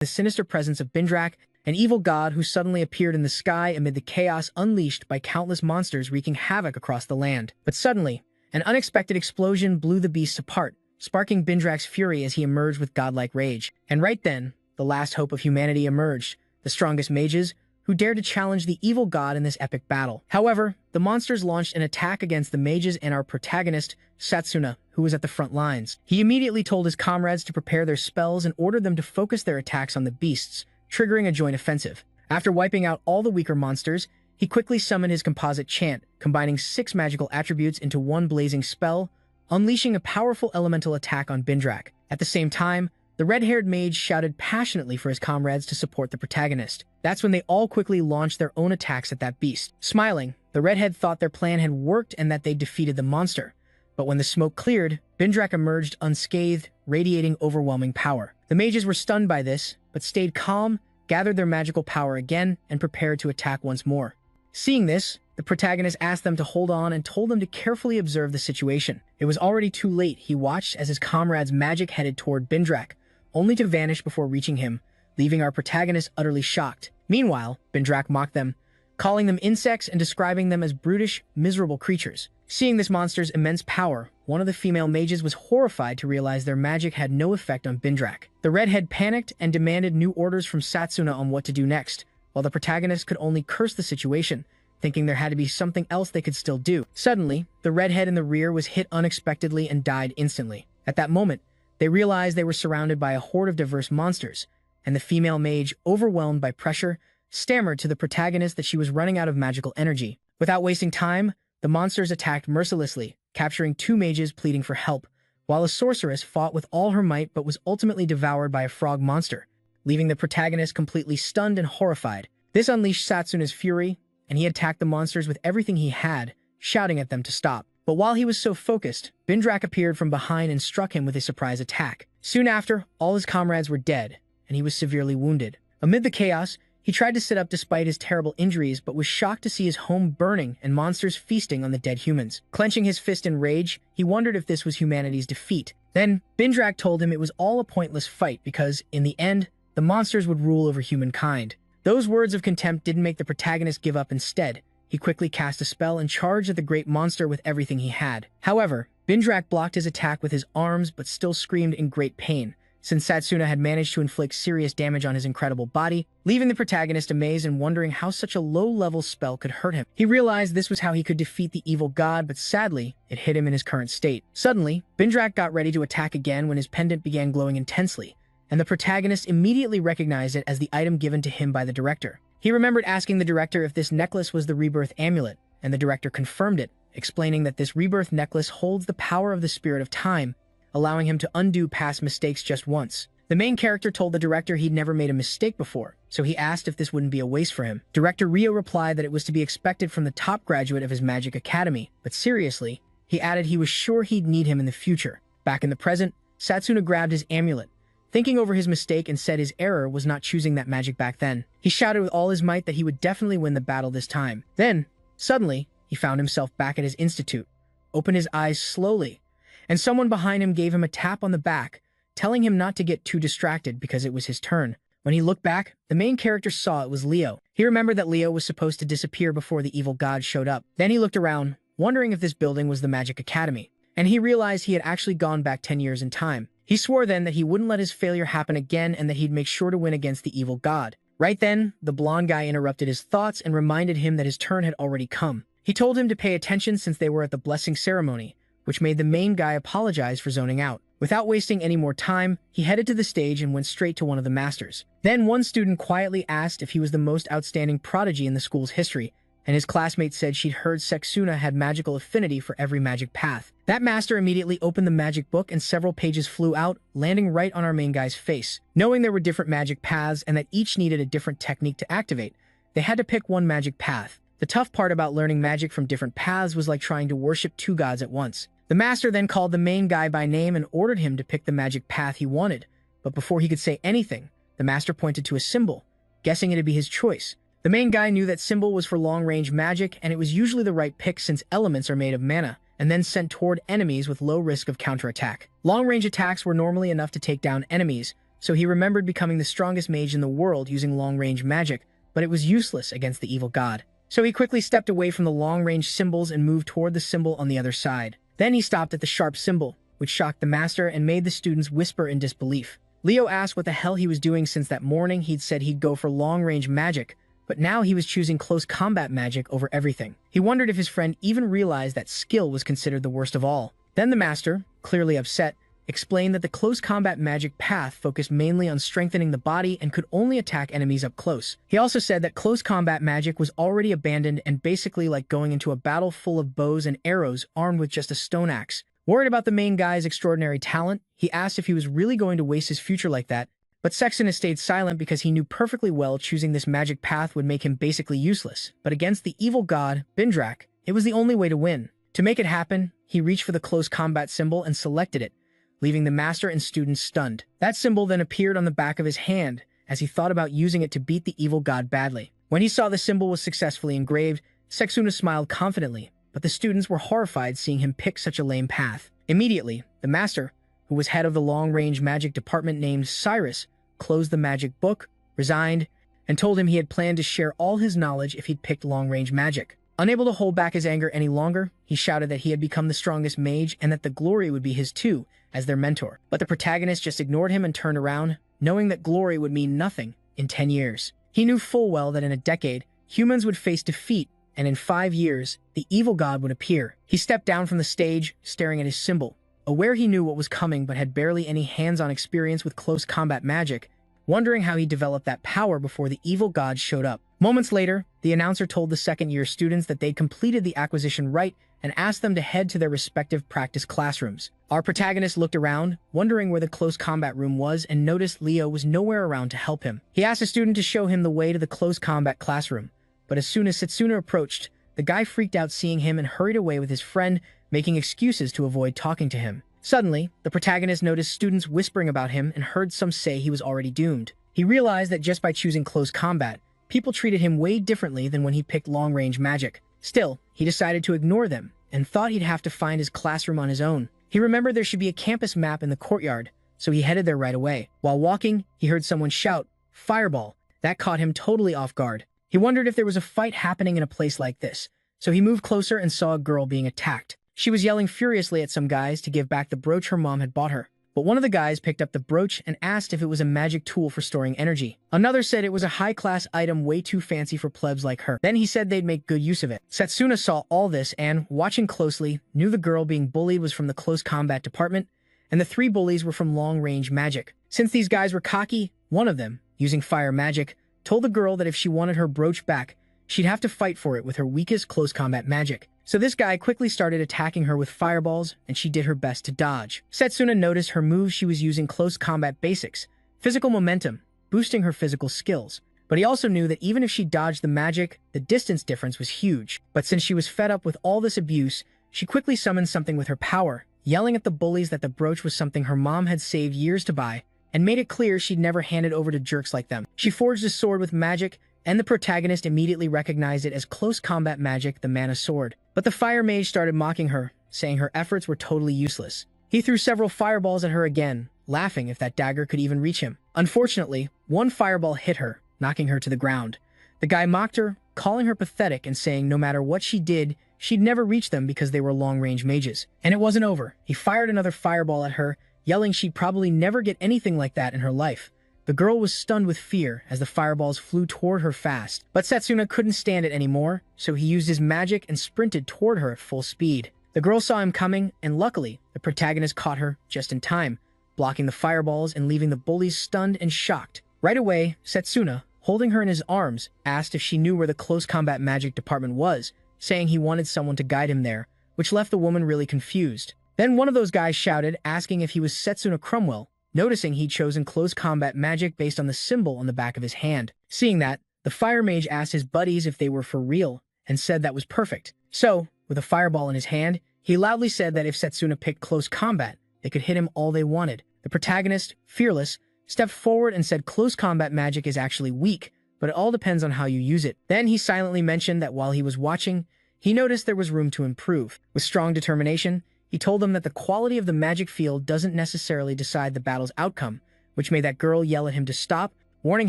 the sinister presence of Bindrak, an evil god who suddenly appeared in the sky amid the chaos unleashed by countless monsters wreaking havoc across the land. But suddenly, an unexpected explosion blew the beasts apart, sparking Bindrak's fury as he emerged with godlike rage. And right then, the last hope of humanity emerged, the strongest mages, who dared to challenge the evil god in this epic battle. However, the monsters launched an attack against the mages and our protagonist, Satsuna, who was at the front lines. He immediately told his comrades to prepare their spells and ordered them to focus their attacks on the beasts, triggering a joint offensive. After wiping out all the weaker monsters, he quickly summoned his composite chant, combining 6 magical attributes into one blazing spell, unleashing a powerful elemental attack on Bindrak. At the same time, the red-haired mage shouted passionately for his comrades to support the protagonist. That's when they all quickly launched their own attacks at that beast. Smiling, the redhead thought their plan had worked and that they defeated the monster. But when the smoke cleared, Bindrak emerged unscathed, radiating overwhelming power. The mages were stunned by this, but stayed calm, gathered their magical power again, and prepared to attack once more. Seeing this, the protagonist asked them to hold on and told them to carefully observe the situation. It was already too late. He watched as his comrades' magic headed toward Bindrak, only to vanish before reaching him, leaving our protagonist utterly shocked. Meanwhile, Bindrak mocked them, calling them insects and describing them as brutish, miserable creatures. Seeing this monster's immense power, one of the female mages was horrified to realize their magic had no effect on Bindrak. The redhead panicked and demanded new orders from Satsuna on what to do next, while the protagonist could only curse the situation, thinking there had to be something else they could still do. Suddenly, the redhead in the rear was hit unexpectedly and died instantly. At that moment, they realized they were surrounded by a horde of diverse monsters, and the female mage, overwhelmed by pressure, stammered to the protagonist that she was running out of magical energy. Without wasting time, the monsters attacked mercilessly, capturing 2 mages pleading for help, while a sorceress fought with all her might but was ultimately devoured by a frog monster, leaving the protagonist completely stunned and horrified. This unleashed Satsuna's fury, and he attacked the monsters with everything he had, shouting at them to stop. But while he was so focused, Bindrak appeared from behind and struck him with a surprise attack. Soon after, all his comrades were dead, and he was severely wounded. Amid the chaos, he tried to sit up despite his terrible injuries, but was shocked to see his home burning and monsters feasting on the dead humans. Clenching his fist in rage, he wondered if this was humanity's defeat. Then, Bindrak told him it was all a pointless fight because, in the end, the monsters would rule over humankind. Those words of contempt didn't make the protagonist give up. Instead, he quickly cast a spell and charged at the great monster with everything he had. However, Bindrak blocked his attack with his arms but still screamed in great pain, since Satsuna had managed to inflict serious damage on his incredible body, leaving the protagonist amazed and wondering how such a low-level spell could hurt him. He realized this was how he could defeat the evil god, but sadly, it hit him in his current state. Suddenly, Bindrak got ready to attack again when his pendant began glowing intensely, and the protagonist immediately recognized it as the item given to him by the director. He remembered asking the director if this necklace was the rebirth amulet, and the director confirmed it, explaining that this rebirth necklace holds the power of the spirit of time, allowing him to undo past mistakes just once. The main character told the director he'd never made a mistake before, so he asked if this wouldn't be a waste for him. Director Rio replied that it was to be expected from the top graduate of his magic academy, but seriously, he added he was sure he'd need him in the future. Back in the present, Satsuna grabbed his amulet, thinking over his mistake, and said his error was not choosing that magic back then. He shouted with all his might that he would definitely win the battle this time. Then, suddenly, he found himself back at his institute, opened his eyes slowly, and someone behind him gave him a tap on the back, telling him not to get too distracted because it was his turn. When he looked back, the main character saw it was Leo. He remembered that Leo was supposed to disappear before the evil god showed up. Then he looked around, wondering if this building was the Magic Academy, and he realized he had actually gone back 10 years in time. He swore then that he wouldn't let his failure happen again and that he'd make sure to win against the evil god. Right then, the blonde guy interrupted his thoughts and reminded him that his turn had already come. He told him to pay attention since they were at the blessing ceremony, which made the main guy apologize for zoning out. Without wasting any more time, he headed to the stage and went straight to one of the masters. Then one student quietly asked if he was the most outstanding prodigy in the school's history, and his classmate said she'd heard Satsuna had magical affinity for every magic path. That master immediately opened the magic book and several pages flew out, landing right on our main guy's face. Knowing there were different magic paths and that each needed a different technique to activate, they had to pick one magic path. The tough part about learning magic from different paths was like trying to worship 2 gods at once. The master then called the main guy by name and ordered him to pick the magic path he wanted, but before he could say anything, the master pointed to a symbol, guessing it'd be his choice. The main guy knew that symbol was for long-range magic, and it was usually the right pick since elements are made of mana, and then sent toward enemies with low risk of counterattack. Long-range attacks were normally enough to take down enemies, so he remembered becoming the strongest mage in the world using long-range magic, but it was useless against the evil god. So he quickly stepped away from the long-range symbols and moved toward the symbol on the other side. Then he stopped at the sharp symbol, which shocked the master and made the students whisper in disbelief. Leo asked what the hell he was doing since that morning he'd said he'd go for long-range magic, but now he was choosing close combat magic over everything. He wondered if his friend even realized that skill was considered the worst of all. Then the master, clearly upset, explained that the close combat magic path focused mainly on strengthening the body and could only attack enemies up close. He also said that close combat magic was already abandoned and basically like going into a battle full of bows and arrows armed with just a stone axe. Worried about the main guy's extraordinary talent, he asked if he was really going to waste his future like that, but Setsuna stayed silent because he knew perfectly well choosing this magic path would make him basically useless. But against the evil god, Bindrak, it was the only way to win. To make it happen, he reached for the close combat symbol and selected it, leaving the master and students stunned. That symbol then appeared on the back of his hand as he thought about using it to beat the evil god badly. When he saw the symbol was successfully engraved, Setsuna smiled confidently, but the students were horrified seeing him pick such a lame path. Immediately, the master, who was head of the long-range magic department named Cyrus, closed the magic book, resigned, and told him he had planned to share all his knowledge if he'd picked long-range magic. Unable to hold back his anger any longer, he shouted that he had become the strongest mage and that the glory would be his too, as their mentor. But the protagonist just ignored him and turned around, knowing that glory would mean nothing in 10 years. He knew full well that in a decade, humans would face defeat, and in 5 years, the evil god would appear. He stepped down from the stage, staring at his symbol, aware he knew what was coming but had barely any hands-on experience with close combat magic, wondering how he developed that power before the evil god showed up. Moments later, the announcer told the second-year students that they'd completed the acquisition right and asked them to head to their respective practice classrooms. Our protagonist looked around, wondering where the close combat room was, and noticed Leo was nowhere around to help him. He asked a student to show him the way to the close combat classroom, but as soon as Setsuna approached, the guy freaked out seeing him and hurried away with his friend, making excuses to avoid talking to him. Suddenly, the protagonist noticed students whispering about him and heard some say he was already doomed. He realized that just by choosing close combat, people treated him way differently than when he picked long-range magic. Still, he decided to ignore them and thought he'd have to find his classroom on his own. He remembered there should be a campus map in the courtyard, so he headed there right away. While walking, he heard someone shout, "Fireball!" That caught him totally off guard. He wondered if there was a fight happening in a place like this, so he moved closer and saw a girl being attacked. She was yelling furiously at some guys to give back the brooch her mom had bought her. But one of the guys picked up the brooch and asked if it was a magic tool for storing energy. Another said it was a high-class item way too fancy for plebs like her. Then he said they'd make good use of it. Setsuna saw all this and, watching closely, knew the girl being bullied was from the close combat department, and the 3 bullies were from long-range magic. Since these guys were cocky, one of them, using fire magic, told the girl that if she wanted her brooch back, she'd have to fight for it with her weakest close combat magic. So this guy quickly started attacking her with fireballs, and she did her best to dodge. Setsuna noticed her moves she was using close combat basics, physical momentum, boosting her physical skills. But he also knew that even if she dodged the magic, the distance difference was huge. But since she was fed up with all this abuse, she quickly summoned something with her power, yelling at the bullies that the brooch was something her mom had saved years to buy, and made it clear she'd never hand it over to jerks like them. She forged a sword with magic, and the protagonist immediately recognized it as close combat magic, the mana sword. But the fire mage started mocking her, saying her efforts were totally useless. He threw several fireballs at her again, laughing if that dagger could even reach him. Unfortunately, one fireball hit her, knocking her to the ground. The guy mocked her, calling her pathetic and saying no matter what she did, she'd never reach them because they were long-range mages. And it wasn't over. He fired another fireball at her, yelling she'd probably never get anything like that in her life. The girl was stunned with fear as the fireballs flew toward her fast. But Setsuna couldn't stand it anymore, so he used his magic and sprinted toward her at full speed. The girl saw him coming, and luckily, the protagonist caught her just in time, blocking the fireballs and leaving the bullies stunned and shocked. Right away, Setsuna, holding her in his arms, asked if she knew where the close combat magic department was, saying he wanted someone to guide him there, which left the woman really confused. Then one of those guys shouted, asking if he was Setsuna Cromwell, noticing he'd chosen close combat magic based on the symbol on the back of his hand. Seeing that, the fire mage asked his buddies if they were for real, and said that was perfect. So, with a fireball in his hand, he loudly said that if Setsuna picked close combat, they could hit him all they wanted. The protagonist, fearless, stepped forward and said close combat magic is actually weak, but it all depends on how you use it. Then he silently mentioned that while he was watching, he noticed there was room to improve. With strong determination, he told them that the quality of the magic field doesn't necessarily decide the battle's outcome, which made that girl yell at him to stop, warning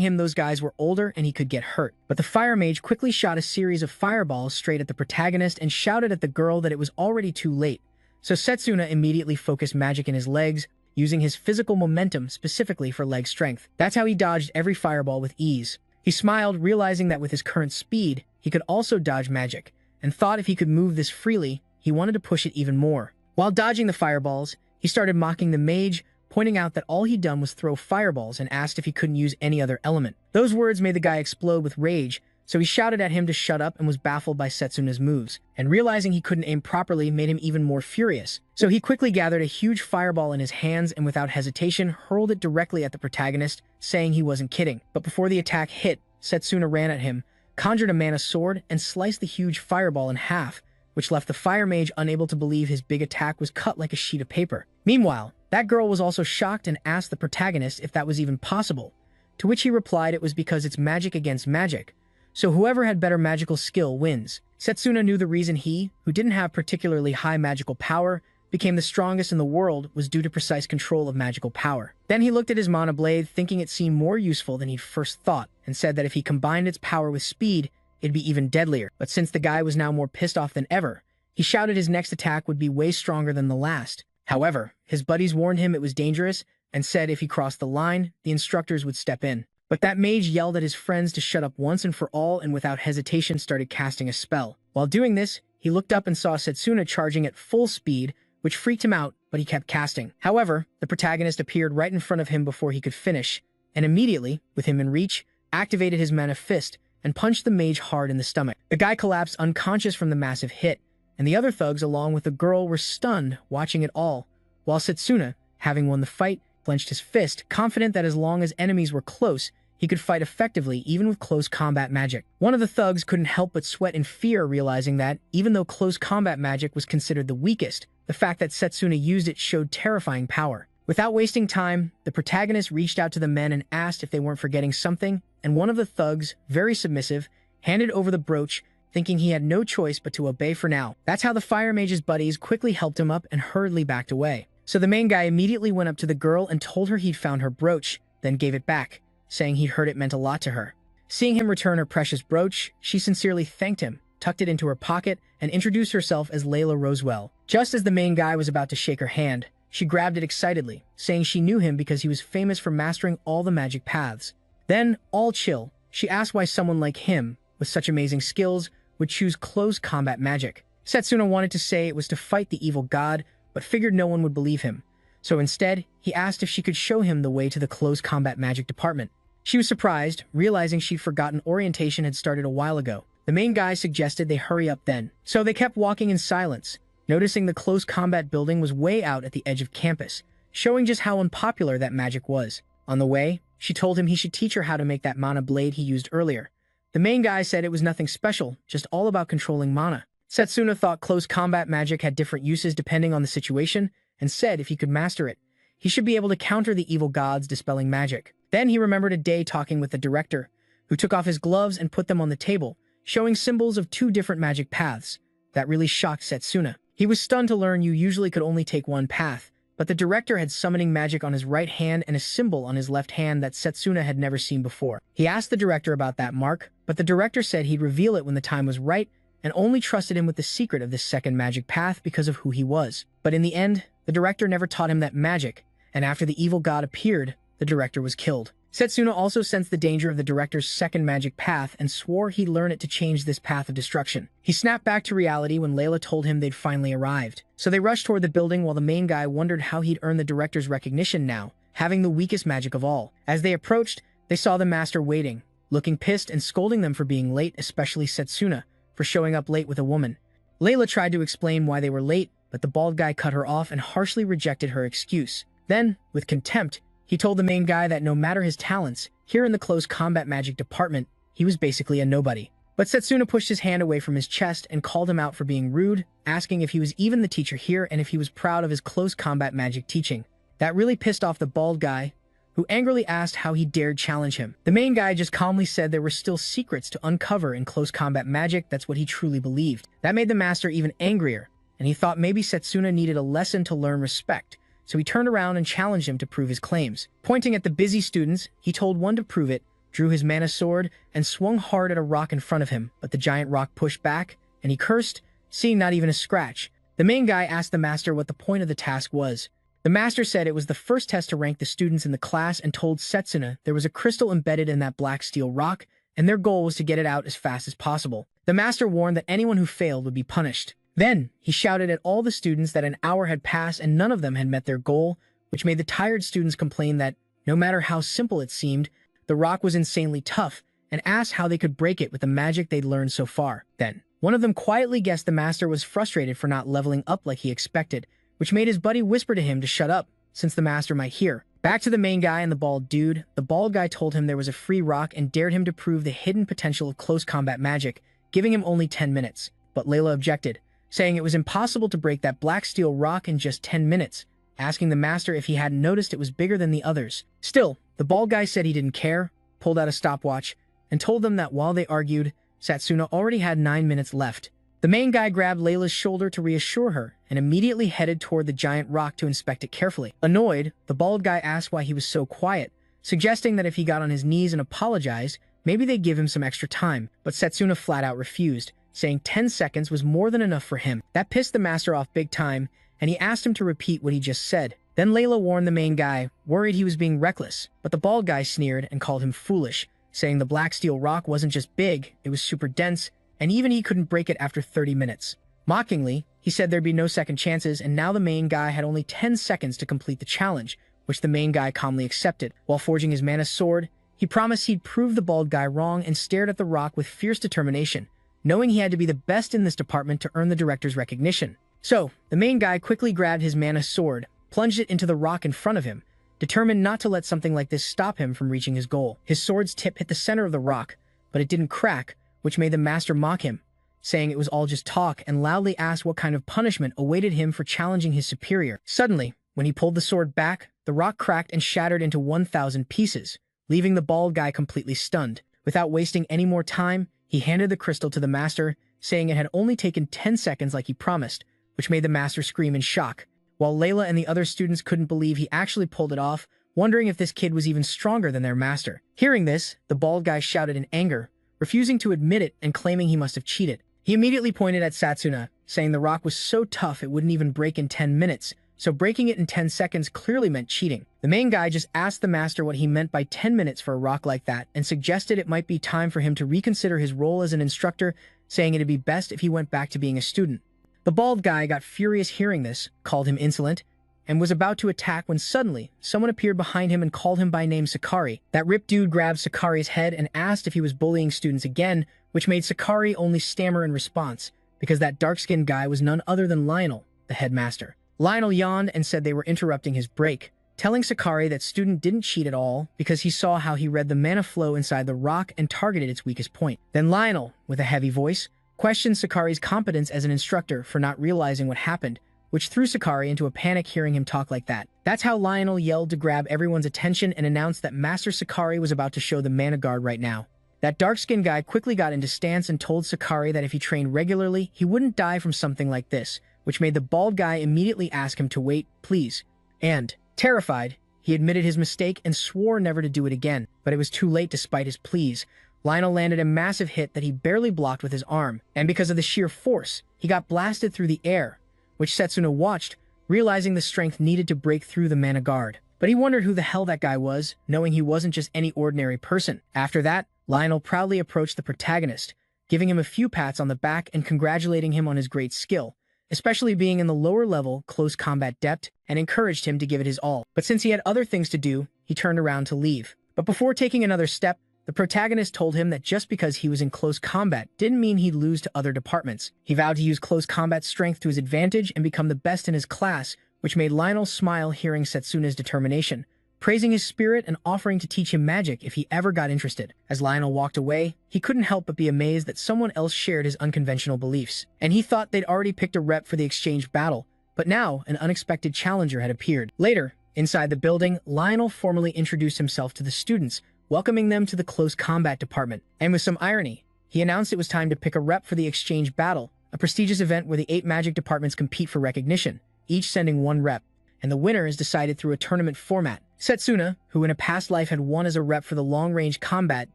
him those guys were older and he could get hurt. But the fire mage quickly shot a series of fireballs straight at the protagonist and shouted at the girl that it was already too late. So Setsuna immediately focused magic in his legs, using his physical momentum specifically for leg strength. That's how he dodged every fireball with ease. He smiled, realizing that with his current speed, he could also dodge magic, and thought if he could move this freely, he wanted to push it even more. While dodging the fireballs, he started mocking the mage, pointing out that all he'd done was throw fireballs and asked if he couldn't use any other element. Those words made the guy explode with rage, so he shouted at him to shut up and was baffled by Setsuna's moves, and realizing he couldn't aim properly made him even more furious. So he quickly gathered a huge fireball in his hands and without hesitation hurled it directly at the protagonist, saying he wasn't kidding. But before the attack hit, Setsuna ran at him, conjured a mana sword, and sliced the huge fireball in half, which left the fire mage unable to believe his big attack was cut like a sheet of paper. Meanwhile, that girl was also shocked and asked the protagonist if that was even possible, to which he replied it was because it's magic against magic, so whoever had better magical skill wins. Setsuna knew the reason he, who didn't have particularly high magical power, became the strongest in the world was due to precise control of magical power. Then he looked at his mana blade, thinking it seemed more useful than he'd first thought, and said that if he combined its power with speed, it'd be even deadlier. But since the guy was now more pissed off than ever, he shouted his next attack would be way stronger than the last. However, his buddies warned him it was dangerous and said if he crossed the line, the instructors would step in. But that mage yelled at his friends to shut up once and for all and without hesitation started casting a spell. While doing this, he looked up and saw Setsuna charging at full speed, which freaked him out, but he kept casting. However, the protagonist appeared right in front of him before he could finish, and immediately, with him in reach, activated his mana fist and punched the mage hard in the stomach. The guy collapsed unconscious from the massive hit, and the other thugs along with the girl were stunned watching it all, while Setsuna, having won the fight, clenched his fist, confident that as long as enemies were close, he could fight effectively even with close combat magic. One of the thugs couldn't help but sweat in fear, realizing that, even though close combat magic was considered the weakest, the fact that Setsuna used it showed terrifying power. Without wasting time, the protagonist reached out to the men and asked if they weren't forgetting something, and one of the thugs, very submissive, handed over the brooch, thinking he had no choice but to obey for now. That's how the fire mage's buddies quickly helped him up and hurriedly backed away. So the main guy immediately went up to the girl and told her he'd found her brooch, then gave it back, saying he'd heard it meant a lot to her. Seeing him return her precious brooch, she sincerely thanked him, tucked it into her pocket, and introduced herself as Layla Rosewell. Just as the main guy was about to shake her hand, she grabbed it excitedly, saying she knew him because he was famous for mastering all the magic paths. Then, all chill, she asked why someone like him, with such amazing skills, would choose close combat magic. Setsuna wanted to say it was to fight the evil god, but figured no one would believe him. So instead, he asked if she could show him the way to the close combat magic department. She was surprised, realizing she'd forgotten orientation had started a while ago. The main guy suggested they hurry up then. So they kept walking in silence, noticing the close combat building was way out at the edge of campus, showing just how unpopular that magic was. On the way, she told him he should teach her how to make that mana blade he used earlier. The main guy said it was nothing special, just all about controlling mana. Setsuna thought close combat magic had different uses depending on the situation, and said if he could master it, he should be able to counter the evil gods dispelling magic. Then he remembered a day talking with the director, who took off his gloves and put them on the table, showing symbols of two different magic paths. That really shocked Setsuna. He was stunned to learn you usually could only take one path, but the director had summoning magic on his right hand and a symbol on his left hand that Setsuna had never seen before. He asked the director about that mark, but the director said he'd reveal it when the time was right and only trusted him with the secret of this second magic path because of who he was. But in the end, the director never taught him that magic, and after the evil god appeared, the director was killed. Setsuna also sensed the danger of the director's second magic path and swore he'd learn it to change this path of destruction. He snapped back to reality when Layla told him they'd finally arrived. So they rushed toward the building while the main guy wondered how he'd earn the director's recognition now, having the weakest magic of all. As they approached, they saw the master waiting, looking pissed and scolding them for being late, especially Setsuna, for showing up late with a woman. Layla tried to explain why they were late, but the bald guy cut her off and harshly rejected her excuse. Then, with contempt, he told the main guy that no matter his talents, here in the close combat magic department, he was basically a nobody. But Setsuna pushed his hand away from his chest and called him out for being rude, asking if he was even the teacher here and if he was proud of his close combat magic teaching. That really pissed off the bald guy, who angrily asked how he dared challenge him. The main guy just calmly said there were still secrets to uncover in close combat magic. That's what he truly believed. That made the master even angrier, and he thought maybe Setsuna needed a lesson to learn respect, so he turned around and challenged him to prove his claims. Pointing at the busy students, he told one to prove it, drew his mana sword, and swung hard at a rock in front of him, but the giant rock pushed back, and he cursed, seeing not even a scratch. The main guy asked the master what the point of the task was. The master said it was the first test to rank the students in the class and told Setsuna there was a crystal embedded in that black steel rock, and their goal was to get it out as fast as possible. The master warned that anyone who failed would be punished. Then, he shouted at all the students that an hour had passed and none of them had met their goal, which made the tired students complain that, no matter how simple it seemed, the rock was insanely tough, and asked how they could break it with the magic they'd learned so far. Then, one of them quietly guessed the master was frustrated for not leveling up like he expected, which made his buddy whisper to him to shut up, since the master might hear. Back to the main guy and the bald dude, the bald guy told him there was a free rock and dared him to prove the hidden potential of close combat magic, giving him only 10 minutes. But Layla objected, saying it was impossible to break that black steel rock in just 10 minutes, asking the master if he hadn't noticed it was bigger than the others. Still, the bald guy said he didn't care, pulled out a stopwatch, and told them that while they argued, Setsuna already had 9 minutes left. The main guy grabbed Layla's shoulder to reassure her and immediately headed toward the giant rock to inspect it carefully. Annoyed, the bald guy asked why he was so quiet, suggesting that if he got on his knees and apologized, maybe they'd give him some extra time, but Setsuna flat out refused, saying 10 seconds was more than enough for him. That pissed the master off big time, and he asked him to repeat what he just said. Then Layla warned the main guy, worried he was being reckless, but the bald guy sneered and called him foolish, saying the black steel rock wasn't just big, it was super dense, and even he couldn't break it after 30 minutes. Mockingly, he said there'd be no second chances, and now the main guy had only 10 seconds to complete the challenge, which the main guy calmly accepted. While forging his mana sword, he promised he'd prove the bald guy wrong and stared at the rock with fierce determination, knowing he had to be the best in this department to earn the director's recognition. So, the main guy quickly grabbed his mana sword, plunged it into the rock in front of him, determined not to let something like this stop him from reaching his goal. His sword's tip hit the center of the rock, but it didn't crack, which made the master mock him, saying it was all just talk, and loudly asked what kind of punishment awaited him for challenging his superior. Suddenly, when he pulled the sword back, the rock cracked and shattered into 1,000 pieces, leaving the bald guy completely stunned. Without wasting any more time, he handed the crystal to the master, saying it had only taken 10 seconds like he promised, which made the master scream in shock, while Layla and the other students couldn't believe he actually pulled it off, wondering if this kid was even stronger than their master. Hearing this, the bald guy shouted in anger, refusing to admit it and claiming he must have cheated. He immediately pointed at Setsuna, saying the rock was so tough it wouldn't even break in 10 minutes, so breaking it in 10 seconds clearly meant cheating. The main guy just asked the master what he meant by 10 minutes for a rock like that and suggested it might be time for him to reconsider his role as an instructor, saying it'd be best if he went back to being a student. The bald guy got furious hearing this, called him insolent, and was about to attack when suddenly, someone appeared behind him and called him by name Sakari. That ripped dude grabbed Sakari's head and asked if he was bullying students again, which made Sakari only stammer in response, because that dark-skinned guy was none other than Lionel, the headmaster. Lionel yawned and said they were interrupting his break, telling Sakari that student didn't cheat at all because he saw how he read the mana flow inside the rock and targeted its weakest point. Then Lionel, with a heavy voice, questioned Sakari's competence as an instructor for not realizing what happened, which threw Sakari into a panic hearing him talk like that. That's how Lionel yelled to grab everyone's attention and announced that Master Sakari was about to show the mana guard right now. That dark-skinned guy quickly got into stance and told Sakari that if he trained regularly, he wouldn't die from something like this, which made the bald guy immediately ask him to wait, please. And, terrified, he admitted his mistake and swore never to do it again, but it was too late despite his pleas. Lionel landed a massive hit that he barely blocked with his arm, and because of the sheer force, he got blasted through the air, which Setsuna watched, realizing the strength needed to break through the mana guard. But he wondered who the hell that guy was, knowing he wasn't just any ordinary person. After that, Lionel proudly approached the protagonist, giving him a few pats on the back and congratulating him on his great skill, especially being in the lower level close combat depth, and encouraged him to give it his all. But since he had other things to do, he turned around to leave. But before taking another step, the protagonist told him that just because he was in close combat didn't mean he'd lose to other departments. He vowed to use close combat strength to his advantage and become the best in his class, which made Lionel smile hearing Setsuna's determination, praising his spirit and offering to teach him magic if he ever got interested. As Lionel walked away, he couldn't help but be amazed that someone else shared his unconventional beliefs, and he thought they'd already picked a rep for the exchange battle, but now an unexpected challenger had appeared. Later, inside the building, Lionel formally introduced himself to the students, welcoming them to the close combat department. And with some irony, he announced it was time to pick a rep for the exchange battle, a prestigious event where the 8 magic departments compete for recognition, each sending one rep. and the winner is decided through a tournament format. Setsuna, who in a past life had won as a rep for the long-range combat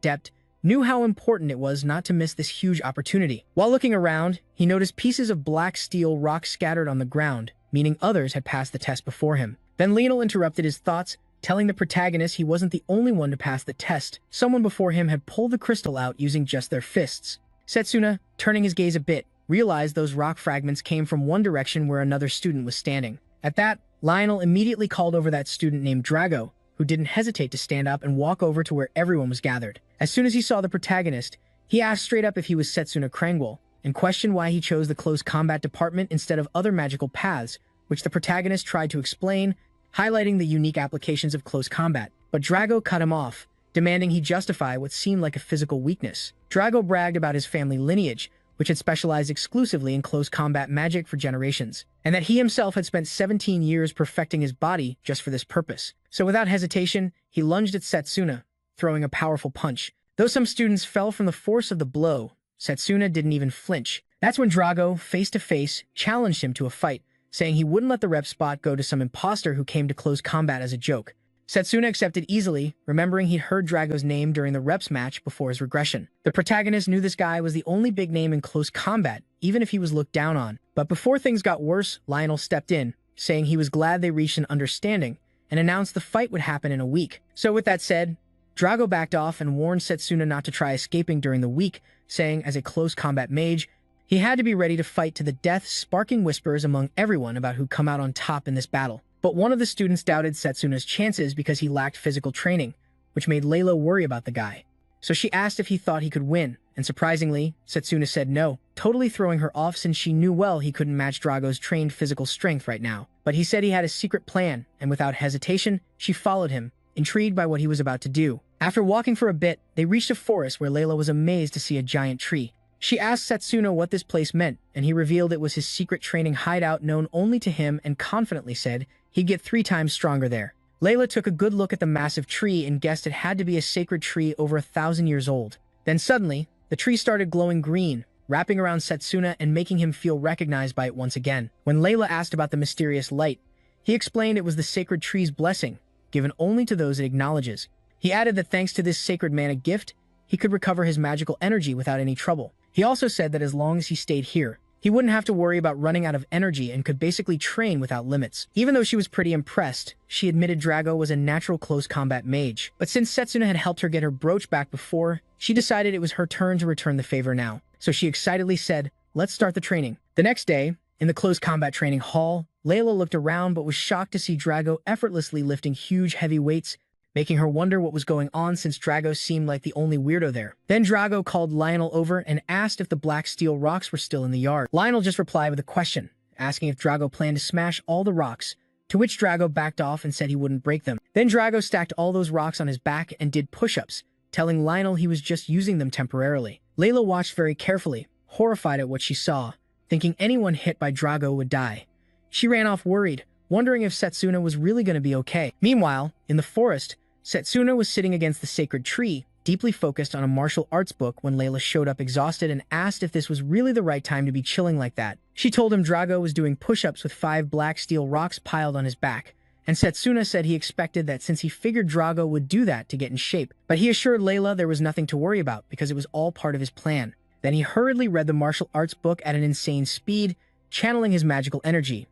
depth, knew how important it was not to miss this huge opportunity. While looking around, he noticed pieces of black steel rock scattered on the ground, meaning others had passed the test before him. Then Lionel interrupted his thoughts, telling the protagonist he wasn't the only one to pass the test. Someone before him had pulled the crystal out using just their fists. Setsuna, turning his gaze a bit, realized those rock fragments came from one direction where another student was standing. At that, Lionel immediately called over that student named Drago, who didn't hesitate to stand up and walk over to where everyone was gathered. As soon as he saw the protagonist, he asked straight up if he was Setsuna Krangwell, and questioned why he chose the close combat department instead of other magical paths, which the protagonist tried to explain, highlighting the unique applications of close combat. But Drago cut him off, demanding he justify what seemed like a physical weakness. Drago bragged about his family lineage, which had specialized exclusively in close combat magic for generations, and that he himself had spent 17 years perfecting his body just for this purpose. So without hesitation, he lunged at Setsuna, throwing a powerful punch. Though some students fell from the force of the blow, Setsuna didn't even flinch. That's when Drago, face to face, challenged him to a fight, saying he wouldn't let the rep spot go to some imposter who came to close combat as a joke. Setsuna accepted easily, remembering he'd heard Drago's name during the reps match before his regression. The protagonist knew this guy was the only big name in close combat, even if he was looked down on. But before things got worse, Lionel stepped in, saying he was glad they reached an understanding, and announced the fight would happen in a week. So with that said, Drago backed off and warned Setsuna not to try escaping during the week, saying as a close combat mage, he had to be ready to fight to the death, sparking whispers among everyone about who'd come out on top in this battle. But one of the students doubted Setsuna's chances because he lacked physical training, which made Layla worry about the guy. So she asked if he thought he could win, and surprisingly, Setsuna said no, totally throwing her off since she knew well he couldn't match Drago's trained physical strength right now. But he said he had a secret plan, and without hesitation, she followed him, intrigued by what he was about to do. After walking for a bit, they reached a forest where Layla was amazed to see a giant tree. She asked Setsuna what this place meant, and he revealed it was his secret training hideout known only to him and confidently said he'd get 3 times stronger there. Layla took a good look at the massive tree and guessed it had to be a sacred tree over 1,000 years old. Then suddenly, the tree started glowing green, wrapping around Setsuna and making him feel recognized by it once again. When Layla asked about the mysterious light, he explained it was the sacred tree's blessing, given only to those it acknowledges. He added that thanks to this sacred mana gift, he could recover his magical energy without any trouble. He also said that as long as he stayed here, he wouldn't have to worry about running out of energy and could basically train without limits. Even though she was pretty impressed, she admitted Drago was a natural close combat mage. But since Setsuna had helped her get her brooch back before, she decided it was her turn to return the favor now. So she excitedly said, "Let's start the training." The next day, in the close combat training hall, Layla looked around but was shocked to see Drago effortlessly lifting huge heavy weights, making her wonder what was going on since Drago seemed like the only weirdo there. Then Drago called Lionel over and asked if the black steel rocks were still in the yard. Lionel just replied with a question, asking if Drago planned to smash all the rocks, to which Drago backed off and said he wouldn't break them. Then Drago stacked all those rocks on his back and did push-ups, telling Lionel he was just using them temporarily. Layla watched very carefully, horrified at what she saw, thinking anyone hit by Drago would die. She ran off worried, wondering if Setsuna was really going to be okay. Meanwhile, in the forest, Setsuna was sitting against the sacred tree, deeply focused on a martial arts book when Layla showed up exhausted and asked if this was really the right time to be chilling like that. She told him Drago was doing push-ups with 5 black steel rocks piled on his back, and Setsuna said he expected that since he figured Drago would do that to get in shape. But he assured Layla there was nothing to worry about because it was all part of his plan. Then he hurriedly read the martial arts book at an insane speed, channeling his magical energy.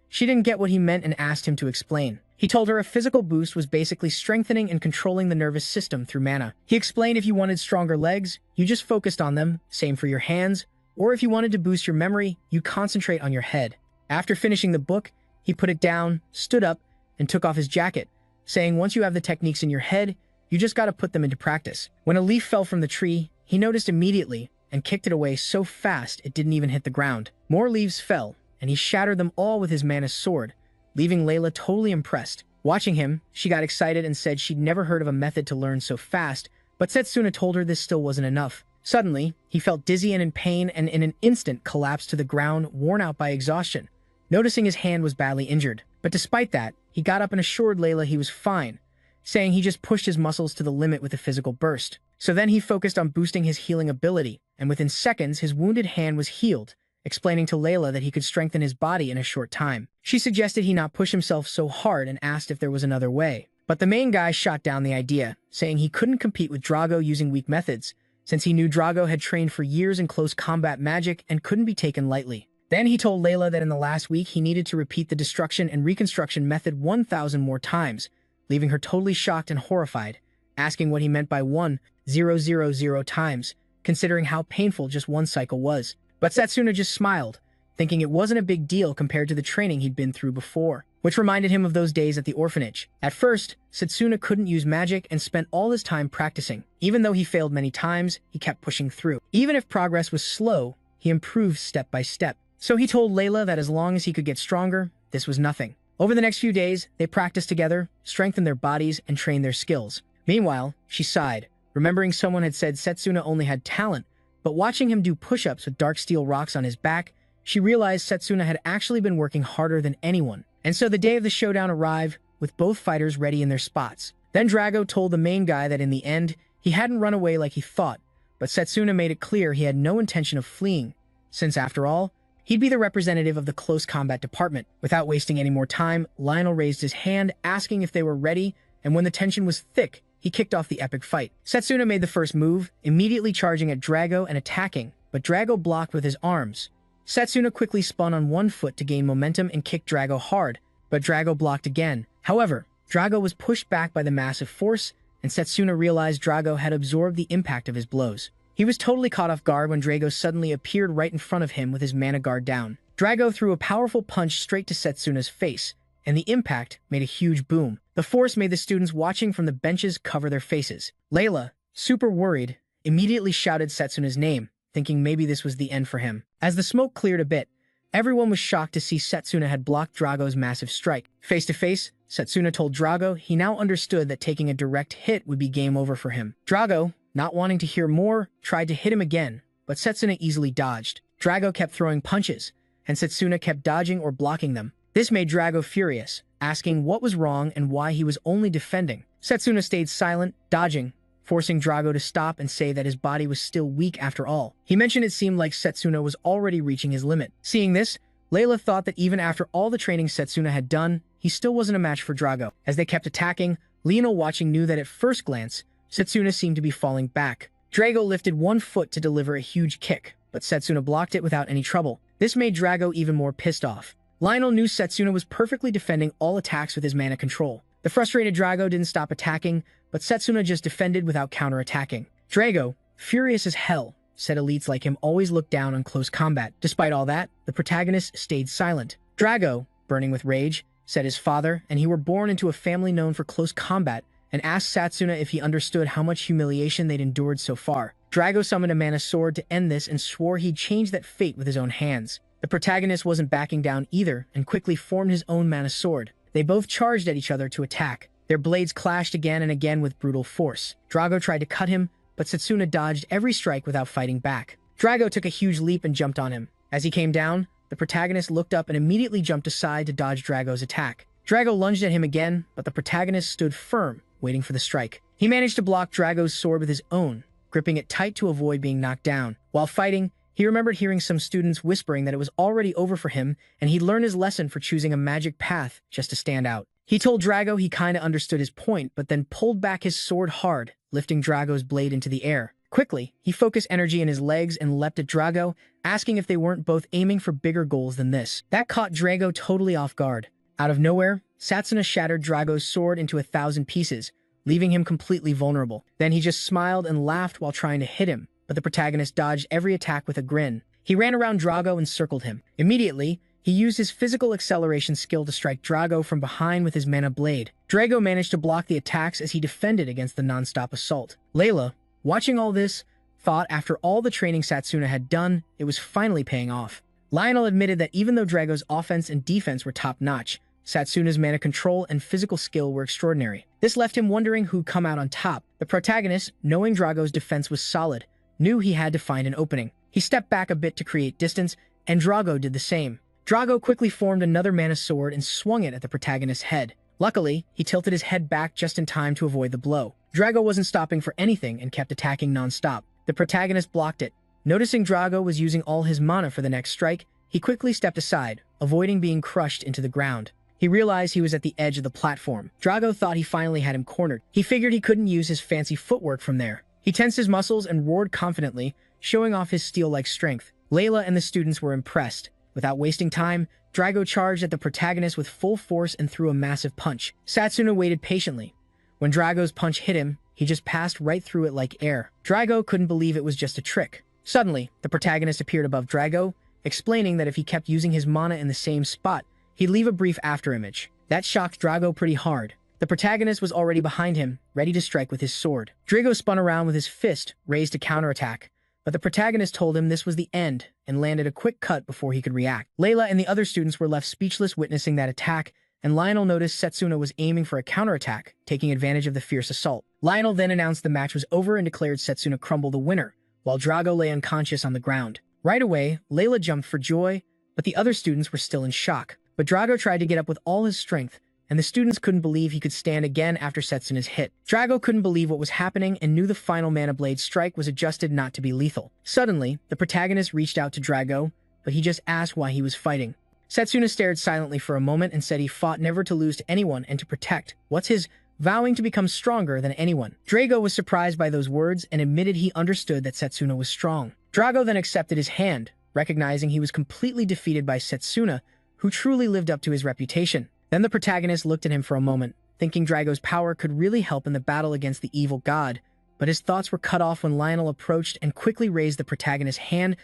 She didn't get what he meant and asked him to explain. He told her a physical boost was basically strengthening and controlling the nervous system through mana. He explained if you wanted stronger legs, you just focused on them, same for your hands, or if you wanted to boost your memory, you concentrate on your head. After finishing the book, he put it down, stood up, and took off his jacket, saying once you have the techniques in your head, you just gotta put them into practice. When a leaf fell from the tree, he noticed immediately and kicked it away so fast it didn't even hit the ground. More leaves fell, and he shattered them all with his mana sword, leaving Layla totally impressed. Watching him, she got excited and said she'd never heard of a method to learn so fast, but Setsuna told her this still wasn't enough. Suddenly, he felt dizzy and in pain and in an instant collapsed to the ground, worn out by exhaustion, noticing his hand was badly injured. But despite that, he got up and assured Layla he was fine, saying he just pushed his muscles to the limit with a physical burst. So then he focused on boosting his healing ability, and within seconds his wounded hand was healed, explaining to Layla that he could strengthen his body in a short time. She suggested he not push himself so hard and asked if there was another way. But the main guy shot down the idea, saying he couldn't compete with Drago using weak methods, since he knew Drago had trained for years in close combat magic and couldn't be taken lightly. Then he told Layla that in the last week he needed to repeat the destruction and reconstruction method 1,000 more times, leaving her totally shocked and horrified, asking what he meant by 1,000 times, considering how painful just one cycle was. But Setsuna just smiled, thinking it wasn't a big deal compared to the training he'd been through before, which reminded him of those days at the orphanage. At first, Setsuna couldn't use magic and spent all his time practicing. Even though he failed many times, he kept pushing through. Even if progress was slow, he improved step by step. So he told Layla that as long as he could get stronger, this was nothing. Over the next few days, they practiced together, strengthened their bodies, and trained their skills. Meanwhile, she sighed, remembering someone had said Setsuna only had talent, but watching him do push-ups with dark steel rocks on his back, she realized Setsuna had actually been working harder than anyone. And so the day of the showdown arrived, with both fighters ready in their spots. Then Drago told the main guy that in the end, he hadn't run away like he thought, but Setsuna made it clear he had no intention of fleeing, since after all, he'd be the representative of the close combat department. Without wasting any more time, Lionel raised his hand, asking if they were ready, and when the tension was thick, he kicked off the epic fight. Setsuna made the first move, immediately charging at Drago and attacking, but Drago blocked with his arms. Setsuna quickly spun on one foot to gain momentum and kicked Drago hard, but Drago blocked again. However, Drago was pushed back by the massive force, and Setsuna realized Drago had absorbed the impact of his blows. He was totally caught off guard when Drago suddenly appeared right in front of him with his mana guard down. Drago threw a powerful punch straight to Setsuna's face, and the impact made a huge boom. The force made the students watching from the benches cover their faces. Layla, super worried, immediately shouted Setsuna's name, thinking maybe this was the end for him. As the smoke cleared a bit, everyone was shocked to see Setsuna had blocked Drago's massive strike. Face to face, Setsuna told Drago he now understood that taking a direct hit would be game over for him. Drago, not wanting to hear more, tried to hit him again, but Setsuna easily dodged. Drago kept throwing punches, and Setsuna kept dodging or blocking them. This made Drago furious, asking what was wrong and why he was only defending. Setsuna stayed silent, dodging, forcing Drago to stop and say that his body was still weak after all. He mentioned it seemed like Setsuna was already reaching his limit. Seeing this, Layla thought that even after all the training Setsuna had done, he still wasn't a match for Drago. As they kept attacking, Lionel watching knew that at first glance, Setsuna seemed to be falling back. Drago lifted one foot to deliver a huge kick, but Setsuna blocked it without any trouble. This made Drago even more pissed off. Lionel knew Setsuna was perfectly defending all attacks with his mana control. The frustrated Drago didn't stop attacking, but Setsuna just defended without counter-attacking. Drago, furious as hell, said elites like him always look down on close combat. Despite all that, the protagonist stayed silent. Drago, burning with rage, said his father and he were born into a family known for close combat, and asked Setsuna if he understood how much humiliation they'd endured so far. Drago summoned a mana sword to end this and swore he'd change that fate with his own hands. The protagonist wasn't backing down either and quickly formed his own mana sword. They both charged at each other to attack. Their blades clashed again and again with brutal force. Drago tried to cut him, but Setsuna dodged every strike without fighting back. Drago took a huge leap and jumped on him. As he came down, the protagonist looked up and immediately jumped aside to dodge Drago's attack. Drago lunged at him again, but the protagonist stood firm, waiting for the strike. He managed to block Drago's sword with his own, gripping it tight to avoid being knocked down. While fighting, he remembered hearing some students whispering that it was already over for him and he'd learned his lesson for choosing a magic path just to stand out. He told Drago he kinda understood his point, but then pulled back his sword hard, lifting Drago's blade into the air. Quickly, he focused energy in his legs and leapt at Drago, asking if they weren't both aiming for bigger goals than this. That caught Drago totally off guard. Out of nowhere, Setsuna shattered Drago's sword into 1,000 pieces, leaving him completely vulnerable. Then he just smiled and laughed while trying to hit him, but the protagonist dodged every attack with a grin. He ran around Drago and circled him. Immediately, he used his physical acceleration skill to strike Drago from behind with his mana blade. Drago managed to block the attacks as he defended against the non-stop assault. Layla, watching all this, thought after all the training Setsuna had done, it was finally paying off. Lionel admitted that even though Drago's offense and defense were top-notch, Setsuna's mana control and physical skill were extraordinary. This left him wondering who'd come out on top. The protagonist, knowing Drago's defense was solid, knew he had to find an opening. He stepped back a bit to create distance, and Drago did the same. Drago quickly formed another mana sword and swung it at the protagonist's head. Luckily, he tilted his head back just in time to avoid the blow. Drago wasn't stopping for anything and kept attacking non-stop. The protagonist blocked it, Noticing Drago was using all his mana for the next strike, he quickly stepped aside, avoiding being crushed into the ground. He realized he was at the edge of the platform. Drago thought he finally had him cornered. He figured he couldn't use his fancy footwork from there. He tensed his muscles and roared confidently, showing off his steel-like strength. Layla and the students were impressed. Without wasting time, Drago charged at the protagonist with full force and threw a massive punch. Satsuna waited patiently. When Drago's punch hit him, he just passed right through it like air. Drago couldn't believe it was just a trick. Suddenly, the protagonist appeared above Drago, explaining that if he kept using his mana in the same spot, he'd leave a brief afterimage. That shocked Drago pretty hard. The protagonist was already behind him, ready to strike with his sword. Drago spun around with his fist, raised to counterattack, but the protagonist told him this was the end and landed a quick cut before he could react. Layla and the other students were left speechless witnessing that attack, and Lionel noticed Setsuna was aiming for a counterattack, taking advantage of the fierce assault. Lionel then announced the match was over and declared Setsuna crumble the winner, while Drago lay unconscious on the ground. Right away, Layla jumped for joy, but the other students were still in shock. But Drago tried to get up with all his strength, and the students couldn't believe he could stand again after Setsuna's hit. Drago couldn't believe what was happening and knew the final Mana Blade strike was adjusted not to be lethal. Suddenly, the protagonist reached out to Drago, but he just asked why he was fighting. Setsuna stared silently for a moment and said he fought never to lose to anyone and to protect. What's his vowing to become stronger than anyone? Drago was surprised by those words and admitted he understood that Setsuna was strong. Drago then accepted his hand, recognizing he was completely defeated by Setsuna, who truly lived up to his reputation. Then the protagonist looked at him for a moment, thinking Drago's power could really help in the battle against the evil god, but his thoughts were cut off when Lionel approached and quickly raised the protagonist's hand,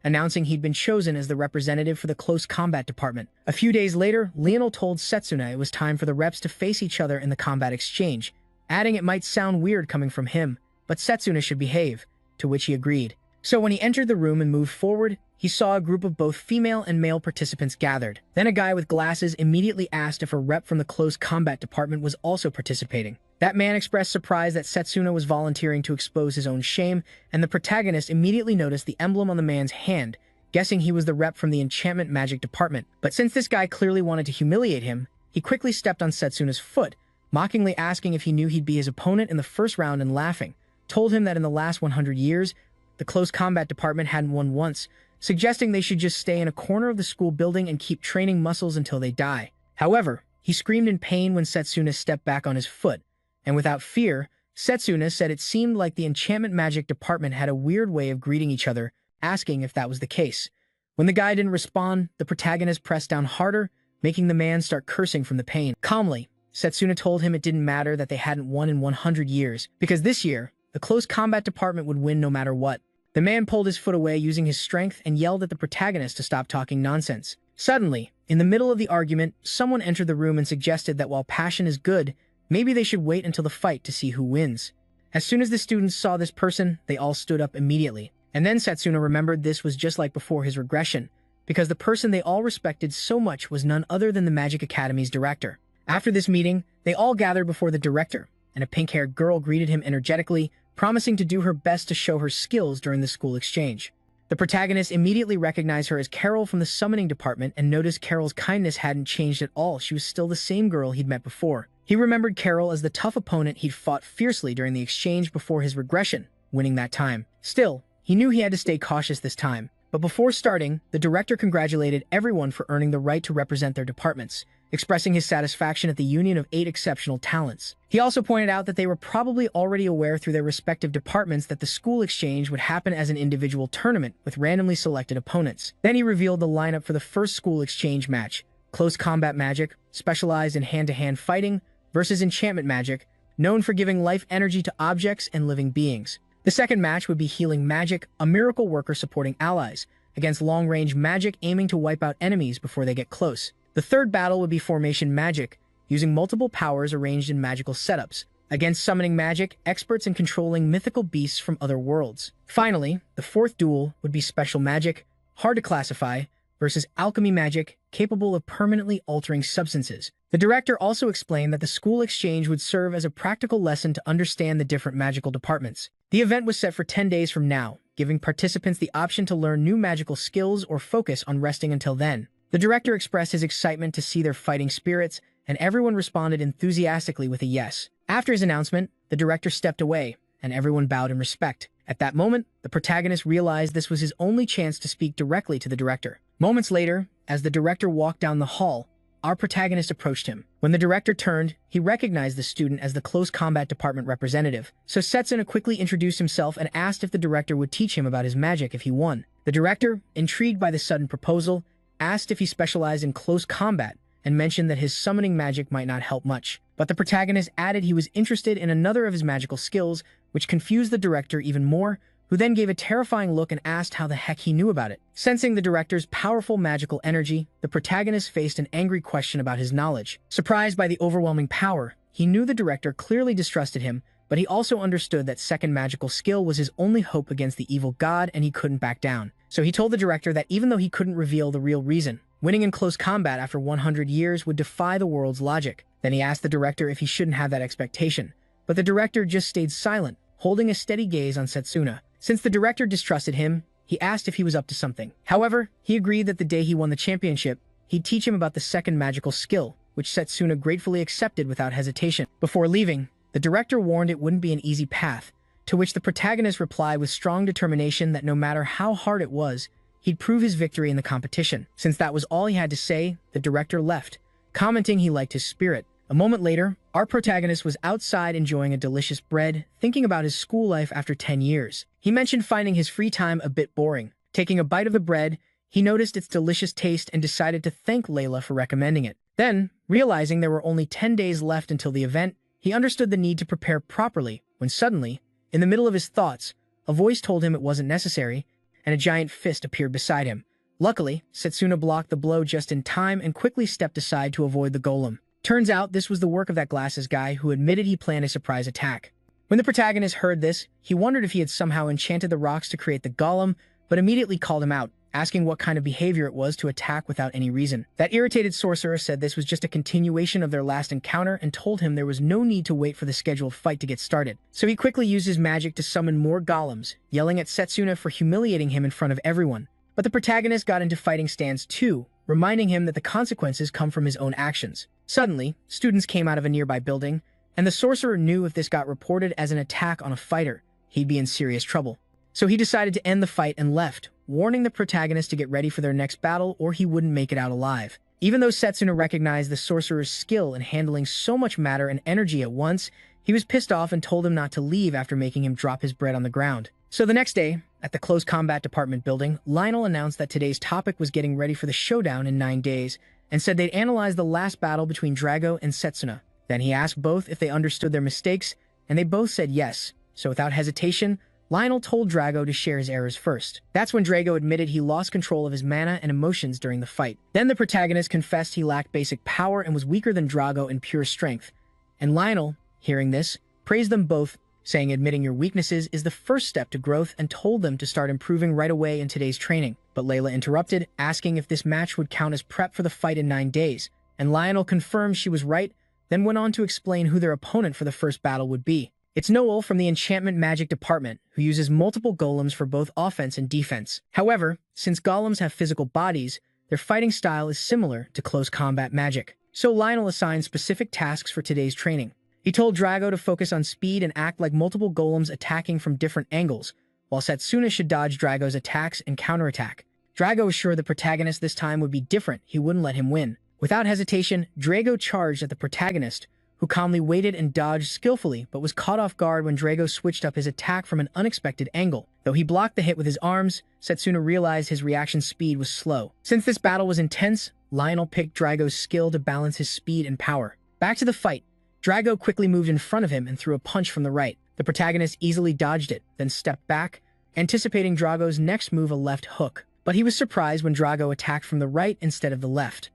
announcing he'd been chosen as the representative for the close combat department. A few days later, Lionel told Setsuna it was time for the reps to face each other in the combat exchange, adding it might sound weird coming from him, but Setsuna should behave, to which he agreed. So when he entered the room and moved forward, he saw a group of both female and male participants gathered. Then a guy with glasses immediately asked if a rep from the close combat department was also participating. That man expressed surprise that Setsuna was volunteering to expose his own shame, and the protagonist immediately noticed the emblem on the man's hand, guessing he was the rep from the enchantment magic department. But since this guy clearly wanted to humiliate him, he quickly stepped on Setsuna's foot, mockingly asking if he knew he'd be his opponent in the first round and laughing, told him that in the last 100 years, the close combat department hadn't won once, suggesting they should just stay in a corner of the school building and keep training muscles until they die. However, he screamed in pain when Setsuna stepped back on his foot, and without fear, Setsuna said it seemed like the enchantment magic department had a weird way of greeting each other, asking if that was the case. When the guy didn't respond, the protagonist pressed down harder, making the man start cursing from the pain. Calmly, Setsuna told him it didn't matter that they hadn't won in 100 years, because this year, the close combat department would win no matter what. The man pulled his foot away using his strength and yelled at the protagonist to stop talking nonsense. Suddenly, in the middle of the argument, someone entered the room and suggested that while passion is good, maybe they should wait until the fight to see who wins. As soon as the students saw this person, they all stood up immediately. And then Setsuna remembered this was just like before his regression, because the person they all respected so much was none other than the Magic Academy's director. After this meeting, they all gathered before the director, and a pink-haired girl greeted him energetically, promising to do her best to show her skills during the school exchange. The protagonist immediately recognized her as Carol from the summoning department and noticed Carol's kindness hadn't changed at all. She was still the same girl he'd met before. He remembered Carol as the tough opponent he'd fought fiercely during the exchange before his regression, winning that time. Still, he knew he had to stay cautious this time. But before starting, the director congratulated everyone for earning the right to represent their departments, expressing his satisfaction at the union of 8 exceptional talents. He also pointed out that they were probably already aware through their respective departments that the school exchange would happen as an individual tournament with randomly selected opponents. Then he revealed the lineup for the first school exchange match: close combat magic, specialized in hand-to-hand fighting, versus enchantment magic, known for giving life energy to objects and living beings. The second match would be healing magic, a miracle worker supporting allies, against long-range magic aiming to wipe out enemies before they get close. The third battle would be formation magic, using multiple powers arranged in magical setups, against summoning magic, experts in controlling mythical beasts from other worlds. Finally, the fourth duel would be special magic, hard to classify, versus alchemy magic, capable of permanently altering substances. The director also explained that the school exchange would serve as a practical lesson to understand the different magical departments. The event was set for 10 days from now, giving participants the option to learn new magical skills or focus on resting until then. The director expressed his excitement to see their fighting spirits, and everyone responded enthusiastically with a yes. After his announcement, the director stepped away, and everyone bowed in respect. At that moment, the protagonist realized this was his only chance to speak directly to the director. Moments later, as the director walked down the hall, our protagonist approached him. When the director turned, he recognized the student as the close combat department representative. So Setsuna quickly introduced himself and asked if the director would teach him about his magic if he won. The director, intrigued by the sudden proposal, asked if he specialized in close combat and mentioned that his summoning magic might not help much. But the protagonist added he was interested in another of his magical skills, which confused the director even more, who then gave a terrifying look and asked how the heck he knew about it. Sensing the director's powerful magical energy, the protagonist faced an angry question about his knowledge. Surprised by the overwhelming power, he knew the director clearly distrusted him, but he also understood that second magical skill was his only hope against the evil god and he couldn't back down. So he told the director that even though he couldn't reveal the real reason, winning in close combat after 100 years would defy the world's logic. Then he asked the director if he shouldn't have that expectation, but the director just stayed silent, holding a steady gaze on Setsuna. Since the director distrusted him, he asked if he was up to something. However, he agreed that the day he won the championship, he'd teach him about the second magical skill, which Setsuna gratefully accepted without hesitation. Before leaving, the director warned it wouldn't be an easy path, to which the protagonist replied with strong determination that no matter how hard it was, he'd prove his victory in the competition. Since that was all he had to say, the director left, commenting he liked his spirit. A moment later, our protagonist was outside enjoying a delicious bread, thinking about his school life after 10 years. He mentioned finding his free time a bit boring. Taking a bite of the bread, he noticed its delicious taste and decided to thank Layla for recommending it. Then, realizing there were only 10 days left until the event, he understood the need to prepare properly, when suddenly, in the middle of his thoughts, a voice told him it wasn't necessary, and a giant fist appeared beside him. Luckily, Setsuna blocked the blow just in time and quickly stepped aside to avoid the golem. Turns out this was the work of that glasses guy who admitted he planned a surprise attack. When the protagonist heard this, he wondered if he had somehow enchanted the rocks to create the golem, but immediately called him out, asking what kind of behavior it was to attack without any reason. That irritated sorcerer said this was just a continuation of their last encounter and told him there was no need to wait for the scheduled fight to get started. So he quickly used his magic to summon more golems, yelling at Setsuna for humiliating him in front of everyone. But the protagonist got into fighting stance too, reminding him that the consequences come from his own actions. Suddenly, students came out of a nearby building, and the sorcerer knew if this got reported as an attack on a fighter, he'd be in serious trouble. So he decided to end the fight and left, warning the protagonist to get ready for their next battle or he wouldn't make it out alive. Even though Setsuna recognized the sorcerer's skill in handling so much matter and energy at once, he was pissed off and told him not to leave after making him drop his bread on the ground. So the next day, at the close combat department building, Lionel announced that today's topic was getting ready for the showdown in 9 days, and said they'd analyze the last battle between Drago and Setsuna. Then he asked both if they understood their mistakes, and they both said yes. So without hesitation, Lionel told Drago to share his errors first. That's when Drago admitted he lost control of his mana and emotions during the fight. Then the protagonist confessed he lacked basic power and was weaker than Drago in pure strength. And Lionel, hearing this, praised them both, saying admitting your weaknesses is the first step to growth and told them to start improving right away in today's training. But Layla interrupted, asking if this match would count as prep for the fight in 9 days, and Lionel confirmed she was right, then went on to explain who their opponent for the first battle would be. It's Noel from the Enchantment Magic Department, who uses multiple golems for both offense and defense. However, since golems have physical bodies, their fighting style is similar to close combat magic. So Lionel assigned specific tasks for today's training. He told Drago to focus on speed and act like multiple golems attacking from different angles, while Setsuna should dodge Drago's attacks and counterattack. Drago was sure the protagonist this time would be different, he wouldn't let him win. Without hesitation, Drago charged at the protagonist, who calmly waited and dodged skillfully, but was caught off guard when Drago switched up his attack from an unexpected angle. Though he blocked the hit with his arms, Setsuna realized his reaction speed was slow. Since this battle was intense, Lionel picked Drago's skill to balance his speed and power. Back to the fight. Drago quickly moved in front of him and threw a punch from the right. The protagonist easily dodged it, then stepped back, anticipating Drago's next move, a left hook. But he was surprised when Drago attacked from the right instead of the left.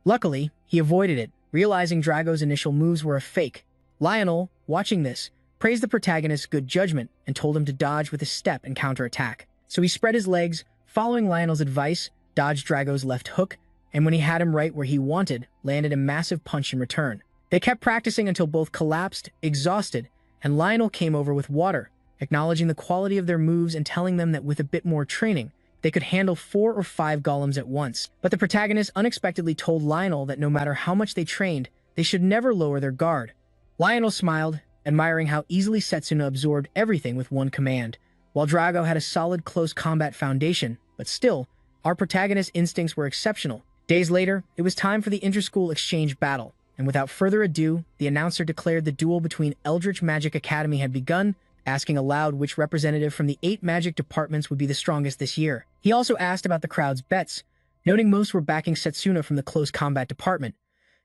Luckily, he avoided it, realizing Drago's initial moves were a fake. Lionel, watching this, praised the protagonist's good judgment and told him to dodge with a step and counterattack. So he spread his legs, following Lionel's advice, dodged Drago's left hook, and when he had him right where he wanted, landed a massive punch in return. They kept practicing until both collapsed, exhausted, and Lionel came over with water, acknowledging the quality of their moves and telling them that with a bit more training, they could handle 4 or 5 golems at once. But the protagonist unexpectedly told Lionel that no matter how much they trained, they should never lower their guard. Lionel smiled, admiring how easily Setsuna absorbed everything with one command, while Drago had a solid close combat foundation, but still, our protagonist's instincts were exceptional. Days later, it was time for the inter-school exchange battle, and without further ado, the announcer declared the duel between Eldritch Magic Academy had begun, asking aloud which representative from the 8 magic departments would be the strongest this year. He also asked about the crowd's bets, noting most were backing Setsuna from the close combat department.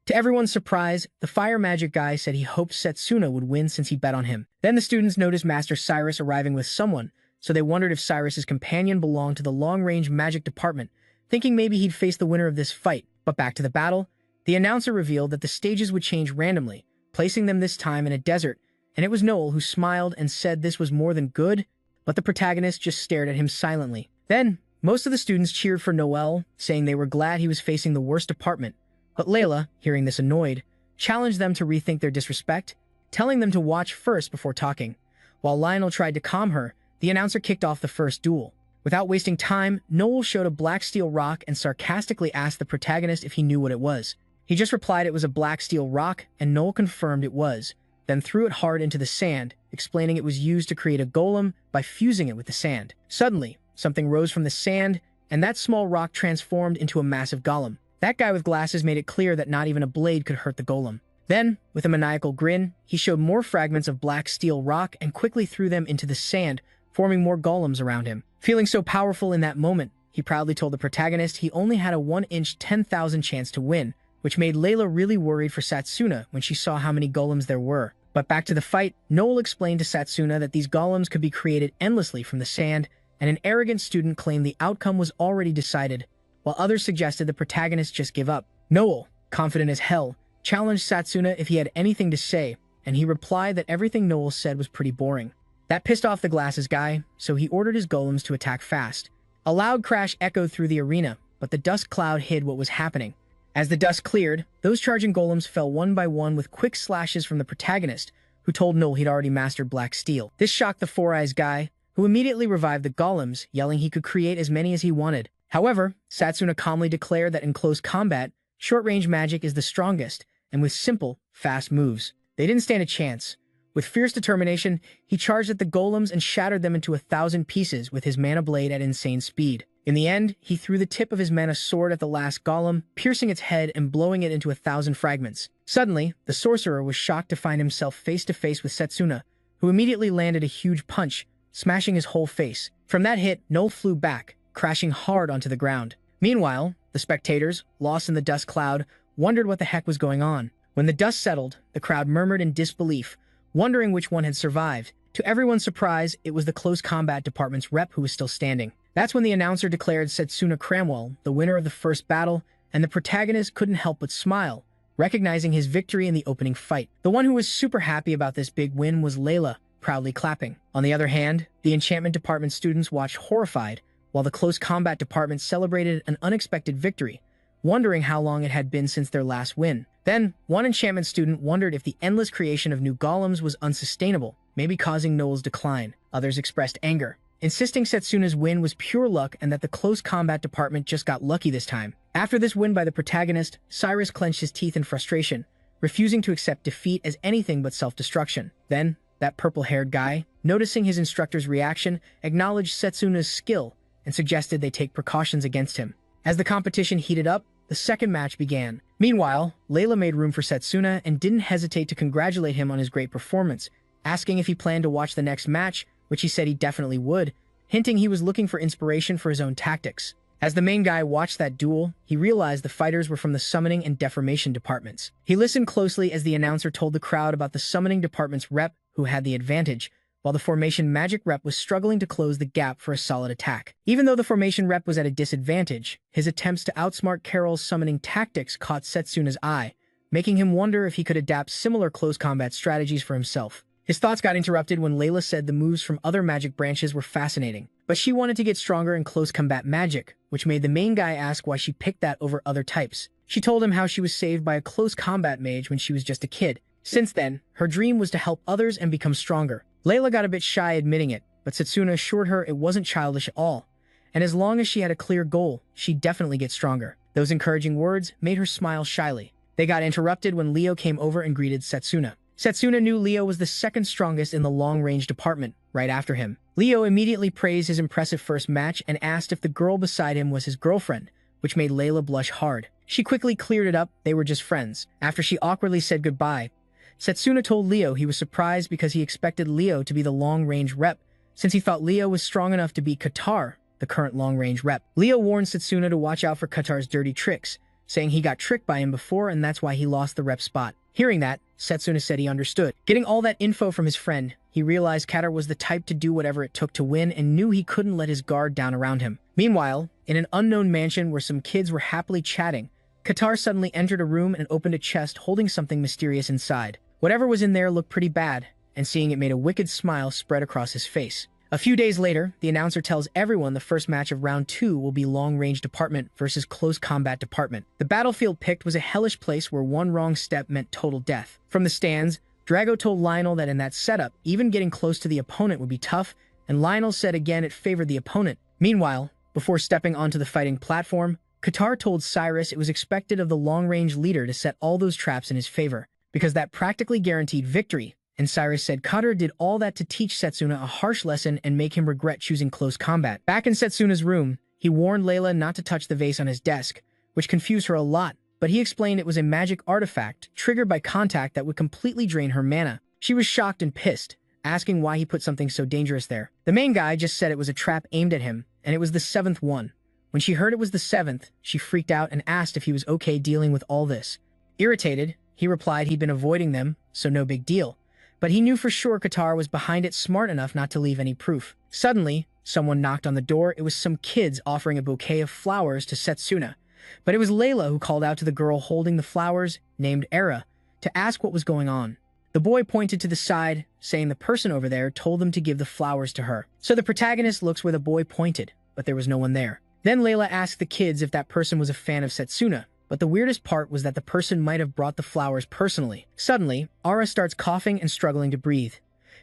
To everyone's surprise, the fire magic guy said he hoped Setsuna would win since he bet on him. Then the students noticed Master Cyrus arriving with someone, so they wondered if Cyrus's companion belonged to the long-range magic department, thinking maybe he'd face the winner of this fight. But back to the battle, the announcer revealed that the stages would change randomly, placing them this time in a desert, and it was Noel who smiled and said this was more than good, but the protagonist just stared at him silently. Then, most of the students cheered for Noel, saying they were glad he was facing the worst department, but Layla, hearing this annoyed, challenged them to rethink their disrespect, telling them to watch first before talking. While Lionel tried to calm her, the announcer kicked off the first duel. Without wasting time, Noel showed a black steel rock and sarcastically asked the protagonist if he knew what it was. He just replied it was a black steel rock, and Noel confirmed it was, then threw it hard into the sand, explaining it was used to create a golem by fusing it with the sand. Suddenly, something rose from the sand, and that small rock transformed into a massive golem. That guy with glasses made it clear that not even a blade could hurt the golem. Then, with a maniacal grin, he showed more fragments of black steel rock and quickly threw them into the sand, forming more golems around him. Feeling so powerful in that moment, he proudly told the protagonist he only had a 1-inch 10,000 chance to win, which made Layla really worried for Satsuna when she saw how many golems there were. But back to the fight, Noel explained to Satsuna that these golems could be created endlessly from the sand, and an arrogant student claimed the outcome was already decided, while others suggested the protagonist just give up. Noel, confident as hell, challenged Satsuna if he had anything to say, and he replied that everything Noel said was pretty boring. That pissed off the glasses guy, so he ordered his golems to attack fast. A loud crash echoed through the arena, but the dust cloud hid what was happening. As the dust cleared, those charging golems fell one by one with quick slashes from the protagonist, who told Noel he'd already mastered black steel. This shocked the Four Eyes guy, who immediately revived the golems, yelling he could create as many as he wanted. However, Satsuna calmly declared that in close combat, short-range magic is the strongest, and with simple, fast moves, they didn't stand a chance. With fierce determination, he charged at the golems and shattered them into 1,000 pieces with his mana blade at insane speed. In the end, he threw the tip of his mana sword at the last golem, piercing its head and blowing it into 1,000 fragments. Suddenly, the sorcerer was shocked to find himself face-to-face with Setsuna, who immediately landed a huge punch, smashing his whole face. From that hit, Noel flew back, crashing hard onto the ground. Meanwhile, the spectators, lost in the dust cloud, wondered what the heck was going on. When the dust settled, the crowd murmured in disbelief, wondering which one had survived. To everyone's surprise, it was the close combat department's rep who was still standing. That's when the announcer declared Setsuna Cramwell the winner of the first battle, and the protagonist couldn't help but smile, recognizing his victory in the opening fight. The one who was super happy about this big win was Layla, proudly clapping. On the other hand, the enchantment department students watched horrified, while the close combat department celebrated an unexpected victory, wondering how long it had been since their last win. Then, one enchantment student wondered if the endless creation of new golems was unsustainable, maybe causing Noel's decline. Others expressed anger, insisting Setsuna's win was pure luck and that the close combat department just got lucky this time. After this win by the protagonist, Cyrus clenched his teeth in frustration, refusing to accept defeat as anything but self-destruction. Then, that purple-haired guy, noticing his instructor's reaction, acknowledged Setsuna's skill and suggested they take precautions against him. As the competition heated up, the second match began. Meanwhile, Layla made room for Setsuna and didn't hesitate to congratulate him on his great performance, asking if he planned to watch the next match, which he said he definitely would, hinting he was looking for inspiration for his own tactics. As the main guy watched that duel, he realized the fighters were from the summoning and deformation departments. He listened closely as the announcer told the crowd about the summoning department's rep, who had the advantage, while the formation magic rep was struggling to close the gap for a solid attack. Even though the formation rep was at a disadvantage, his attempts to outsmart Carol's summoning tactics caught Setsuna's eye, making him wonder if he could adapt similar close combat strategies for himself. His thoughts got interrupted when Layla said the moves from other magic branches were fascinating, but she wanted to get stronger in close combat magic, which made the main guy ask why she picked that over other types. She told him how she was saved by a close combat mage when she was just a kid. Since then, her dream was to help others and become stronger. Layla got a bit shy admitting it, but Setsuna assured her it wasn't childish at all, and as long as she had a clear goal, she'd definitely get stronger. Those encouraging words made her smile shyly. They got interrupted when Leo came over and greeted Setsuna. Setsuna knew Leo was the second strongest in the long-range department, right after him. Leo immediately praised his impressive first match and asked if the girl beside him was his girlfriend, which made Layla blush hard. She quickly cleared it up, they were just friends. After she awkwardly said goodbye, Setsuna told Leo he was surprised because he expected Leo to be the long-range rep, since he thought Leo was strong enough to beat Qatar, the current long-range rep. Leo warned Setsuna to watch out for Qatar's dirty tricks, saying he got tricked by him before and that's why he lost the rep spot. Hearing that, Setsuna said he understood. Getting all that info from his friend, he realized Qatar was the type to do whatever it took to win and knew he couldn't let his guard down around him. Meanwhile, in an unknown mansion where some kids were happily chatting, Qatar suddenly entered a room and opened a chest holding something mysterious inside. Whatever was in there looked pretty bad, and seeing it made a wicked smile spread across his face. A few days later, the announcer tells everyone the first match of round 2 will be long-range department versus close combat department. The battlefield picked was a hellish place where one wrong step meant total death. From the stands, Drago told Lionel that in that setup, even getting close to the opponent would be tough, and Lionel said again it favored the opponent. Meanwhile, before stepping onto the fighting platform, Qatar told Cyrus it was expected of the long-range leader to set all those traps in his favor, because that practically guaranteed victory, and Cyrus said Qatar did all that to teach Setsuna a harsh lesson and make him regret choosing close combat. Back in Setsuna's room, he warned Layla not to touch the vase on his desk, which confused her a lot, but he explained it was a magic artifact triggered by contact that would completely drain her mana. She was shocked and pissed, asking why he put something so dangerous there. The main guy just said it was a trap aimed at him, and it was the 7th one. When she heard it was the 7th, she freaked out and asked if he was okay dealing with all this. Irritated, he replied he'd been avoiding them, so no big deal. But he knew for sure Qatar was behind it smart enough not to leave any proof. Suddenly, someone knocked on the door. It was some kids offering a bouquet of flowers to Setsuna. But it was Layla who called out to the girl holding the flowers, named Era, to ask what was going on. The boy pointed to the side, saying the person over there told them to give the flowers to her. So the protagonist looks where the boy pointed, but there was no one there. Then Layla asked the kids if that person was a fan of Setsuna, but the weirdest part was that the person might have brought the flowers personally. Suddenly, Ara starts coughing and struggling to breathe.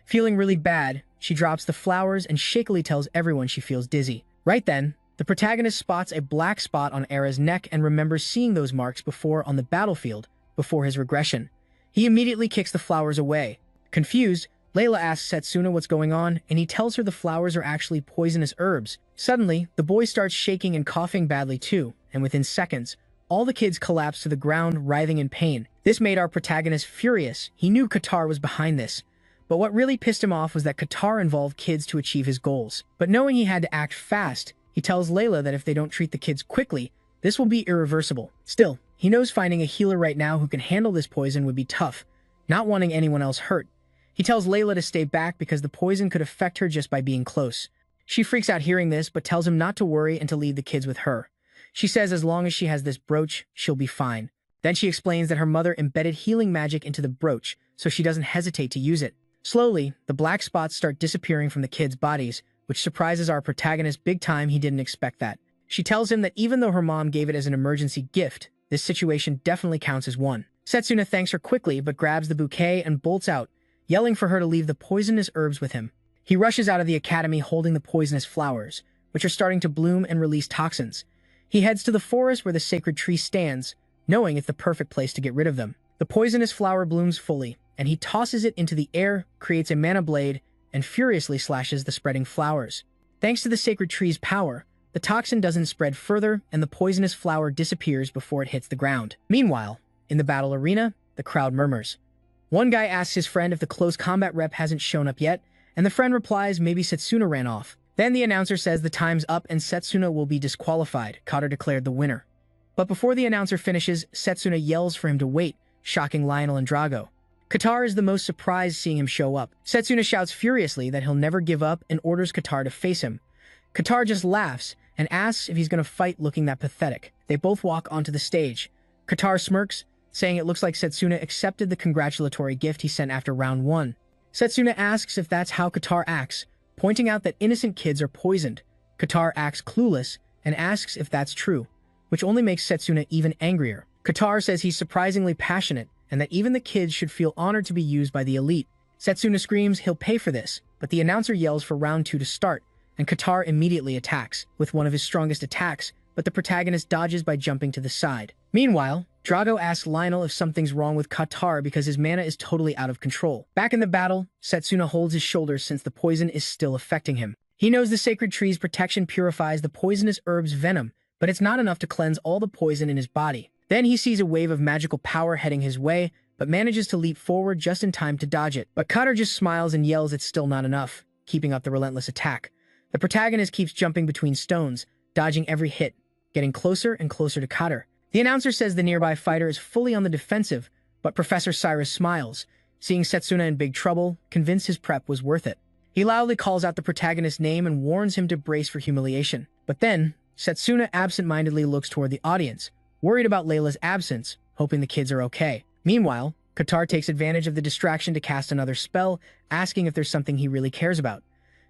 Feeling really bad, she drops the flowers and shakily tells everyone she feels dizzy. Right then, the protagonist spots a black spot on Ara's neck and remembers seeing those marks before on the battlefield, before his regression. He immediately kicks the flowers away. Confused, Layla asks Setsuna what's going on, and he tells her the flowers are actually poisonous herbs. Suddenly, the boy starts shaking and coughing badly too, and within seconds, all the kids collapse to the ground, writhing in pain. This made our protagonist furious. He knew Qatar was behind this. But what really pissed him off was that Qatar involved kids to achieve his goals. But knowing he had to act fast, he tells Layla that if they don't treat the kids quickly, this will be irreversible. Still, he knows finding a healer right now who can handle this poison would be tough, not wanting anyone else hurt. He tells Layla to stay back because the poison could affect her just by being close. She freaks out hearing this, but tells him not to worry and to leave the kids with her. She says as long as she has this brooch, she'll be fine. Then she explains that her mother embedded healing magic into the brooch, so she doesn't hesitate to use it. Slowly, the black spots start disappearing from the kids' bodies, which surprises our protagonist big time. He didn't expect that. She tells him that even though her mom gave it as an emergency gift, this situation definitely counts as one. Setsuna thanks her quickly but grabs the bouquet and bolts out, yelling for her to leave the poisonous herbs with him. He rushes out of the academy holding the poisonous flowers, which are starting to bloom and release toxins. He heads to the forest where the sacred tree stands, knowing it's the perfect place to get rid of them. The poisonous flower blooms fully, and he tosses it into the air, creates a mana blade, and furiously slashes the spreading flowers. Thanks to the sacred tree's power, the toxin doesn't spread further and the poisonous flower disappears before it hits the ground. Meanwhile, in the battle arena, the crowd murmurs. One guy asks his friend if the close combat rep hasn't shown up yet, and the friend replies maybe Setsuna ran off. Then the announcer says the time's up and Setsuna will be disqualified. Qatar declared the winner. But before the announcer finishes, Setsuna yells for him to wait, shocking Lionel and Drago. Qatar is the most surprised seeing him show up. Setsuna shouts furiously that he'll never give up and orders Qatar to face him. Qatar just laughs and asks if he's going to fight looking that pathetic. They both walk onto the stage. Qatar smirks, saying it looks like Setsuna accepted the congratulatory gift he sent after round 1. Setsuna asks if that's how Qatar acts, pointing out that innocent kids are poisoned. Qatar acts clueless and asks if that's true, which only makes Setsuna even angrier. Qatar says he's surprisingly passionate and that even the kids should feel honored to be used by the elite. Setsuna screams he'll pay for this, but the announcer yells for round 2 to start, and Qatar immediately attacks, with one of his strongest attacks, but the protagonist dodges by jumping to the side. Meanwhile, Drago asks Lionel if something's wrong with Katara because his mana is totally out of control. Back in the battle, Setsuna holds his shoulders since the poison is still affecting him. He knows the sacred tree's protection purifies the poisonous herb's venom, but it's not enough to cleanse all the poison in his body. Then he sees a wave of magical power heading his way, but manages to leap forward just in time to dodge it. But Katara just smiles and yells it's still not enough, keeping up the relentless attack. The protagonist keeps jumping between stones, dodging every hit, getting closer and closer to Katara. The announcer says the nearby fighter is fully on the defensive, but Professor Cyrus smiles, seeing Setsuna in big trouble, convinced his prep was worth it. He loudly calls out the protagonist's name and warns him to brace for humiliation. But then, Setsuna absent-mindedly looks toward the audience, worried about Layla's absence, hoping the kids are okay. Meanwhile, Katara takes advantage of the distraction to cast another spell, asking if there's something he really cares about.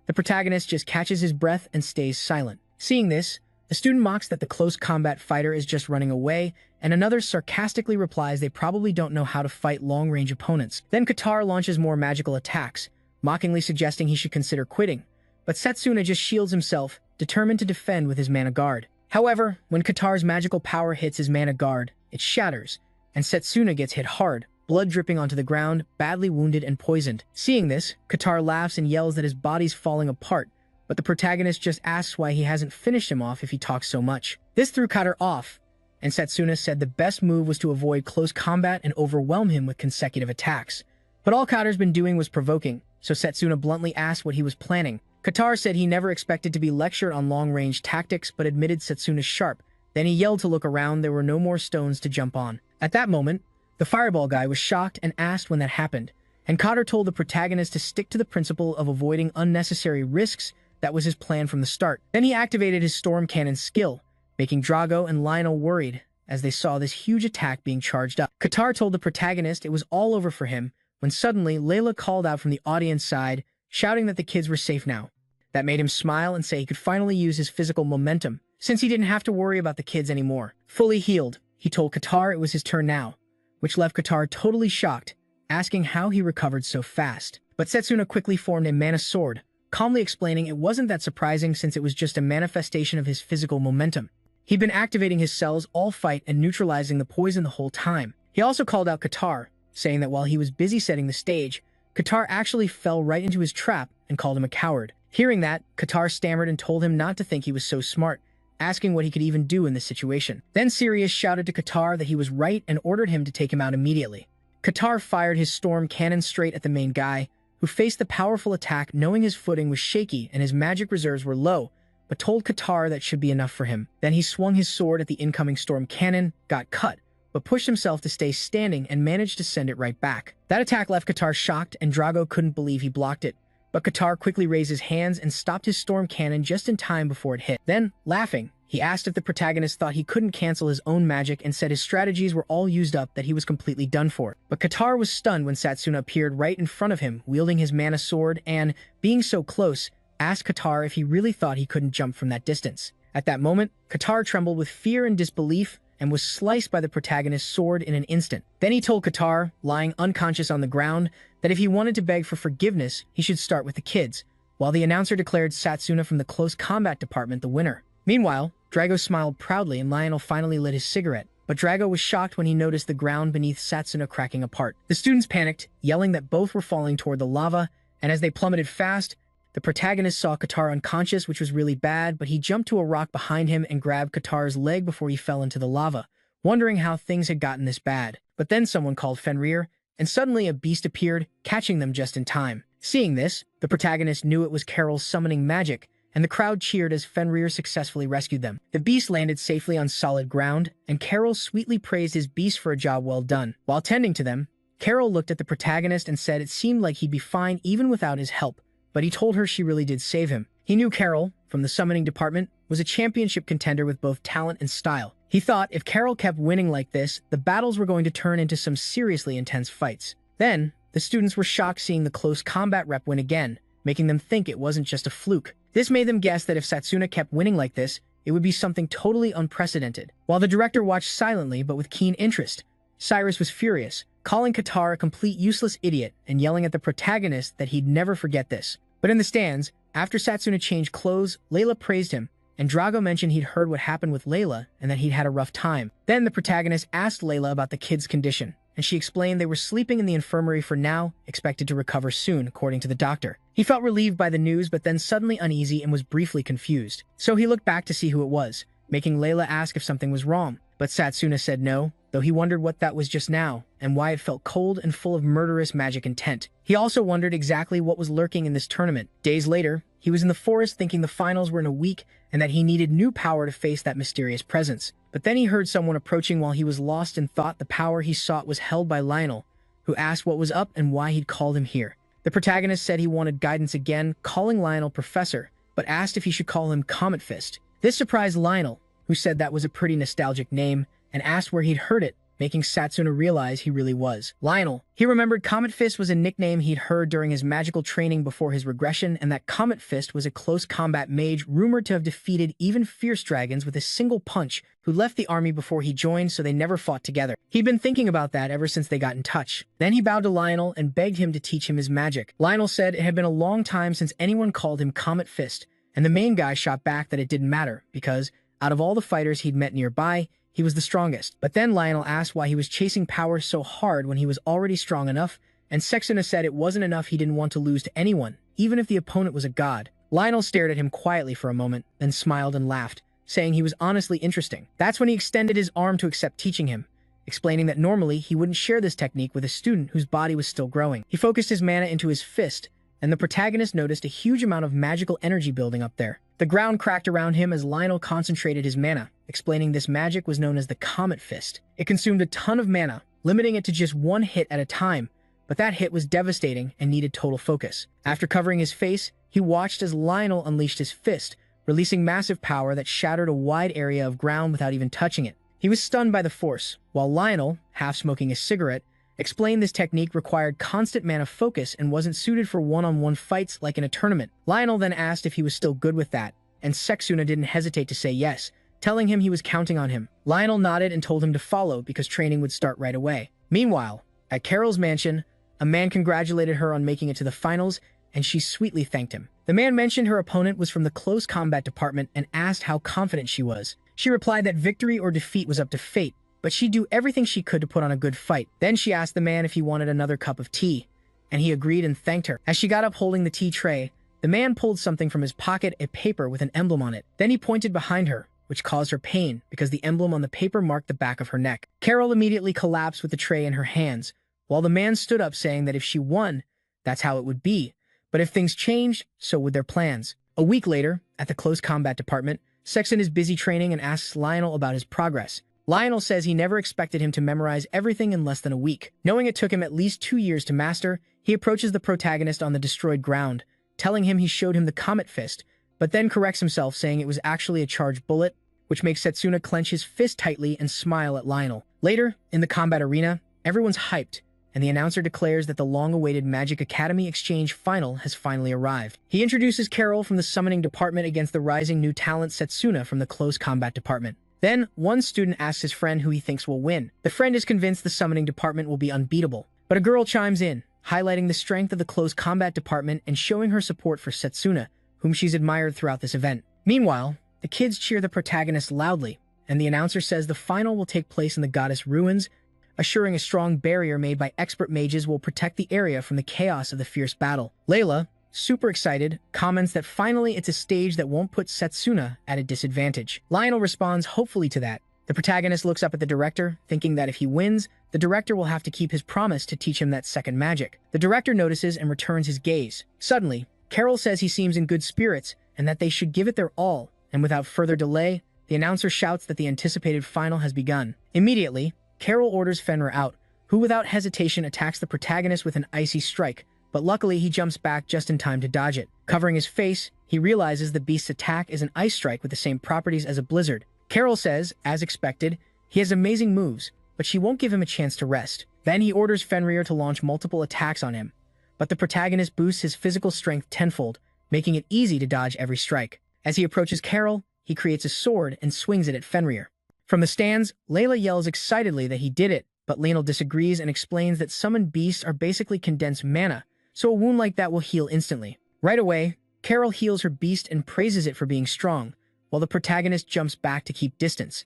The protagonist just catches his breath and stays silent. Seeing this, the student mocks that the close combat fighter is just running away, and another sarcastically replies they probably don't know how to fight long-range opponents. Then Katara launches more magical attacks, mockingly suggesting he should consider quitting. But Setsuna just shields himself, determined to defend with his mana guard. However, when Katara's magical power hits his mana guard, it shatters, and Setsuna gets hit hard, blood dripping onto the ground, badly wounded and poisoned. Seeing this, Katara laughs and yells that his body's falling apart, but the protagonist just asks why he hasn't finished him off if he talks so much. This threw Katara off, and Setsuna said the best move was to avoid close combat and overwhelm him with consecutive attacks. But all Katara's been doing was provoking, so Setsuna bluntly asked what he was planning. Katara said he never expected to be lectured on long-range tactics but admitted Setsuna's sharp. Then he yelled to look around. There were no more stones to jump on. At that moment, the fireball guy was shocked and asked when that happened, and Katara told the protagonist to stick to the principle of avoiding unnecessary risks. That was his plan from the start. Then he activated his storm cannon skill, making Drago and Lionel worried as they saw this huge attack being charged up. Katara told the protagonist it was all over for him when suddenly Layla called out from the audience side, shouting that the kids were safe now. That made him smile and say he could finally use his physical momentum, since he didn't have to worry about the kids anymore. Fully healed, he told Katara it was his turn now, which left Katara totally shocked, asking how he recovered so fast. But Setsuna quickly formed a mana sword, calmly explaining it wasn't that surprising since it was just a manifestation of his physical momentum. He'd been activating his cells all fight and neutralizing the poison the whole time. He also called out Katara, saying that while he was busy setting the stage, Katara actually fell right into his trap and called him a coward. Hearing that, Katara stammered and told him not to think he was so smart, asking what he could even do in this situation. Then Sirius shouted to Katara that he was right and ordered him to take him out immediately. Katara fired his storm cannon straight at the main guy, who faced the powerful attack knowing his footing was shaky and his magic reserves were low, but told Katara that should be enough for him. Then he swung his sword at the incoming storm cannon, got cut, but pushed himself to stay standing and managed to send it right back. That attack left Katara shocked, and Drago couldn't believe he blocked it, but Katara quickly raised his hands and stopped his storm cannon just in time before it hit. Then, laughing, he asked if the protagonist thought he couldn't cancel his own magic and said his strategies were all used up, that he was completely done for. But Katara was stunned when Setsuna appeared right in front of him, wielding his mana sword and, being so close, asked Katara if he really thought he couldn't jump from that distance. At that moment, Katara trembled with fear and disbelief and was sliced by the protagonist's sword in an instant. Then he told Katara, lying unconscious on the ground, that if he wanted to beg for forgiveness, he should start with the kids, while the announcer declared Setsuna from the close combat department the winner. Meanwhile, Drago smiled proudly and Lionel finally lit his cigarette, but Drago was shocked when he noticed the ground beneath Setsuna cracking apart. The students panicked, yelling that both were falling toward the lava, and as they plummeted fast, the protagonist saw Katara unconscious, which was really bad, but he jumped to a rock behind him and grabbed Katara's leg before he fell into the lava, wondering how things had gotten this bad. But then someone called Fenrir, and suddenly a beast appeared, catching them just in time. Seeing this, the protagonist knew it was Carol's summoning magic, and the crowd cheered as Fenrir successfully rescued them. The beast landed safely on solid ground, and Carol sweetly praised his beast for a job well done. While tending to them, Carol looked at the protagonist and said it seemed like he'd be fine even without his help, but he told her she really did save him. He knew Carol, from the summoning department, was a championship contender with both talent and style. He thought if Carol kept winning like this, the battles were going to turn into some seriously intense fights. Then, the students were shocked seeing the close combat rep win again, making them think it wasn't just a fluke. This made them guess that if Setsuna kept winning like this, it would be something totally unprecedented. While the director watched silently but with keen interest, Cyrus was furious, calling Katara a complete useless idiot and yelling at the protagonist that he'd never forget this. But in the stands, after Setsuna changed clothes, Layla praised him, and Drago mentioned he'd heard what happened with Layla and that he'd had a rough time. Then the protagonist asked Layla about the kid's condition, and she explained they were sleeping in the infirmary for now, expected to recover soon, according to the doctor. He felt relieved by the news, but then suddenly uneasy and was briefly confused. So he looked back to see who it was, making Layla ask if something was wrong. But Satsuna said no, though he wondered what that was just now, and why it felt cold and full of murderous magic intent. He also wondered exactly what was lurking in this tournament. Days later, he was in the forest thinking the finals were in a week and that he needed new power to face that mysterious presence. But then he heard someone approaching while he was lost and thought the power he sought was held by Lionel, who asked what was up and why he'd called him here. The protagonist said he wanted guidance again, calling Lionel Professor, but asked if he should call him Comet Fist. This surprised Lionel, who said that was a pretty nostalgic name, and asked where he'd heard it, making Satsuna realize he really was Lionel. He remembered Comet Fist was a nickname he'd heard during his magical training before his regression, and that Comet Fist was a close combat mage rumored to have defeated even fierce dragons with a single punch, who left the army before he joined so they never fought together. He'd been thinking about that ever since they got in touch. Then he bowed to Lionel and begged him to teach him his magic. Lionel said it had been a long time since anyone called him Comet Fist, and the main guy shot back that it didn't matter, because out of all the fighters he'd met nearby, he was the strongest. But then Lionel asked why he was chasing power so hard when he was already strong enough, and Satsuna said it wasn't enough he didn't want to lose to anyone, even if the opponent was a god. Lionel stared at him quietly for a moment, then smiled and laughed, saying he was honestly interesting. That's when he extended his arm to accept teaching him, explaining that normally he wouldn't share this technique with a student whose body was still growing. He focused his mana into his fist, and the protagonist noticed a huge amount of magical energy building up there. The ground cracked around him as Lionel concentrated his mana, explaining this magic was known as the Comet Fist. It consumed a ton of mana, limiting it to just one hit at a time, but that hit was devastating and needed total focus. After covering his face, he watched as Lionel unleashed his fist, releasing massive power that shattered a wide area of ground without even touching it. He was stunned by the force, while Lionel, half smoking a cigarette, explained this technique required constant mana focus and wasn't suited for one-on-one fights like in a tournament. Lionel then asked if he was still good with that, and Satsuna didn't hesitate to say yes, telling him he was counting on him. Lionel nodded and told him to follow because training would start right away. Meanwhile, at Carol's mansion, a man congratulated her on making it to the finals, and she sweetly thanked him. The man mentioned her opponent was from the close combat department and asked how confident she was. She replied that victory or defeat was up to fate, but she'd do everything she could to put on a good fight. Then she asked the man if he wanted another cup of tea, and he agreed and thanked her. As she got up holding the tea tray, the man pulled something from his pocket, a paper with an emblem on it. Then he pointed behind her, which caused her pain because the emblem on the paper marked the back of her neck. Carol immediately collapsed with the tray in her hands, while the man stood up saying that if she won, that's how it would be. But if things changed, so would their plans. A week later, at the close combat department, Sexton is busy training and asks Lionel about his progress. Lionel says he never expected him to memorize everything in less than a week. Knowing it took him at least 2 years to master, he approaches the protagonist on the destroyed ground, telling him he showed him the Comet Fist, but then corrects himself saying it was actually a charged bullet, which makes Satsuna clench his fist tightly and smile at Lionel. Later, in the combat arena, everyone's hyped, and the announcer declares that the long-awaited Magic Academy Exchange Final has finally arrived. He introduces Carol from the Summoning Department against the rising new talent Satsuna from the Close Combat Department. Then, one student asks his friend who he thinks will win. The friend is convinced the Summoning Department will be unbeatable, but a girl chimes in, highlighting the strength of the Close Combat Department and showing her support for Satsuna, whom she's admired throughout this event. Meanwhile, the kids cheer the protagonist loudly, and the announcer says the final will take place in the Goddess Ruins, assuring a strong barrier made by expert mages will protect the area from the chaos of the fierce battle. Layla, super excited, comments that finally it's a stage that won't put Satsuna at a disadvantage. Lionel responds hopefully to that. The protagonist looks up at the director, thinking that if he wins, the director will have to keep his promise to teach him that second magic. The director notices and returns his gaze. Suddenly, Carol says he seems in good spirits and that they should give it their all, and without further delay, the announcer shouts that the anticipated final has begun. Immediately, Carol orders Fenrir out, who without hesitation attacks the protagonist with an icy strike, but luckily he jumps back just in time to dodge it. Covering his face, he realizes the beast's attack is an ice strike with the same properties as a blizzard. Carol says, as expected, he has amazing moves, but she won't give him a chance to rest. Then he orders Fenrir to launch multiple attacks on him, but the protagonist boosts his physical strength tenfold, making it easy to dodge every strike. As he approaches Carol, he creates a sword and swings it at Fenrir. From the stands, Layla yells excitedly that he did it, but Lionel disagrees and explains that summoned beasts are basically condensed mana, so a wound like that will heal instantly. Right away, Carol heals her beast and praises it for being strong, while the protagonist jumps back to keep distance.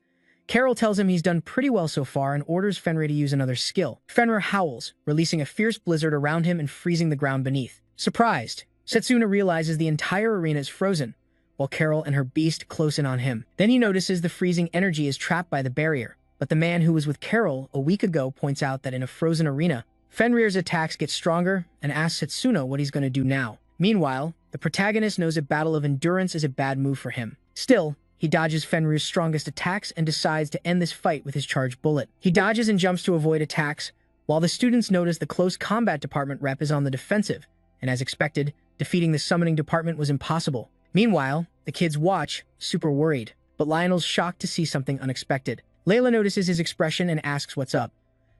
Carol tells him he's done pretty well so far and orders Fenrir to use another skill. Fenrir howls, releasing a fierce blizzard around him and freezing the ground beneath. Surprised, Setsuna realizes the entire arena is frozen, while Carol and her beast close in on him. Then he notices the freezing energy is trapped by the barrier, but the man who was with Carol a week ago points out that in a frozen arena, Fenrir's attacks get stronger and asks Setsuna what he's going to do now. Meanwhile, the protagonist knows a battle of endurance is a bad move for him. Still, he dodges Fenrir's strongest attacks and decides to end this fight with his charged bullet. He dodges and jumps to avoid attacks, while the students notice the close combat department rep is on the defensive, and as expected, defeating the summoning department was impossible. Meanwhile, the kids watch, super worried, but Lionel's shocked to see something unexpected. Layla notices his expression and asks what's up.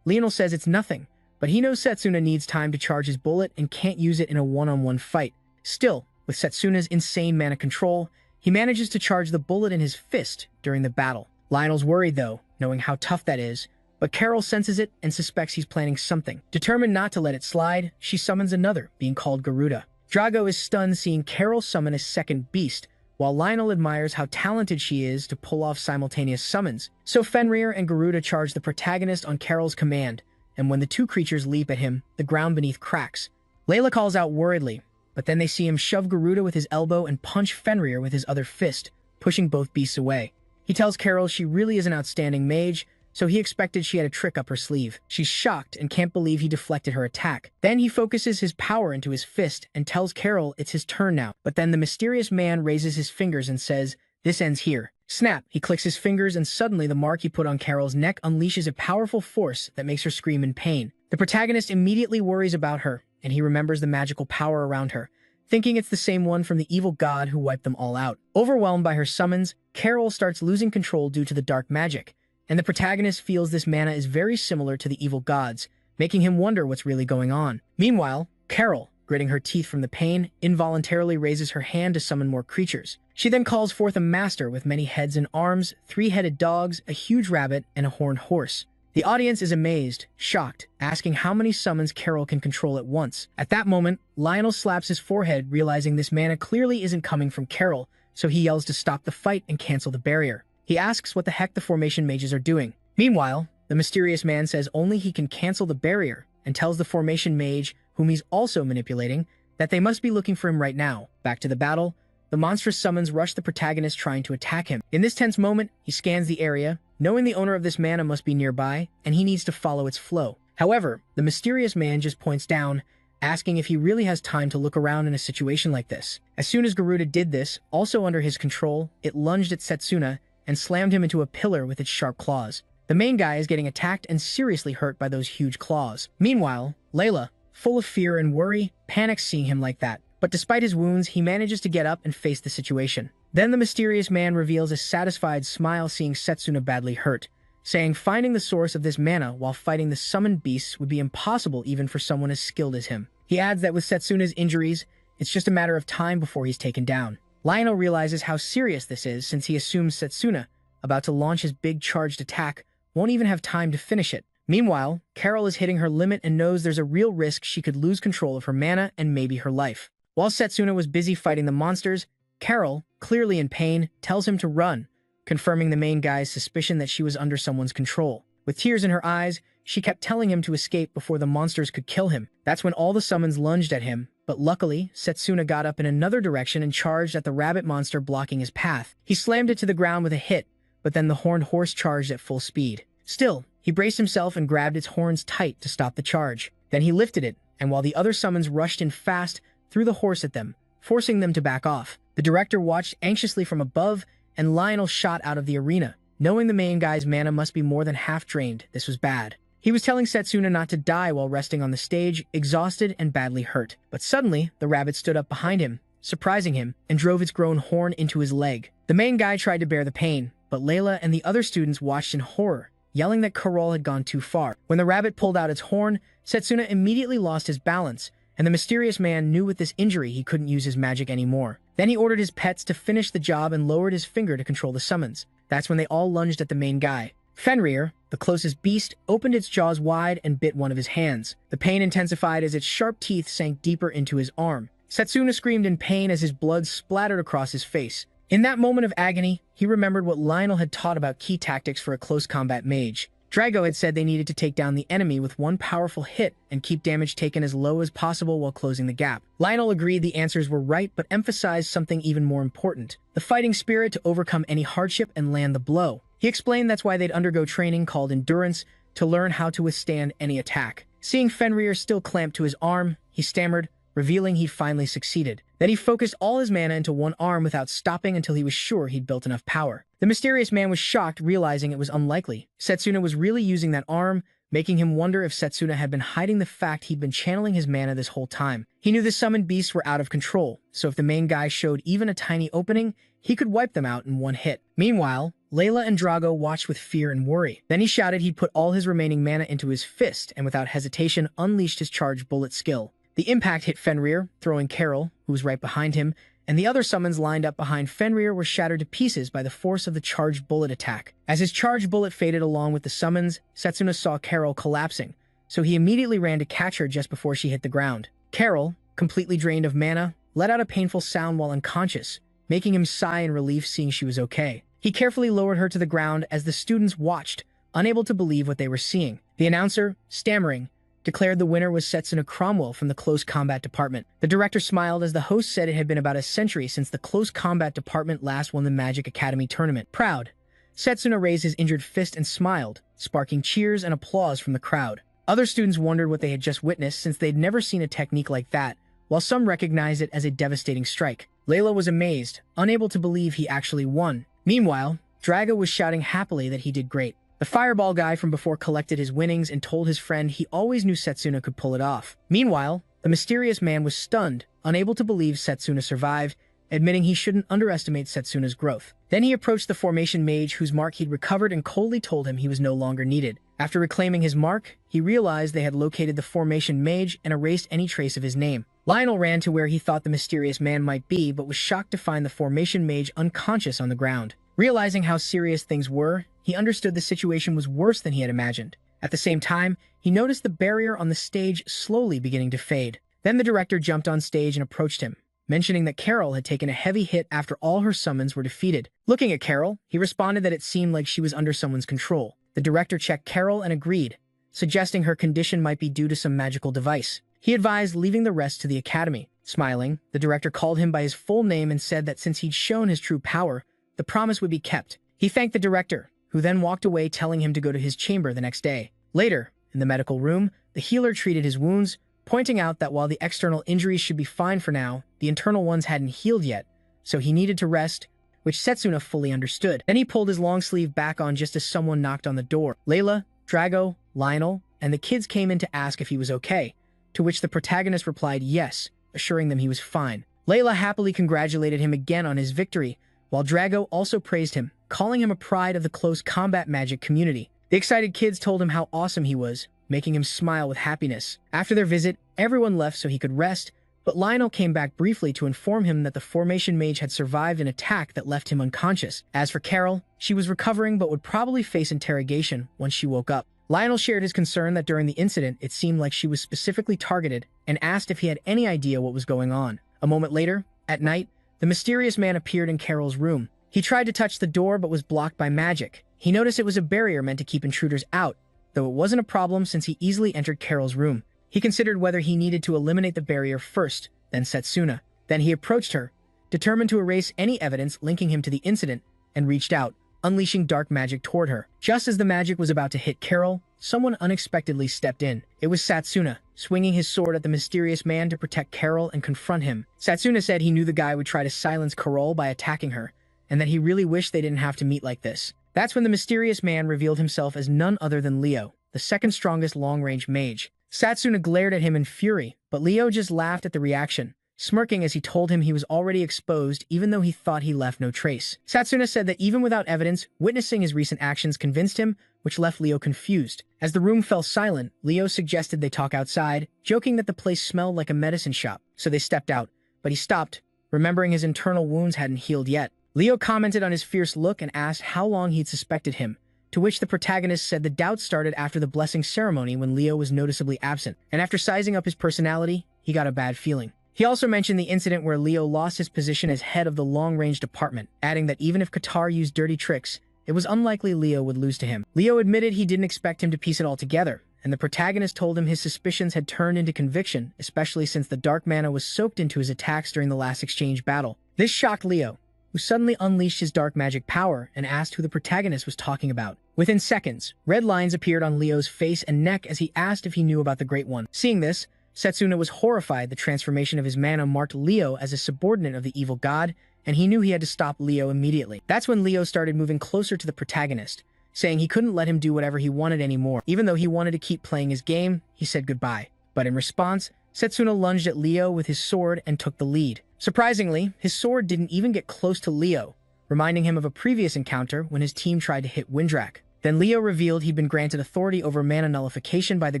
Lionel says it's nothing, but he knows Setsuna needs time to charge his bullet and can't use it in a one-on-one fight. Still, with Setsuna's insane mana control, he manages to charge the bullet in his fist during the battle. Lionel's worried though, knowing how tough that is, but Carol senses it and suspects he's planning something. Determined not to let it slide, she summons another, being called Garuda. Drago is stunned seeing Carol summon a second beast, while Lionel admires how talented she is to pull off simultaneous summons. So Fenrir and Garuda charge the protagonist on Carol's command, and when the two creatures leap at him, the ground beneath cracks. Layla calls out worriedly, but then they see him shove Garuda with his elbow and punch Fenrir with his other fist, pushing both beasts away. He tells Carol she really is an outstanding mage, so he expected she had a trick up her sleeve. She's shocked and can't believe he deflected her attack. Then he focuses his power into his fist and tells Carol it's his turn now. But then the mysterious man raises his fingers and says, "This ends here." Snap, he clicks his fingers and suddenly the mark he put on Carol's neck unleashes a powerful force that makes her scream in pain. The protagonist immediately worries about her, and he remembers the magical power around her, thinking it's the same one from the evil god who wiped them all out. Overwhelmed by her summons, Carol starts losing control due to the dark magic, and the protagonist feels this mana is very similar to the evil gods, making him wonder what's really going on. Meanwhile, Carol, gritting her teeth from the pain, involuntarily raises her hand to summon more creatures. She then calls forth a master with many heads and arms, 3-headed dogs, a huge rabbit, and a horned horse. The audience is amazed, shocked, asking how many summons Carol can control at once. At that moment, Lionel slaps his forehead, realizing this mana clearly isn't coming from Carol, so he yells to stop the fight and cancel the barrier. He asks what the heck the formation mages are doing. Meanwhile, the mysterious man says only he can cancel the barrier and tells the formation mage, whom he's also manipulating, that they must be looking for him right now. Back to the battle, the monstrous summons rush the protagonist trying to attack him. In this tense moment, he scans the area, knowing the owner of this mana must be nearby, and he needs to follow its flow. However, the mysterious man just points down, asking if he really has time to look around in a situation like this. As soon as Garuda did this, also under his control, it lunged at Setsuna and slammed him into a pillar with its sharp claws. The main guy is getting attacked and seriously hurt by those huge claws. Meanwhile, Layla, full of fear and worry, panics seeing him like that. But despite his wounds, he manages to get up and face the situation. Then the mysterious man reveals a satisfied smile seeing Setsuna badly hurt, saying finding the source of this mana while fighting the summoned beasts would be impossible even for someone as skilled as him. He adds that with Setsuna's injuries, it's just a matter of time before he's taken down. Lionel realizes how serious this is since he assumes Setsuna, about to launch his big charged attack, won't even have time to finish it. Meanwhile, Carol is hitting her limit and knows there's a real risk she could lose control of her mana and maybe her life. While Setsuna was busy fighting the monsters, Carol, clearly in pain, tells him to run, confirming the main guy's suspicion that she was under someone's control. With tears in her eyes, she kept telling him to escape before the monsters could kill him. That's when all the summons lunged at him, but luckily, Setsuna got up in another direction and charged at the rabbit monster blocking his path. He slammed it to the ground with a hit, but then the horned horse charged at full speed. Still, he braced himself and grabbed its horns tight to stop the charge. Then he lifted it, and while the other summons rushed in fast, threw the horse at them, forcing them to back off. The director watched anxiously from above, and Lionel shot out of the arena. Knowing the main guy's mana must be more than half drained, this was bad. He was telling Setsuna not to die while resting on the stage, exhausted and badly hurt. But suddenly, the rabbit stood up behind him, surprising him, and drove its grown horn into his leg. The main guy tried to bear the pain, but Layla and the other students watched in horror, yelling that Carol had gone too far. When the rabbit pulled out its horn, Setsuna immediately lost his balance, and the mysterious man knew with this injury he couldn't use his magic anymore. Then he ordered his pets to finish the job and lowered his finger to control the summons. That's when they all lunged at the main guy. Fenrir, the closest beast, opened its jaws wide and bit one of his hands. The pain intensified as its sharp teeth sank deeper into his arm. Setsuna screamed in pain as his blood splattered across his face. In that moment of agony, he remembered what Lionel had taught about key tactics for a close combat mage. Drago had said they needed to take down the enemy with one powerful hit and keep damage taken as low as possible while closing the gap. Lionel agreed the answers were right, but emphasized something even more important: the fighting spirit to overcome any hardship and land the blow. He explained that's why they'd undergo training called endurance to learn how to withstand any attack. Seeing Fenrir still clamped to his arm, he stammered, revealing he'd finally succeeded. Then he focused all his mana into one arm without stopping until he was sure he'd built enough power. The mysterious man was shocked, realizing it was unlikely. Setsuna was really using that arm, making him wonder if Setsuna had been hiding the fact he'd been channeling his mana this whole time. He knew the summoned beasts were out of control, so if the main guy showed even a tiny opening, he could wipe them out in one hit. Meanwhile, Layla and Drago watched with fear and worry. Then he shouted he'd put all his remaining mana into his fist and without hesitation unleashed his charged bullet skill. The impact hit Fenrir, throwing Carol, who was right behind him, and the other summons lined up behind Fenrir were shattered to pieces by the force of the charged bullet attack. As his charged bullet faded along with the summons, Setsuna saw Carol collapsing, so he immediately ran to catch her just before she hit the ground. Carol, completely drained of mana, let out a painful sound while unconscious, making him sigh in relief seeing she was okay. He carefully lowered her to the ground as the students watched, unable to believe what they were seeing. The announcer, stammering, declared the winner was Setsuna Cromwell from the Close Combat Department. The director smiled as the host said it had been about a century since the Close Combat Department last won the Magic Academy tournament. Proud, Setsuna raised his injured fist and smiled, sparking cheers and applause from the crowd. Other students wondered what they had just witnessed since they'd never seen a technique like that, while some recognized it as a devastating strike. Layla was amazed, unable to believe he actually won. Meanwhile, Drago was shouting happily that he did great. The fireball guy from before collected his winnings and told his friend he always knew Setsuna could pull it off. Meanwhile, the mysterious man was stunned, unable to believe Setsuna survived, admitting he shouldn't underestimate Setsuna's growth. Then he approached the formation mage whose mark he'd recovered and coldly told him he was no longer needed. After reclaiming his mark, he realized they had located the formation mage and erased any trace of his name. Lionel ran to where he thought the mysterious man might be, but was shocked to find the formation mage unconscious on the ground. Realizing how serious things were, he understood the situation was worse than he had imagined. At the same time, he noticed the barrier on the stage slowly beginning to fade. Then the director jumped on stage and approached him, mentioning that Carol had taken a heavy hit after all her summons were defeated. Looking at Carol, he responded that it seemed like she was under someone's control. The director checked Carol and agreed, suggesting her condition might be due to some magical device. He advised leaving the rest to the academy. Smiling, the director called him by his full name and said that since he'd shown his true power, the promise would be kept. He thanked the director, who then walked away telling him to go to his chamber the next day. Later, in the medical room, the healer treated his wounds, pointing out that while the external injuries should be fine for now, the internal ones hadn't healed yet, so he needed to rest, which Setsuna fully understood. Then he pulled his long sleeve back on just as someone knocked on the door. Layla, Drago, Lionel, and the kids came in to ask if he was okay, to which the protagonist replied yes, assuring them he was fine. Layla happily congratulated him again on his victory, while Drago also praised him, calling him a pride of the close combat magic community. The excited kids told him how awesome he was, making him smile with happiness. After their visit, everyone left so he could rest, but Lionel came back briefly to inform him that the formation mage had survived an attack that left him unconscious. As for Carol, she was recovering but would probably face interrogation once she woke up. Lionel shared his concern that during the incident it seemed like she was specifically targeted and asked if he had any idea what was going on. A moment later, at night, the mysterious man appeared in Carol's room. He tried to touch the door but was blocked by magic. He noticed it was a barrier meant to keep intruders out, though it wasn't a problem since he easily entered Carol's room. He considered whether he needed to eliminate the barrier first, then Setsuna. Then he approached her, determined to erase any evidence linking him to the incident, and reached out, unleashing dark magic toward her. Just as the magic was about to hit Carol, someone unexpectedly stepped in. It was Setsuna, swinging his sword at the mysterious man to protect Carol and confront him. Setsuna said he knew the guy would try to silence Carol by attacking her, and that he really wished they didn't have to meet like this. That's when the mysterious man revealed himself as none other than Leo, the second strongest long-range mage. Setsuna glared at him in fury, but Leo just laughed at the reaction, smirking as he told him he was already exposed even though he thought he left no trace. Setsuna said that even without evidence, witnessing his recent actions convinced him, which left Leo confused. As the room fell silent, Leo suggested they talk outside, joking that the place smelled like a medicine shop, so they stepped out, but he stopped, remembering his internal wounds hadn't healed yet. Leo commented on his fierce look and asked how long he'd suspected him, to which the protagonist said the doubt started after the blessing ceremony when Leo was noticeably absent, and after sizing up his personality, he got a bad feeling. He also mentioned the incident where Leo lost his position as head of the long-range department, adding that even if Qatar used dirty tricks, it was unlikely Leo would lose to him. Leo admitted he didn't expect him to piece it all together, and the protagonist told him his suspicions had turned into conviction, especially since the dark mana was soaked into his attacks during the last exchange battle. This shocked Leo, who suddenly unleashed his dark magic power and asked who the protagonist was talking about. Within seconds, red lines appeared on Leo's face and neck as he asked if he knew about the Great One. Seeing this, Setsuna was horrified. The transformation of his mana marked Leo as a subordinate of the evil god, and he knew he had to stop Leo immediately. That's when Leo started moving closer to the protagonist, saying he couldn't let him do whatever he wanted anymore. Even though he wanted to keep playing his game, he said goodbye. But in response, Setsuna lunged at Leo with his sword and took the lead. Surprisingly, his sword didn't even get close to Leo, reminding him of a previous encounter when his team tried to hit Windrak. Then Leo revealed he'd been granted authority over mana nullification by the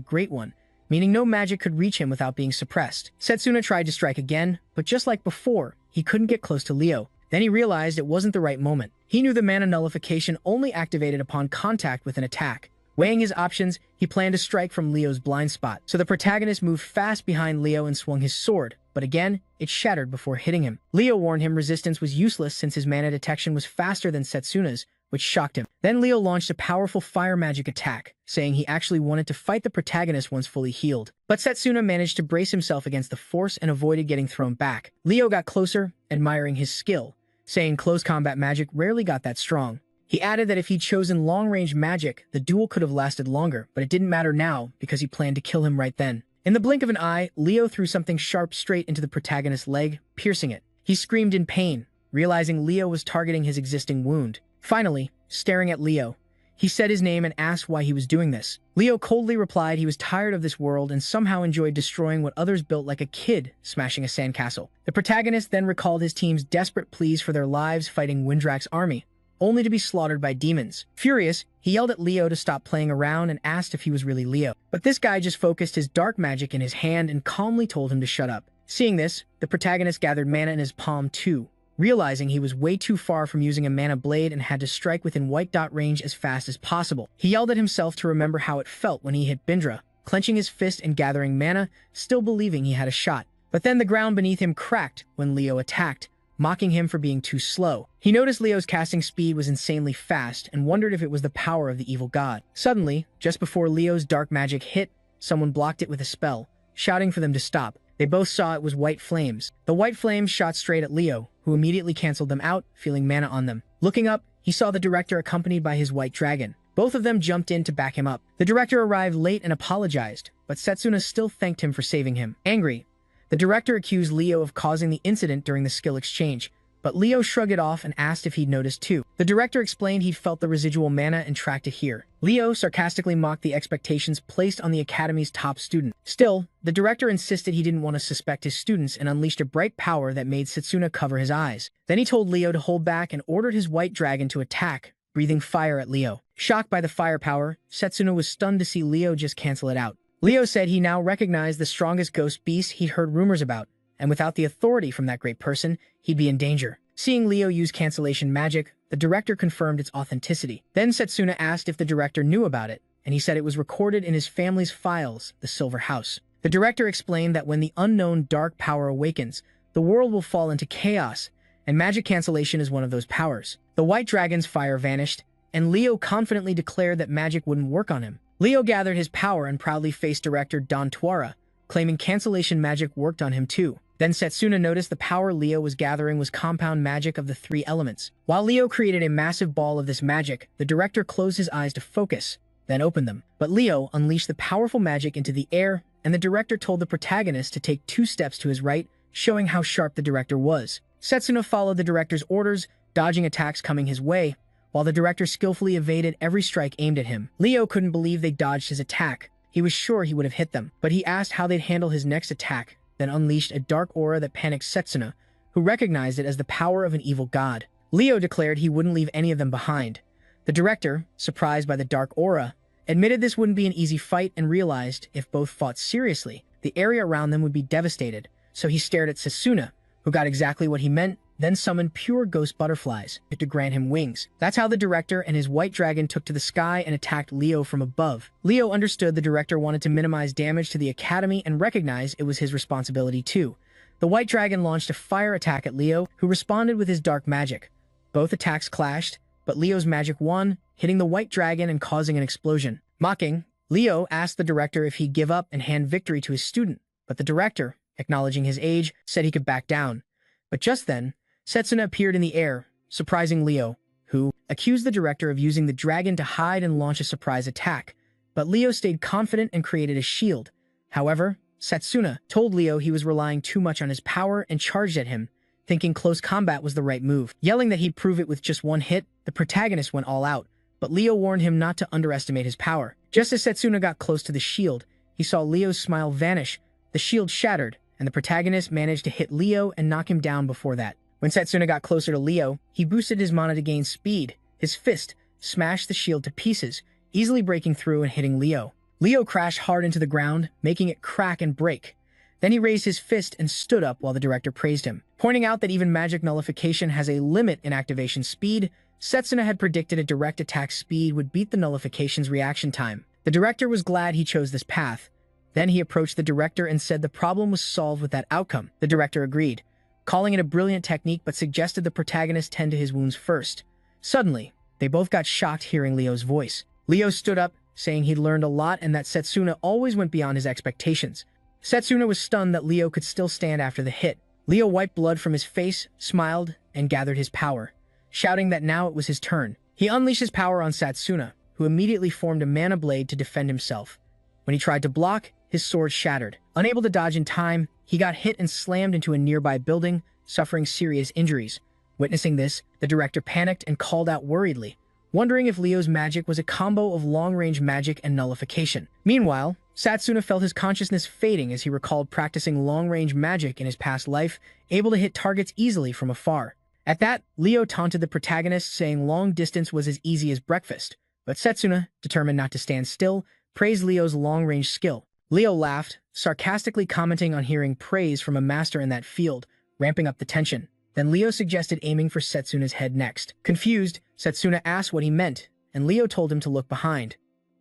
Great One, meaning no magic could reach him without being suppressed. Setsuna tried to strike again, but just like before, he couldn't get close to Leo. Then he realized it wasn't the right moment. He knew the mana nullification only activated upon contact with an attack. Weighing his options, he planned to strike from Leo's blind spot. So the protagonist moved fast behind Leo and swung his sword, but again, it shattered before hitting him. Leo warned him resistance was useless since his mana detection was faster than Setsuna's, which shocked him. Then Leo launched a powerful fire magic attack, saying he actually wanted to fight the protagonist once fully healed. But Setsuna managed to brace himself against the force and avoided getting thrown back. Leo got closer, admiring his skill, saying close combat magic rarely got that strong. He added that if he'd chosen long-range magic, the duel could have lasted longer, but it didn't matter now because he planned to kill him right then. In the blink of an eye, Leo threw something sharp straight into the protagonist's leg, piercing it. He screamed in pain, realizing Leo was targeting his existing wound. Finally, staring at Leo, he said his name and asked why he was doing this. Leo coldly replied he was tired of this world and somehow enjoyed destroying what others built like a kid smashing a sandcastle. The protagonist then recalled his team's desperate pleas for their lives fighting Windrak's army, only to be slaughtered by demons. Furious, he yelled at Leo to stop playing around and asked if he was really Leo. But this guy just focused his dark magic in his hand and calmly told him to shut up. Seeing this, the protagonist gathered mana in his palm too, realizing he was way too far from using a mana blade and had to strike within white dot range as fast as possible. He yelled at himself to remember how it felt when he hit Bindra, clenching his fist and gathering mana, still believing he had a shot. But then the ground beneath him cracked when Leo attacked, mocking him for being too slow. He noticed Leo's casting speed was insanely fast and wondered if it was the power of the evil god. Suddenly, just before Leo's dark magic hit, someone blocked it with a spell, shouting for them to stop. They both saw it was white flames. The white flames shot straight at Leo, who immediately canceled them out, feeling mana on them. Looking up, he saw the director accompanied by his white dragon. Both of them jumped in to back him up. The director arrived late and apologized, but Setsuna still thanked him for saving him. Angry, the director accused Leo of causing the incident during the skill exchange, but Leo shrugged it off and asked if he'd noticed too. The director explained he'd felt the residual mana and tracked it here. Leo sarcastically mocked the expectations placed on the academy's top student. Still, the director insisted he didn't want to suspect his students and unleashed a bright power that made Setsuna cover his eyes. Then he told Leo to hold back and ordered his white dragon to attack, breathing fire at Leo. Shocked by the firepower, Setsuna was stunned to see Leo just cancel it out. Leo said he now recognized the strongest ghost beast he'd heard rumors about, and without the authority from that great person, he'd be in danger. Seeing Leo use cancellation magic, the director confirmed its authenticity. Then Setsuna asked if the director knew about it, and he said it was recorded in his family's files, the Silver House. The director explained that when the unknown dark power awakens, the world will fall into chaos, and magic cancellation is one of those powers. The white dragon's fire vanished, and Leo confidently declared that magic wouldn't work on him. Leo gathered his power and proudly faced director Don Tuara, claiming cancellation magic worked on him too. Then Setsuna noticed the power Leo was gathering was compound magic of the three elements. While Leo created a massive ball of this magic, the director closed his eyes to focus, then opened them. But Leo unleashed the powerful magic into the air, and the director told the protagonist to take 2 steps to his right, showing how sharp the director was. Setsuna followed the director's orders, dodging attacks coming his way, while the director skillfully evaded every strike aimed at him. Leo couldn't believe they dodged his attack. He was sure he would have hit them, but he asked how they'd handle his next attack, then unleashed a dark aura that panicked Setsuna, who recognized it as the power of an evil god. Leo declared he wouldn't leave any of them behind. The director, surprised by the dark aura, admitted this wouldn't be an easy fight and realized if both fought seriously, the area around them would be devastated. So he stared at Setsuna, who got exactly what he meant, then summoned pure ghost butterflies to grant him wings. That's how the director and his white dragon took to the sky and attacked Leo from above. Leo understood the director wanted to minimize damage to the academy and recognized it was his responsibility too. The white dragon launched a fire attack at Leo, who responded with his dark magic. Both attacks clashed, but Leo's magic won, hitting the white dragon and causing an explosion. Mocking, Leo asked the director if he'd give up and hand victory to his student, but the director, acknowledging his age, said he could back down. But just then, Setsuna appeared in the air, surprising Leo, who accused the director of using the dragon to hide and launch a surprise attack. But Leo stayed confident and created a shield. However, Setsuna told Leo he was relying too much on his power and charged at him, thinking close combat was the right move. Yelling that he'd prove it with just one hit, the protagonist went all out, but Leo warned him not to underestimate his power. Just as Setsuna got close to the shield, he saw Leo's smile vanish, the shield shattered, and the protagonist managed to hit Leo and knock him down before that. When Setsuna got closer to Leo, he boosted his mana to gain speed. His fist smashed the shield to pieces, easily breaking through and hitting Leo. Leo crashed hard into the ground, making it crack and break. Then he raised his fist and stood up while the director praised him. Pointing out that even magic nullification has a limit in activation speed, Setsuna had predicted a direct attack speed would beat the nullification's reaction time. The director was glad he chose this path. Then he approached the director and said the problem was solved with that outcome. The director agreed, calling it a brilliant technique but suggested the protagonist tend to his wounds first. Suddenly, they both got shocked hearing Leo's voice. Leo stood up, saying he'd learned a lot and that Setsuna always went beyond his expectations. Setsuna was stunned that Leo could still stand after the hit. Leo wiped blood from his face, smiled, and gathered his power, shouting that now it was his turn. He unleashed his power on Setsuna, who immediately formed a mana blade to defend himself. When he tried to block, his sword shattered. Unable to dodge in time, he got hit and slammed into a nearby building, suffering serious injuries. Witnessing this, the director panicked and called out worriedly, wondering if Leo's magic was a combo of long-range magic and nullification. Meanwhile, Setsuna felt his consciousness fading as he recalled practicing long-range magic in his past life, able to hit targets easily from afar. At that, Leo taunted the protagonist, saying long distance was as easy as breakfast. But Setsuna, determined not to stand still, praised Leo's long-range skill. Leo laughed, sarcastically commenting on hearing praise from a master in that field, ramping up the tension. Then Leo suggested aiming for Setsuna's head next. Confused, Setsuna asked what he meant, and Leo told him to look behind.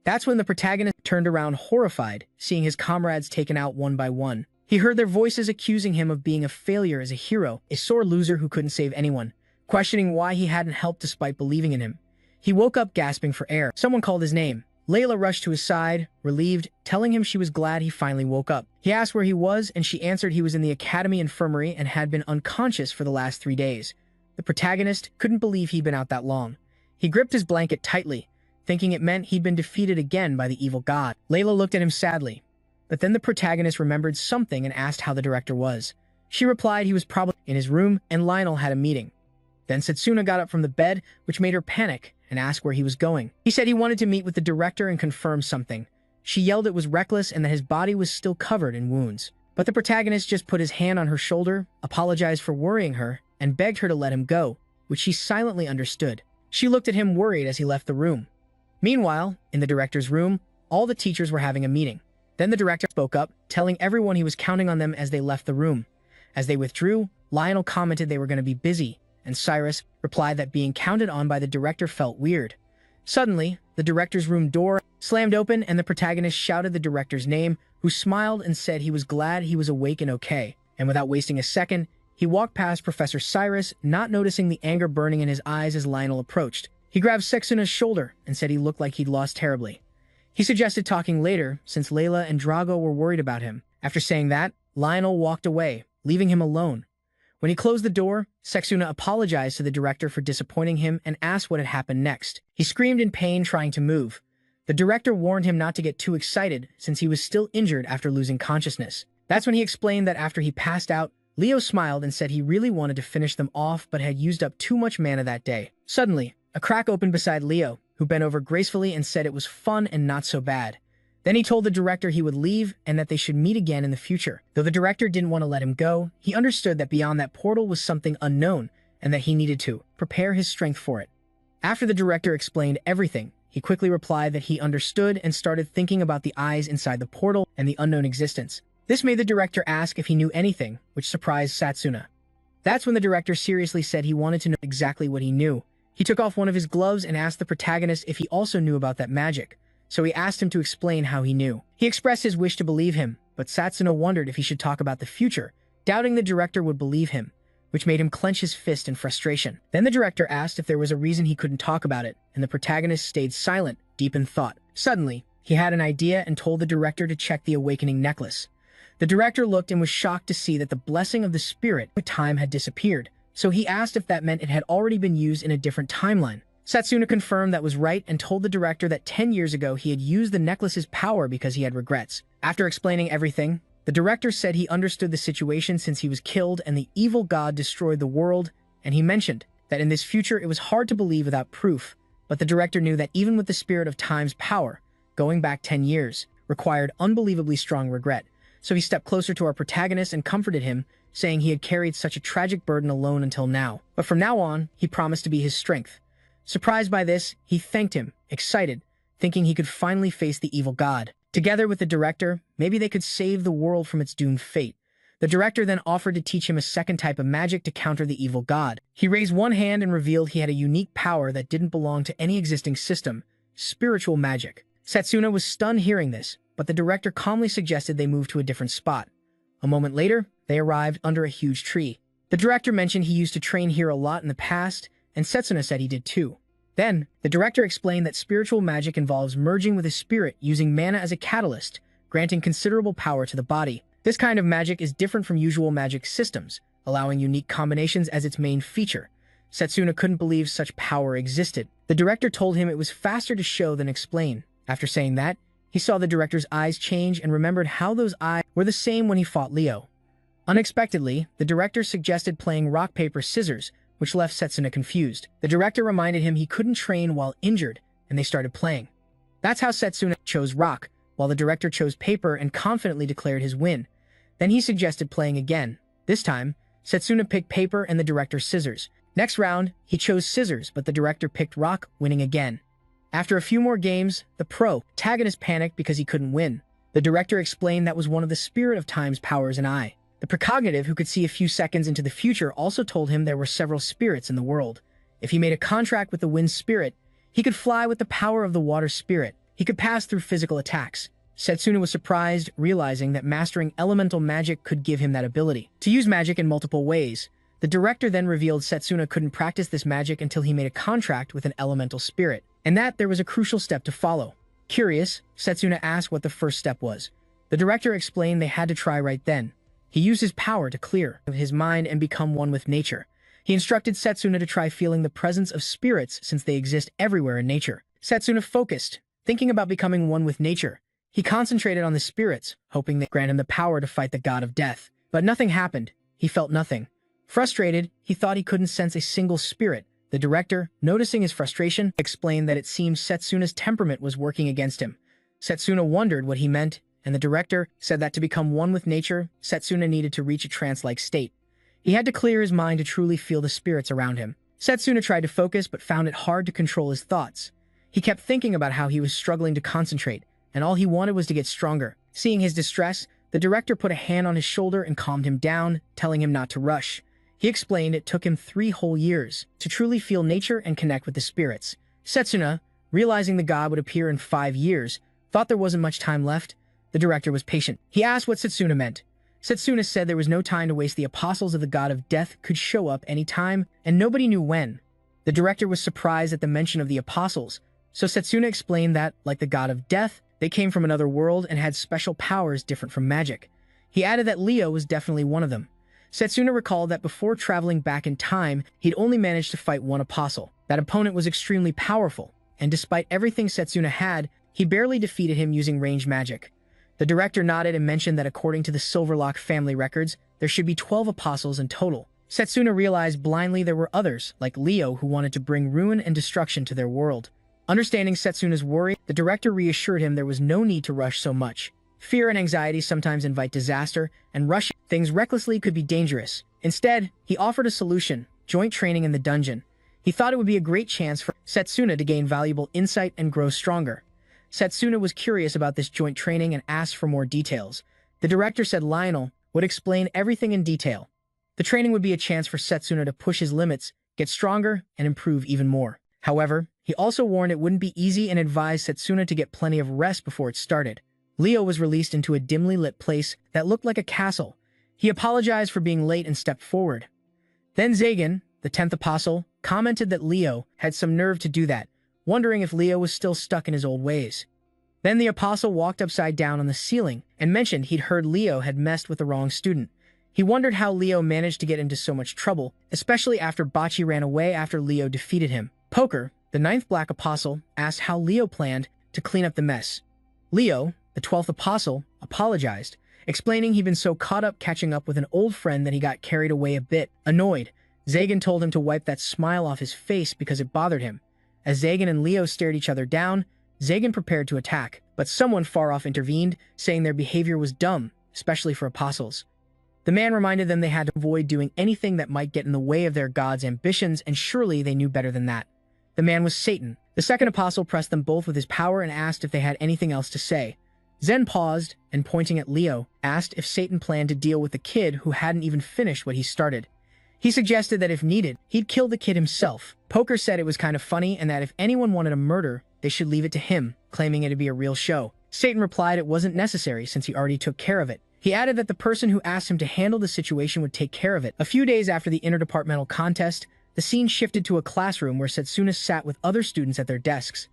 That's when the protagonist turned around horrified, seeing his comrades taken out one by one. He heard their voices accusing him of being a failure as a hero, a sore loser who couldn't save anyone, questioning why he hadn't helped despite believing in him. He woke up gasping for air. Someone called his name. Layla rushed to his side, relieved, telling him she was glad he finally woke up. He asked where he was, and she answered he was in the academy infirmary and had been unconscious for the last 3 days. The protagonist couldn't believe he'd been out that long. He gripped his blanket tightly, thinking it meant he'd been defeated again by the evil god. Layla looked at him sadly, but then the protagonist remembered something and asked how the director was. She replied he was probably in his room and Lionel had a meeting. Then Setsuna got up from the bed, which made her panic, and asked where he was going. He said he wanted to meet with the director and confirm something. She yelled it was reckless and that his body was still covered in wounds. But the protagonist just put his hand on her shoulder, apologized for worrying her, and begged her to let him go, which she silently understood. She looked at him worried as he left the room. Meanwhile, in the director's room, all the teachers were having a meeting. Then the director spoke up, telling everyone he was counting on them as they left the room. As they withdrew, Lionel commented they were going to be busy, and Cyrus replied that being counted on by the director felt weird. Suddenly, the director's room door slammed open and the protagonist shouted the director's name, who smiled and said he was glad he was awake and okay. And without wasting a second, he walked past Professor Cyrus, not noticing the anger burning in his eyes as Lionel approached. He grabbed Setsuna's shoulder and said he looked like he'd lost terribly. He suggested talking later, since Layla and Drago were worried about him. After saying that, Lionel walked away, leaving him alone. When he closed the door, Setsuna apologized to the director for disappointing him and asked what had happened next. He screamed in pain, trying to move. The director warned him not to get too excited, since he was still injured after losing consciousness. That's when he explained that after he passed out, Leo smiled and said he really wanted to finish them off but had used up too much mana that day. Suddenly, a crack opened beside Leo, who bent over gracefully and said it was fun and not so bad. Then he told the director he would leave and that they should meet again in the future. Though the director didn't want to let him go, he understood that beyond that portal was something unknown and that he needed to prepare his strength for it. After the director explained everything, he quickly replied that he understood and started thinking about the eyes inside the portal and the unknown existence. This made the director ask if he knew anything, which surprised Setsuna. That's when the director seriously said he wanted to know exactly what he knew. He took off one of his gloves and asked the protagonist if he also knew about that magic. So he asked him to explain how he knew. He expressed his wish to believe him, but Setsuna wondered if he should talk about the future, doubting the director would believe him, which made him clench his fist in frustration. Then the director asked if there was a reason he couldn't talk about it, and the protagonist stayed silent, deep in thought. Suddenly, he had an idea and told the director to check the awakening necklace. The director looked and was shocked to see that the blessing of the spirit of time had disappeared, so he asked if that meant it had already been used in a different timeline. Setsuna confirmed that was right and told the director that 10 years ago he had used the necklace's power because he had regrets. After explaining everything, the director said he understood the situation since he was killed and the evil god destroyed the world, and he mentioned that in this future it was hard to believe without proof, but the director knew that even with the spirit of time's power, going back 10 years, required unbelievably strong regret. So he stepped closer to our protagonist and comforted him, saying he had carried such a tragic burden alone until now. But from now on, he promised to be his strength. Surprised by this, he thanked him, excited, thinking he could finally face the evil god. Together with the director, maybe they could save the world from its doomed fate. The director then offered to teach him a second type of magic to counter the evil god. He raised one hand and revealed he had a unique power that didn't belong to any existing system: spiritual magic. Setsuna was stunned hearing this, but the director calmly suggested they move to a different spot. A moment later, they arrived under a huge tree. The director mentioned he used to train here a lot in the past, and Setsuna said he did too. Then, the director explained that spiritual magic involves merging with a spirit using mana as a catalyst, granting considerable power to the body. This kind of magic is different from usual magic systems, allowing unique combinations as its main feature. Setsuna couldn't believe such power existed. The director told him it was faster to show than explain. After saying that, he saw the director's eyes change and remembered how those eyes were the same when he fought Leo. Unexpectedly, the director suggested playing rock, paper, scissors, which left Setsuna confused. The director reminded him he couldn't train while injured, and they started playing. That's how Setsuna chose rock, while the director chose paper and confidently declared his win. Then he suggested playing again. This time, Setsuna picked paper and the director scissors. Next round, he chose scissors, but the director picked rock, winning again. After a few more games, the protagonist panicked because he couldn't win. The director explained that was one of the spirit of time's powers and eye. The precognitive, who could see a few seconds into the future, also told him there were several spirits in the world. If he made a contract with the wind spirit, he could fly with the power of the water spirit. He could pass through physical attacks. Setsuna was surprised, realizing that mastering elemental magic could give him that ability to use magic in multiple ways. The director then revealed Setsuna couldn't practice this magic until he made a contract with an elemental spirit, and that there was a crucial step to follow. Curious, Setsuna asked what the first step was. The director explained they had to try right then. He used his power to clear his mind and become one with nature. He instructed Setsuna to try feeling the presence of spirits since they exist everywhere in nature. Setsuna focused, thinking about becoming one with nature. He concentrated on the spirits, hoping they grant him the power to fight the god of death. But nothing happened. He felt nothing. Frustrated, he thought he couldn't sense a single spirit. The director, noticing his frustration, explained that it seemed Setsuna's temperament was working against him. Setsuna wondered what he meant, and the director said that to become one with nature, Setsuna needed to reach a trance-like state. He had to clear his mind to truly feel the spirits around him. Setsuna tried to focus but found it hard to control his thoughts. He kept thinking about how he was struggling to concentrate, and all he wanted was to get stronger. Seeing his distress, the director put a hand on his shoulder and calmed him down, telling him not to rush. He explained it took him 3 whole years to truly feel nature and connect with the spirits. Setsuna, realizing the god would appear in 5 years, thought there wasn't much time left. The director was patient. He asked what Setsuna meant. Setsuna said there was no time to waste. The apostles of the god of death could show up any time, and nobody knew when. The director was surprised at the mention of the apostles, so Setsuna explained that, like the god of death, they came from another world and had special powers different from magic. He added that Leo was definitely one of them. Setsuna recalled that before traveling back in time, he'd only managed to fight one apostle. That opponent was extremely powerful, and despite everything Setsuna had, he barely defeated him using ranged magic. The director nodded and mentioned that according to the Silverlock family records, there should be 12 apostles in total. Setsuna realized blindly there were others, like Leo, who wanted to bring ruin and destruction to their world. Understanding Setsuna's worry, the director reassured him there was no need to rush so much. Fear and anxiety sometimes invite disaster, and rushing things recklessly could be dangerous. Instead, he offered a solution: joint training in the dungeon. He thought it would be a great chance for Setsuna to gain valuable insight and grow stronger. Setsuna was curious about this joint training and asked for more details. The director said Lionel would explain everything in detail. The training would be a chance for Setsuna to push his limits, get stronger, and improve even more. However, he also warned it wouldn't be easy and advised Setsuna to get plenty of rest before it started. Leo was released into a dimly lit place that looked like a castle. He apologized for being late and stepped forward. Then Zagan, the 10th apostle, commented that Leo had some nerve to do that, wondering if Leo was still stuck in his old ways. Then the apostle walked upside down on the ceiling and mentioned he'd heard Leo had messed with the wrong student. He wondered how Leo managed to get into so much trouble, especially after Bachi ran away after Leo defeated him. Poker, the 9th Black Apostle, asked how Leo planned to clean up the mess. Leo, the 12th Apostle, apologized, explaining he'd been so caught up catching up with an old friend that he got carried away a bit. Annoyed, Zagan told him to wipe that smile off his face because it bothered him. As Zagan and Leo stared each other down, Zagan prepared to attack, but someone far off intervened, saying their behavior was dumb, especially for apostles. The man reminded them they had to avoid doing anything that might get in the way of their god's ambitions, and surely they knew better than that. The man was Satan. The second apostle pressed them both with his power and asked if they had anything else to say. Zen paused, and pointing at Leo, asked if Satan planned to deal with the kid who hadn't even finished what he started. He suggested that if needed, he'd kill the kid himself. Poker said it was kind of funny and that if anyone wanted a murder, they should leave it to him, claiming it to be a real show. Satan replied it wasn't necessary since he already took care of it. He added that the person who asked him to handle the situation would take care of it. A few days after the interdepartmental contest, the scene shifted to a classroom where Setsuna sat with other students at their desks.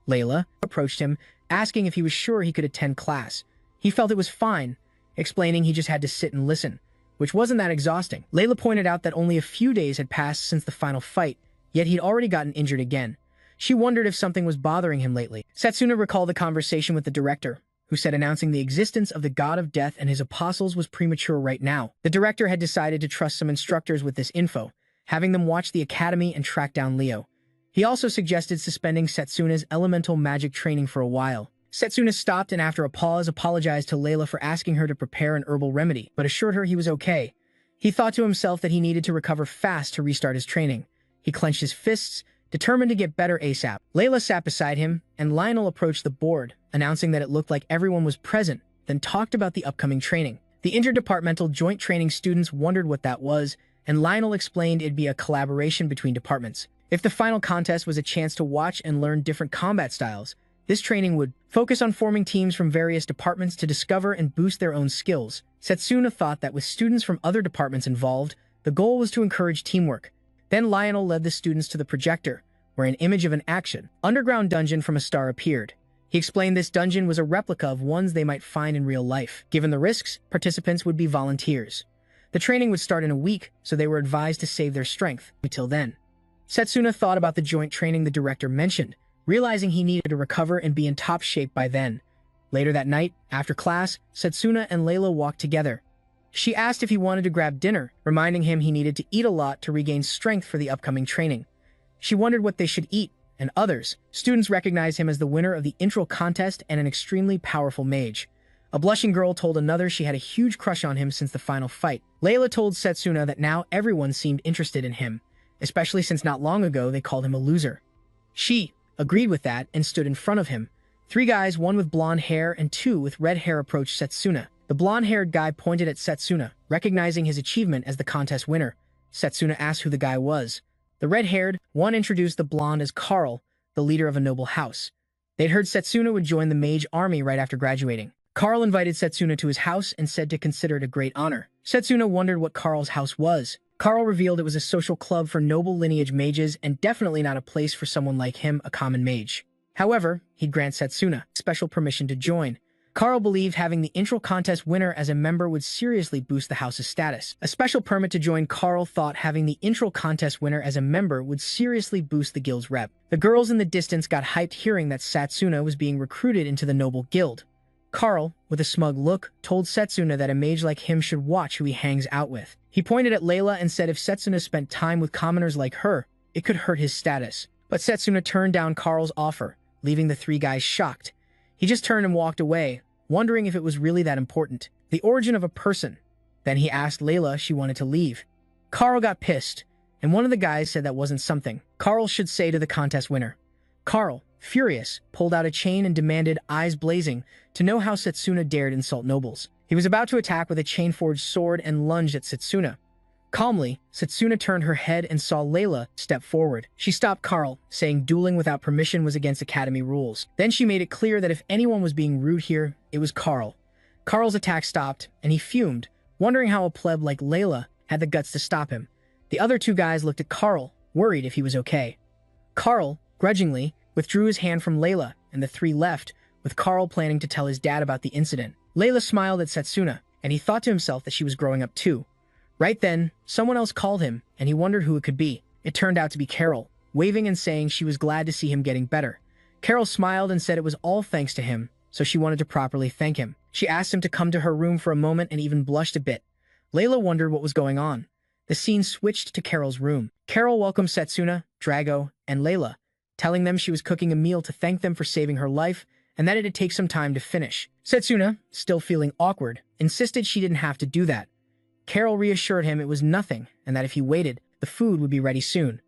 Layla approached him, asking if he was sure he could attend class. He felt it was fine, explaining he just had to sit and listen, which wasn't that exhausting. Layla pointed out that only a few days had passed since the final fight, yet he'd already gotten injured again. She wondered if something was bothering him lately. Setsuna recalled the conversation with the director, who said announcing the existence of the god of death and his apostles was premature right now. The director had decided to trust some instructors with this info, having them watch the academy and track down Leo. He also suggested suspending Setsuna's elemental magic training for a while. Setsuna stopped and after a pause apologized to Layla for asking her to prepare an herbal remedy, but assured her he was okay. He thought to himself that he needed to recover fast to restart his training. He clenched his fists, determined to get better ASAP. Layla sat beside him, and Lionel approached the board, announcing that it looked like everyone was present, then talked about the upcoming training. The interdepartmental joint training students wondered what that was, and Lionel explained it'd be a collaboration between departments. If the final contest was a chance to watch and learn different combat styles, this training would focus on forming teams from various departments to discover and boost their own skills. Setsuna thought that with students from other departments involved, the goal was to encourage teamwork. Then Lionel led the students to the projector, where an image of an underground dungeon from a star appeared. He explained this dungeon was a replica of ones they might find in real life. Given the risks, participants would be volunteers. The training would start in a week, so they were advised to save their strength until then. Setsuna thought about the joint training the director mentioned, realizing he needed to recover and be in top shape by then. Later that night, after class, Setsuna and Layla walked together. She asked if he wanted to grab dinner, reminding him he needed to eat a lot to regain strength for the upcoming training. She wondered what they should eat, and others. Students recognized him as the winner of the intro contest and an extremely powerful mage. A blushing girl told another she had a huge crush on him since the final fight. Layla told Setsuna that now everyone seemed interested in him, especially since not long ago they called him a loser. She agreed with that and stood in front of him. 3 guys, 1 with blonde hair and 2 with red hair, approached Setsuna. The blonde-haired guy pointed at Setsuna, recognizing his achievement as the contest winner. Setsuna asked who the guy was. The red-haired one introduced the blonde as Carl, the leader of a noble house. They'd heard Setsuna would join the mage army right after graduating. Carl invited Setsuna to his house and said to consider it a great honor. Setsuna wondered what Carl's house was. Carl revealed it was a social club for noble lineage mages and definitely not a place for someone like him, a common mage. However, he'd grant Setsuna special permission to join. Carl believed having the intro contest winner as a member would seriously boost the house's status. A special permit to join. Carl thought having the intro contest winner as a member would seriously boost the guild's rep. The girls in the distance got hyped hearing that Setsuna was being recruited into the noble guild. Carl, with a smug look, told Setsuna that a mage like him should watch who he hangs out with. He pointed at Layla and said if Setsuna spent time with commoners like her, it could hurt his status. But Setsuna turned down Carl's offer, leaving the 3 guys shocked. He just turned and walked away, wondering if it was really that important. The origin of a person. Then he asked Layla if she wanted to leave. Carl got pissed, and one of the guys said that wasn't something Carl should say to the contest winner. Carl, furious, pulled out a chain and demanded, eyes blazing, to know how Setsuna dared insult nobles. He was about to attack with a chain-forged sword and lunged at Setsuna. Calmly, Setsuna turned her head and saw Layla step forward. She stopped Carl, saying dueling without permission was against academy rules. Then she made it clear that if anyone was being rude here, it was Carl. Carl's attack stopped, and he fumed, wondering how a pleb like Layla had the guts to stop him. The other two guys looked at Carl, worried if he was okay. Carl, grudgingly, withdrew his hand from Layla, and the three left, with Carl planning to tell his dad about the incident. Layla smiled at Setsuna, and he thought to himself that she was growing up too. Right then, someone else called him, and he wondered who it could be. It turned out to be Carol, waving and saying she was glad to see him getting better. Carol smiled and said it was all thanks to him, so she wanted to properly thank him. She asked him to come to her room for a moment and even blushed a bit. Layla wondered what was going on. The scene switched to Carol's room. Carol welcomed Setsuna, Drago, and Layla, telling them she was cooking a meal to thank them for saving her life and that it'd take some time to finish. Setsuna, still feeling awkward, insisted she didn't have to do that. Carol reassured him it was nothing and that if he waited, the food would be ready soon.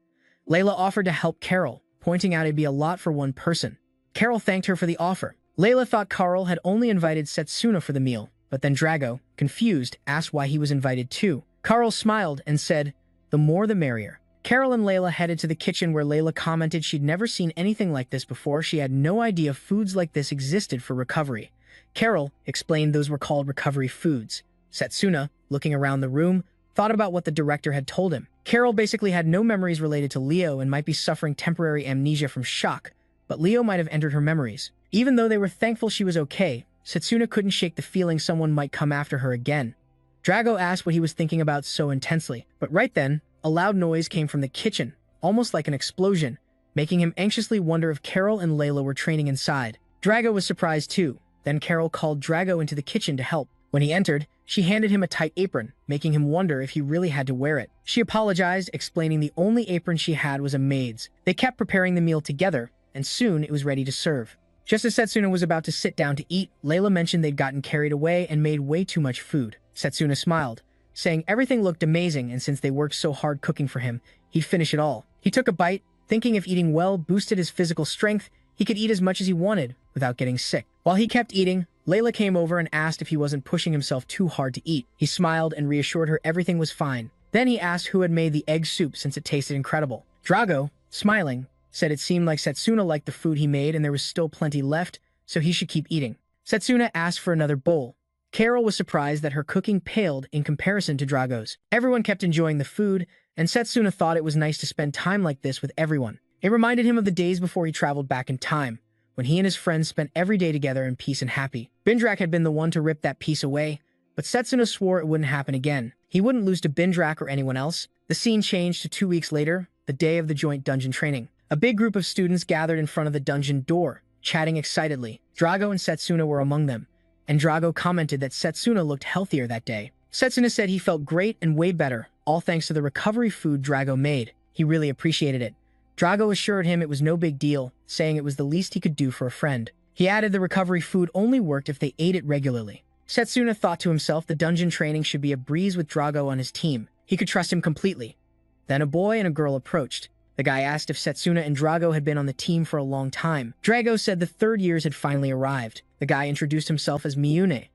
Layla offered to help Carol, pointing out it'd be a lot for one person. Carol thanked her for the offer. Layla thought Carl had only invited Setsuna for the meal, but then Drago, confused, asked why he was invited too. Carl smiled and said, "The more the merrier." Carol and Layla headed to the kitchen where Layla commented she'd never seen anything like this before. She had no idea foods like this existed for recovery. Carol explained those were called recovery foods. Setsuna, looking around the room, thought about what the director had told him. Carol basically had no memories related to Leo and might be suffering temporary amnesia from shock, but Leo might have entered her memories. Even though they were thankful she was okay, Setsuna couldn't shake the feeling someone might come after her again. Drago asked what he was thinking about so intensely, but right then, a loud noise came from the kitchen, almost like an explosion, making him anxiously wonder if Carol and Layla were training inside. Drago was surprised too. Then Carol called Drago into the kitchen to help. When he entered, she handed him a tight apron, making him wonder if he really had to wear it. She apologized, explaining the only apron she had was a maid's. They kept preparing the meal together, and soon it was ready to serve. Just as Setsuna was about to sit down to eat, Layla mentioned they'd gotten carried away and made way too much food. Setsuna smiled, saying everything looked amazing and since they worked so hard cooking for him, he'd finish it all. He took a bite, thinking if eating well boosted his physical strength, he could eat as much as he wanted without getting sick. While he kept eating, Layla came over and asked if he wasn't pushing himself too hard to eat. He smiled and reassured her everything was fine. Then he asked who had made the egg soup since it tasted incredible. Drago, smiling, said it seemed like Setsuna liked the food he made and there was still plenty left, so he should keep eating. Setsuna asked for another bowl. Carol was surprised that her cooking paled in comparison to Drago's. Everyone kept enjoying the food, and Setsuna thought it was nice to spend time like this with everyone. It reminded him of the days before he traveled back in time, when he and his friends spent every day together in peace and happy. Bindrak had been the one to rip that peace away, but Setsuna swore it wouldn't happen again. He wouldn't lose to Bindrak or anyone else. The scene changed to 2 weeks later, the day of the joint dungeon training. A big group of students gathered in front of the dungeon door, chatting excitedly. Drago and Setsuna were among them, and Drago commented that Setsuna looked healthier that day. Setsuna said he felt great and way better, all thanks to the recovery food Drago made. He really appreciated it. Drago assured him it was no big deal, saying it was the least he could do for a friend. He added the recovery food only worked if they ate it regularly. Setsuna thought to himself the dungeon training should be a breeze with Drago on his team. He could trust him completely. Then a boy and a girl approached. The guy asked if Setsuna and Drago had been on the team for a long time. Drago said the third years had finally arrived. The guy introduced himself as Miyune,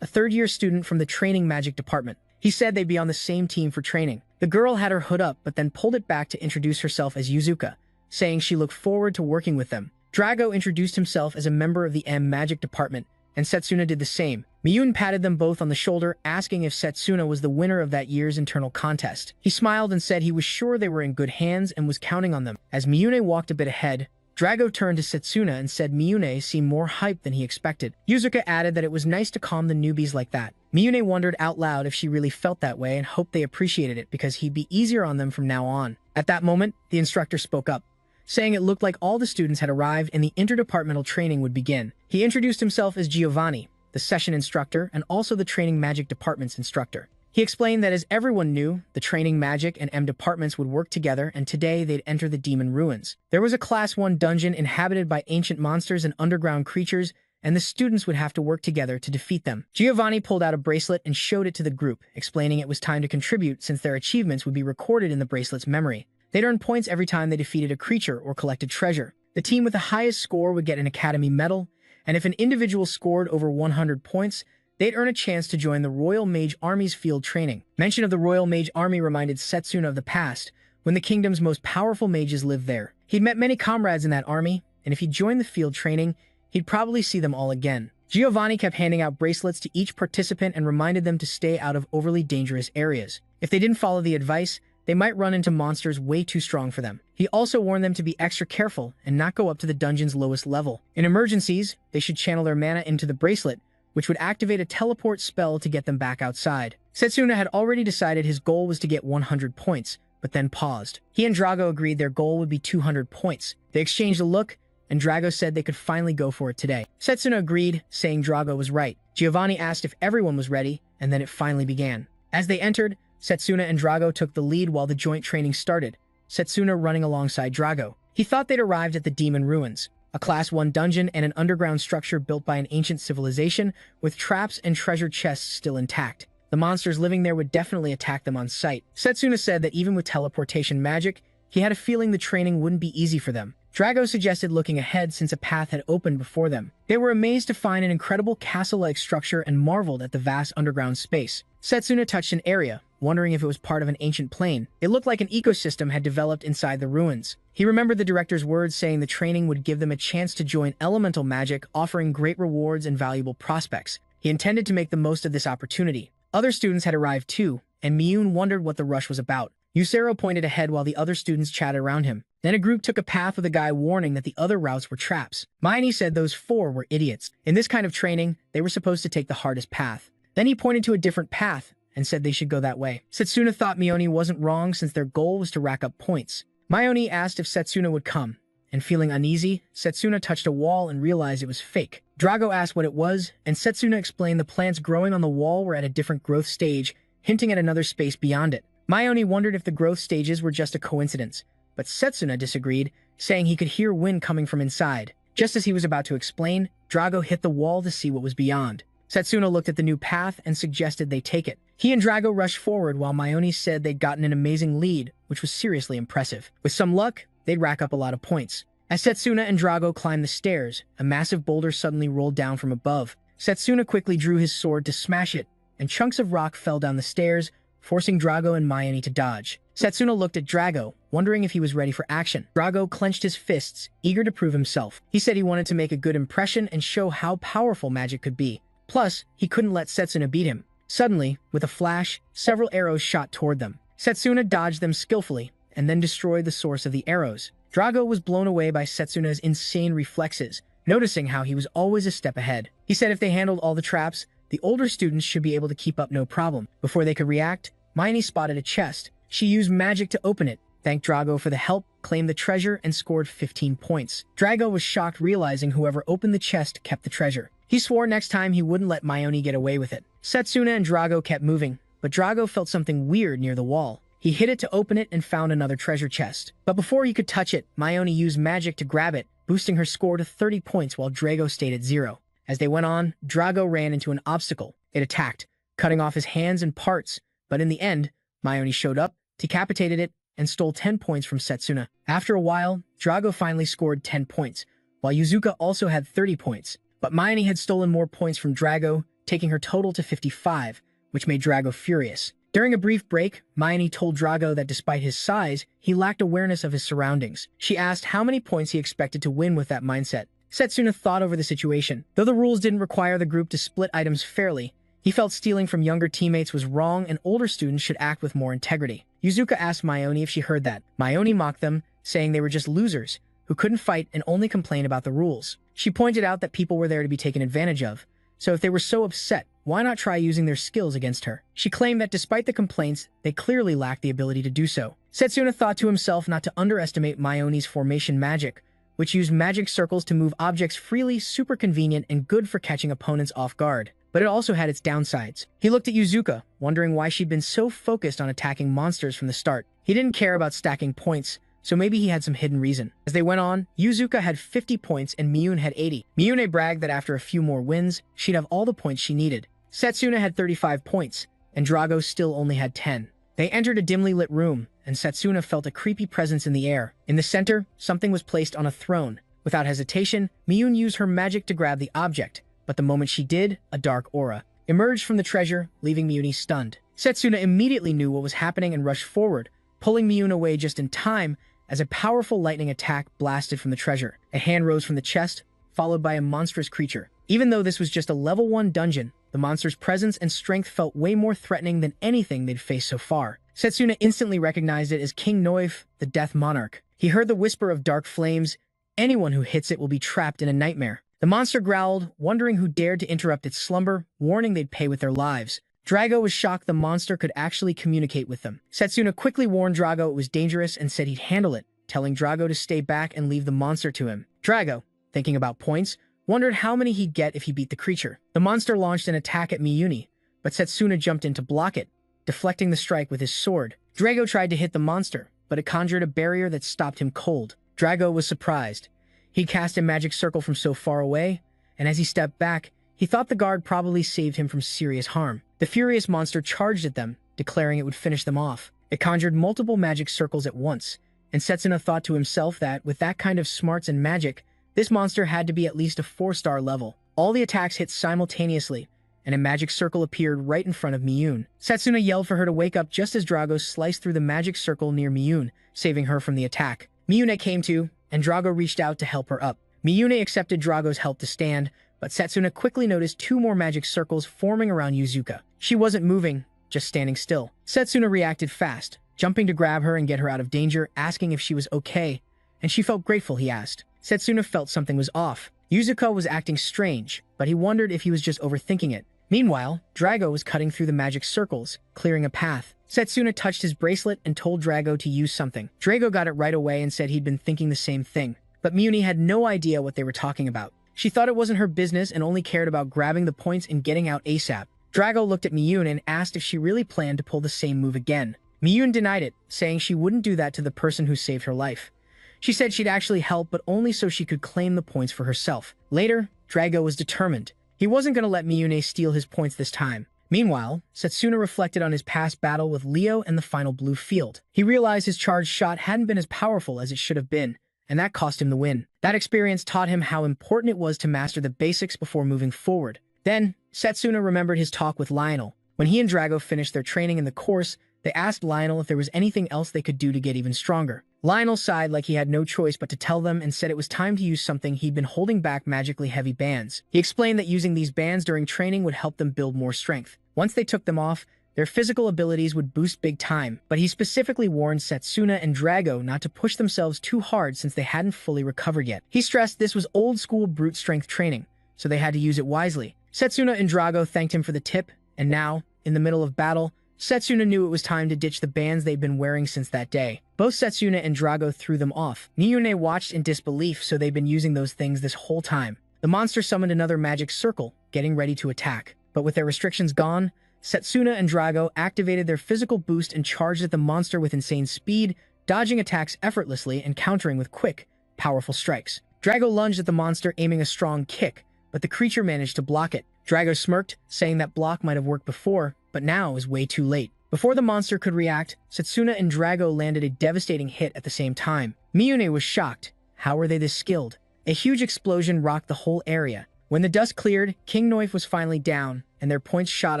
a third-year student from the training magic department. He said they'd be on the same team for training. The girl had her hood up, but then pulled it back to introduce herself as Yuzuka, saying she looked forward to working with them. Drago introduced himself as a member of the magic department, and Setsuna did the same. Miyune patted them both on the shoulder, asking if Setsuna was the winner of that year's internal contest. He smiled and said he was sure they were in good hands and was counting on them. As Miyune walked a bit ahead, Drago turned to Setsuna and said Miyune seemed more hyped than he expected. Yuzuka added that it was nice to calm the newbies like that. Miyune wondered out loud if she really felt that way and hoped they appreciated it because he'd be easier on them from now on. At that moment, the instructor spoke up, saying it looked like all the students had arrived and the interdepartmental training would begin. He introduced himself as Giovanni, the session instructor and also the training magic department's instructor. He explained that as everyone knew, the training magic and departments would work together and today they'd enter the demon ruins. There was a class 1 dungeon inhabited by ancient monsters and underground creatures, and the students would have to work together to defeat them. Giovanni pulled out a bracelet and showed it to the group, explaining it was time to contribute since their achievements would be recorded in the bracelet's memory. They'd earn points every time they defeated a creature or collected treasure. The team with the highest score would get an academy medal, and if an individual scored over 100 points, they'd earn a chance to join the Royal Mage Army's field training. Mention of the Royal Mage Army reminded Setsuna of the past, when the kingdom's most powerful mages lived there. He'd met many comrades in that army, and if he joined the field training, he'd probably see them all again. Giovanni kept handing out bracelets to each participant and reminded them to stay out of overly dangerous areas. If they didn't follow the advice, they might run into monsters way too strong for them. He also warned them to be extra careful and not go up to the dungeon's lowest level. In emergencies, they should channel their mana into the bracelet, which would activate a teleport spell to get them back outside. Setsuna had already decided his goal was to get 100 points, but then paused. He and Drago agreed their goal would be 200 points. They exchanged a look, and Drago said they could finally go for it today. Setsuna agreed, saying Drago was right. Giovanni asked if everyone was ready, and then it finally began. As they entered, Setsuna and Drago took the lead while the joint training started, Setsuna running alongside Drago. He thought they'd arrived at the Demon Ruins, a Class 1 dungeon and an underground structure built by an ancient civilization with traps and treasure chests still intact. The monsters living there would definitely attack them on sight. Setsuna said that even with teleportation magic, he had a feeling the training wouldn't be easy for them. Drago suggested looking ahead since a path had opened before them. They were amazed to find an incredible castle-like structure and marveled at the vast underground space. Setsuna touched an area, wondering if it was part of an ancient plane. It looked like an ecosystem had developed inside the ruins. He remembered the director's words saying the training would give them a chance to join elemental magic, offering great rewards and valuable prospects. He intended to make the most of this opportunity. Other students had arrived too, and Miyun wondered what the rush was about. Yusero pointed ahead while the other students chatted around him. Then a group took a path with a guy warning that the other routes were traps. Mayani said those four were idiots. In this kind of training, they were supposed to take the hardest path. Then he pointed to a different path and said they should go that way. Setsuna thought Mioni wasn't wrong since their goal was to rack up points. Mayoni asked if Setsuna would come, and feeling uneasy, Setsuna touched a wall and realized it was fake. Drago asked what it was, and Setsuna explained the plants growing on the wall were at a different growth stage, hinting at another space beyond it. Mayoni wondered if the growth stages were just a coincidence, but Setsuna disagreed, saying he could hear wind coming from inside. Just as he was about to explain, Drago hit the wall to see what was beyond. Setsuna looked at the new path and suggested they take it. He and Drago rushed forward while Mayoni said they'd gotten an amazing lead, which was seriously impressive. With some luck, they'd rack up a lot of points. As Setsuna and Drago climbed the stairs, a massive boulder suddenly rolled down from above. Setsuna quickly drew his sword to smash it, and chunks of rock fell down the stairs, forcing Drago and Mayoni to dodge. Setsuna looked at Drago, wondering if he was ready for action. Drago clenched his fists, eager to prove himself. He said he wanted to make a good impression and show how powerful magic could be. Plus, he couldn't let Setsuna beat him. Suddenly, with a flash, several arrows shot toward them. Setsuna dodged them skillfully, and then destroyed the source of the arrows. Drago was blown away by Setsuna's insane reflexes, noticing how he was always a step ahead. He said if they handled all the traps, the older students should be able to keep up no problem. Before they could react, Mayoni spotted a chest. She used magic to open it, thanked Drago for the help, claimed the treasure, and scored 15 points. Drago was shocked realizing whoever opened the chest kept the treasure. He swore next time he wouldn't let Mayoni get away with it. Setsuna and Drago kept moving, but Drago felt something weird near the wall. He hit it to open it and found another treasure chest. But before he could touch it, Mayoni used magic to grab it, boosting her score to 30 points while Drago stayed at 0. As they went on, Drago ran into an obstacle. It attacked, cutting off his hands and parts, but in the end, Mayoni showed up, decapitated it, and stole 10 points from Setsuna. After a while, Drago finally scored 10 points, while Yuzuka also had 30 points. But Mayoni had stolen more points from Drago, taking her total to 55, which made Drago furious. During a brief break, Mayoni told Drago that despite his size, he lacked awareness of his surroundings. She asked how many points he expected to win with that mindset. Setsuna thought over the situation. Though the rules didn't require the group to split items fairly, he felt stealing from younger teammates was wrong and older students should act with more integrity. Yuzuka asked Mayoni if she heard that. Mayoni mocked them, saying they were just losers, who couldn't fight and only complained about the rules. She pointed out that people were there to be taken advantage of, so if they were so upset, why not try using their skills against her? She claimed that despite the complaints, they clearly lacked the ability to do so. Setsuna thought to himself not to underestimate Mayoni's formation magic, which used magic circles to move objects freely, super convenient and good for catching opponents off guard. But it also had its downsides. He looked at Yuzuka, wondering why she'd been so focused on attacking monsters from the start. He didn't care about stacking points, so maybe he had some hidden reason. As they went on, Yuzuka had 50 points and Miyun had 80. Miyune bragged that after a few more wins, she'd have all the points she needed. Setsuna had 35 points, and Drago still only had 10. They entered a dimly lit room, and Setsuna felt a creepy presence in the air. In the center, something was placed on a throne. Without hesitation, Miyun used her magic to grab the object, but the moment she did, a dark aura emerged from the treasure, leaving Miyuni stunned. Setsuna immediately knew what was happening and rushed forward, pulling Miyun away just in time as a powerful lightning attack blasted from the treasure. A hand rose from the chest, followed by a monstrous creature. Even though this was just a level 1 dungeon, the monster's presence and strength felt way more threatening than anything they'd faced so far. Setsuna instantly recognized it as King Noif, the Death Monarch. He heard the whisper of dark flames. Anyone who hits it will be trapped in a nightmare. The monster growled, wondering who dared to interrupt its slumber, warning they'd pay with their lives. Drago was shocked the monster could actually communicate with them. Setsuna quickly warned Drago it was dangerous and said he'd handle it, telling Drago to stay back and leave the monster to him. Drago, thinking about points, wondered how many he'd get if he beat the creature. The monster launched an attack at Miyuni, but Setsuna jumped in to block it, deflecting the strike with his sword. Drago tried to hit the monster, but it conjured a barrier that stopped him cold. Drago was surprised. He'd cast a magic circle from so far away, and as he stepped back, he thought the guard probably saved him from serious harm. The furious monster charged at them, declaring it would finish them off. It conjured multiple magic circles at once, and Setsuna thought to himself that, with that kind of smarts and magic, this monster had to be at least a 4-star level. All the attacks hit simultaneously, and a magic circle appeared right in front of Miyun. Setsuna yelled for her to wake up just as Drago sliced through the magic circle near Miyun, saving her from the attack. Miyune came to, and Drago reached out to help her up. Miyune accepted Drago's help to stand, but Setsuna quickly noticed 2 more magic circles forming around Yuzuka. She wasn't moving, just standing still. Setsuna reacted fast, jumping to grab her and get her out of danger, asking if she was okay, and she felt grateful he asked. Setsuna felt something was off. Yuzuka was acting strange, but he wondered if he was just overthinking it. Meanwhile, Drago was cutting through the magic circles, clearing a path. Setsuna touched his bracelet and told Drago to use something. Drago got it right away and said he'd been thinking the same thing, but Miyuni had no idea what they were talking about. She thought it wasn't her business and only cared about grabbing the points and getting out ASAP. Drago looked at Miyun and asked if she really planned to pull the same move again. Miyun denied it, saying she wouldn't do that to the person who saved her life. She said she'd actually help, but only so she could claim the points for herself. Later, Drago was determined. He wasn't going to let Miyune steal his points this time. Meanwhile, Setsuna reflected on his past battle with Leo and the final blue field. He realized his charged shot hadn't been as powerful as it should have been, and that cost him the win. That experience taught him how important it was to master the basics before moving forward. Then, Setsuna remembered his talk with Lionel. When he and Drago finished their training in the course, they asked Lionel if there was anything else they could do to get even stronger. Lionel sighed like he had no choice but to tell them and said it was time to use something he'd been holding back: magically heavy bands. He explained that using these bands during training would help them build more strength. Once they took them off, their physical abilities would boost big time, but he specifically warned Setsuna and Drago not to push themselves too hard since they hadn't fully recovered yet. He stressed this was old-school brute strength training, so they had to use it wisely. Setsuna and Drago thanked him for the tip, and now, in the middle of battle, Setsuna knew it was time to ditch the bands they'd been wearing since that day. Both Setsuna and Drago threw them off. Miyune watched in disbelief, so they'd been using those things this whole time. The monster summoned another magic circle, getting ready to attack. But with their restrictions gone, Setsuna and Drago activated their physical boost and charged at the monster with insane speed, dodging attacks effortlessly and countering with quick, powerful strikes. Drago lunged at the monster, aiming a strong kick, but the creature managed to block it. Drago smirked, saying that block might have worked before, but now it was way too late. Before the monster could react, Setsuna and Drago landed a devastating hit at the same time. Miyune was shocked. How were they this skilled? A huge explosion rocked the whole area. When the dust cleared, King Noif was finally down, and their points shot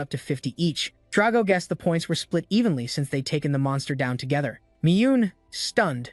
up to 50 each. Drago guessed the points were split evenly since they'd taken the monster down together. Miyun, stunned,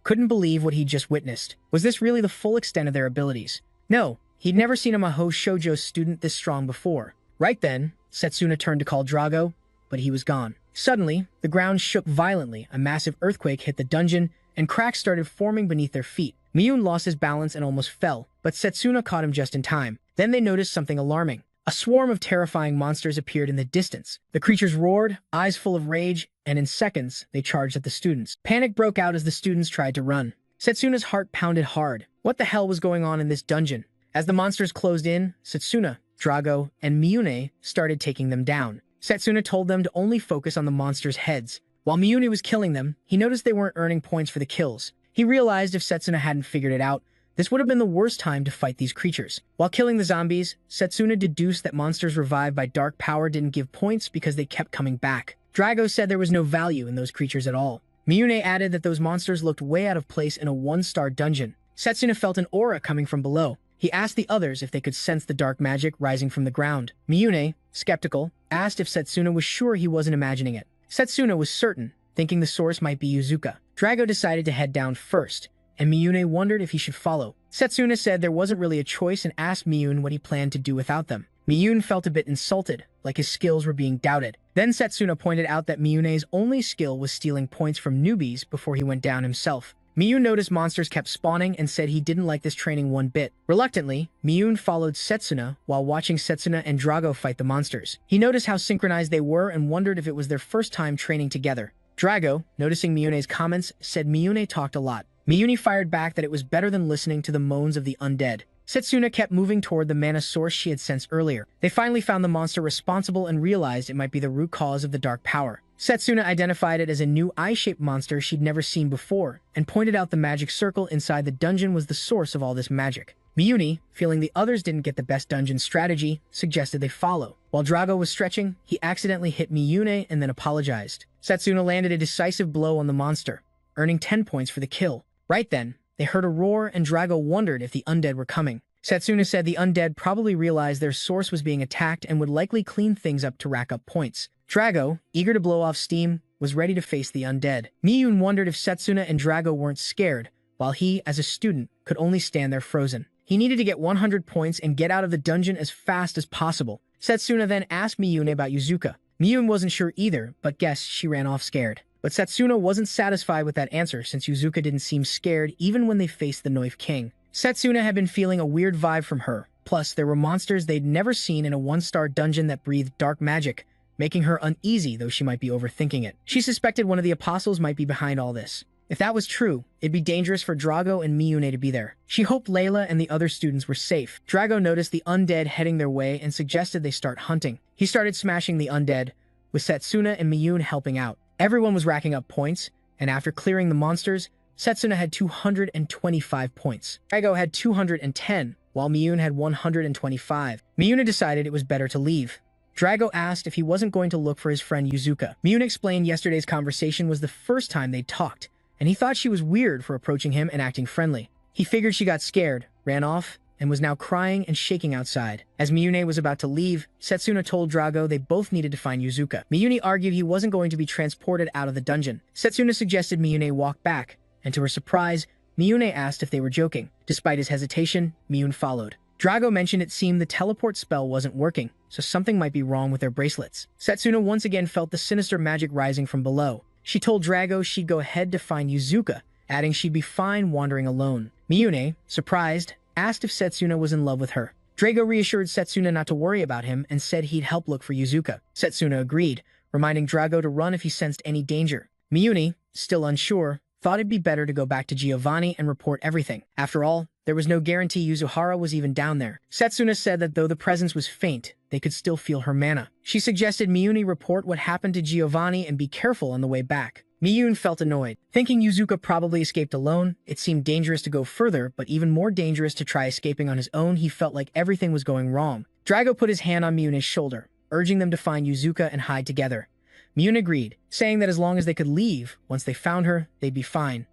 couldn't believe what he'd just witnessed. Was this really the full extent of their abilities? No, he'd never seen a Mahou Shoujo student this strong before. Right then, Setsuna turned to call Drago, but he was gone. Suddenly, the ground shook violently, a massive earthquake hit the dungeon, and cracks started forming beneath their feet. Miyun lost his balance and almost fell, but Setsuna caught him just in time. Then they noticed something alarming. A swarm of terrifying monsters appeared in the distance. The creatures roared, eyes full of rage, and in seconds, they charged at the students. Panic broke out as the students tried to run. Setsuna's heart pounded hard. What the hell was going on in this dungeon? As the monsters closed in, Setsuna, Drago, and Miyune started taking them down. Setsuna told them to only focus on the monsters' heads. While Miyune was killing them, he noticed they weren't earning points for the kills. He realized if Setsuna hadn't figured it out, this would have been the worst time to fight these creatures. While killing the zombies, Setsuna deduced that monsters revived by dark power didn't give points because they kept coming back. Drago said there was no value in those creatures at all. Miyune added that those monsters looked way out of place in a one-star dungeon. Setsuna felt an aura coming from below. He asked the others if they could sense the dark magic rising from the ground. Miyune, skeptical, asked if Setsuna was sure he wasn't imagining it. Setsuna was certain, thinking the source might be Yuzuka. Drago decided to head down first, and Miyune wondered if he should follow. Setsuna said there wasn't really a choice and asked Miyune what he planned to do without them. Miyune felt a bit insulted, like his skills were being doubted. Then Setsuna pointed out that Miyune's only skill was stealing points from newbies before he went down himself. Miyune noticed monsters kept spawning and said he didn't like this training one bit. Reluctantly, Miyune followed Setsuna while watching Setsuna and Drago fight the monsters. He noticed how synchronized they were and wondered if it was their first time training together. Drago, noticing Miyune's comments, said Miyune talked a lot. Miyune fired back that it was better than listening to the moans of the undead. Setsuna kept moving toward the mana source she had sensed earlier. They finally found the monster responsible and realized it might be the root cause of the dark power. Setsuna identified it as a new eye-shaped monster she'd never seen before, and pointed out the magic circle inside the dungeon was the source of all this magic. Miyune, feeling the others didn't get the best dungeon strategy, suggested they follow. While Drago was stretching, he accidentally hit Miyune and then apologized. Setsuna landed a decisive blow on the monster, earning 10 points for the kill. Right then, they heard a roar and Drago wondered if the undead were coming. Setsuna said the undead probably realized their source was being attacked and would likely clean things up to rack up points. Drago, eager to blow off steam, was ready to face the undead. Miyune wondered if Setsuna and Drago weren't scared, while he, as a student, could only stand there frozen. He needed to get 100 points and get out of the dungeon as fast as possible. Setsuna then asked Miyune about Yuzuka. Miyune wasn't sure either, but guessed she ran off scared. But Setsuna wasn't satisfied with that answer since Yuzuka didn't seem scared even when they faced the Knife King. Setsuna had been feeling a weird vibe from her, plus there were monsters they'd never seen in a one-star dungeon that breathed dark magic, making her uneasy though she might be overthinking it. She suspected one of the apostles might be behind all this. If that was true, it'd be dangerous for Drago and Miyune to be there. She hoped Layla and the other students were safe. Drago noticed the undead heading their way and suggested they start hunting. He started smashing the undead, with Setsuna and Miyune helping out. Everyone was racking up points, and after clearing the monsters, Setsuna had 225 points. Drago had 210, while Miyune had 125. Miyune decided it was better to leave. Drago asked if he wasn't going to look for his friend Yuzuka. Miyune explained yesterday's conversation was the first time they'd talked, and he thought she was weird for approaching him and acting friendly. He figured she got scared, ran off, and was now crying and shaking outside. As Miyune was about to leave, Setsuna told Drago they both needed to find Yuzuka. Miyune argued he wasn't going to be transported out of the dungeon. Setsuna suggested Miyune walk back, and to her surprise, Miyune asked if they were joking. Despite his hesitation, Miyune followed. Drago mentioned it seemed the teleport spell wasn't working, so something might be wrong with their bracelets. Setsuna once again felt the sinister magic rising from below. She told Drago she'd go ahead to find Yuzuka, adding she'd be fine wandering alone. Miyune, surprised, asked if Setsuna was in love with her. Drago reassured Setsuna not to worry about him and said he'd help look for Yuzuka. Setsuna agreed, reminding Drago to run if he sensed any danger. Miyune, still unsure, thought it'd be better to go back to Giovanni and report everything. After all, there was no guarantee Yuzuhara was even down there. Setsuna said that though the presence was faint, they could still feel her mana. She suggested Miyune report what happened to Giovanni and be careful on the way back. Miyune felt annoyed. Thinking Yuzuka probably escaped alone, it seemed dangerous to go further, but even more dangerous to try escaping on his own. He felt like everything was going wrong. Drago put his hand on Miyune's shoulder, urging them to find Yuzuka and hide together. Miyune agreed, saying that as long as they could leave, once they found her, they'd be fine.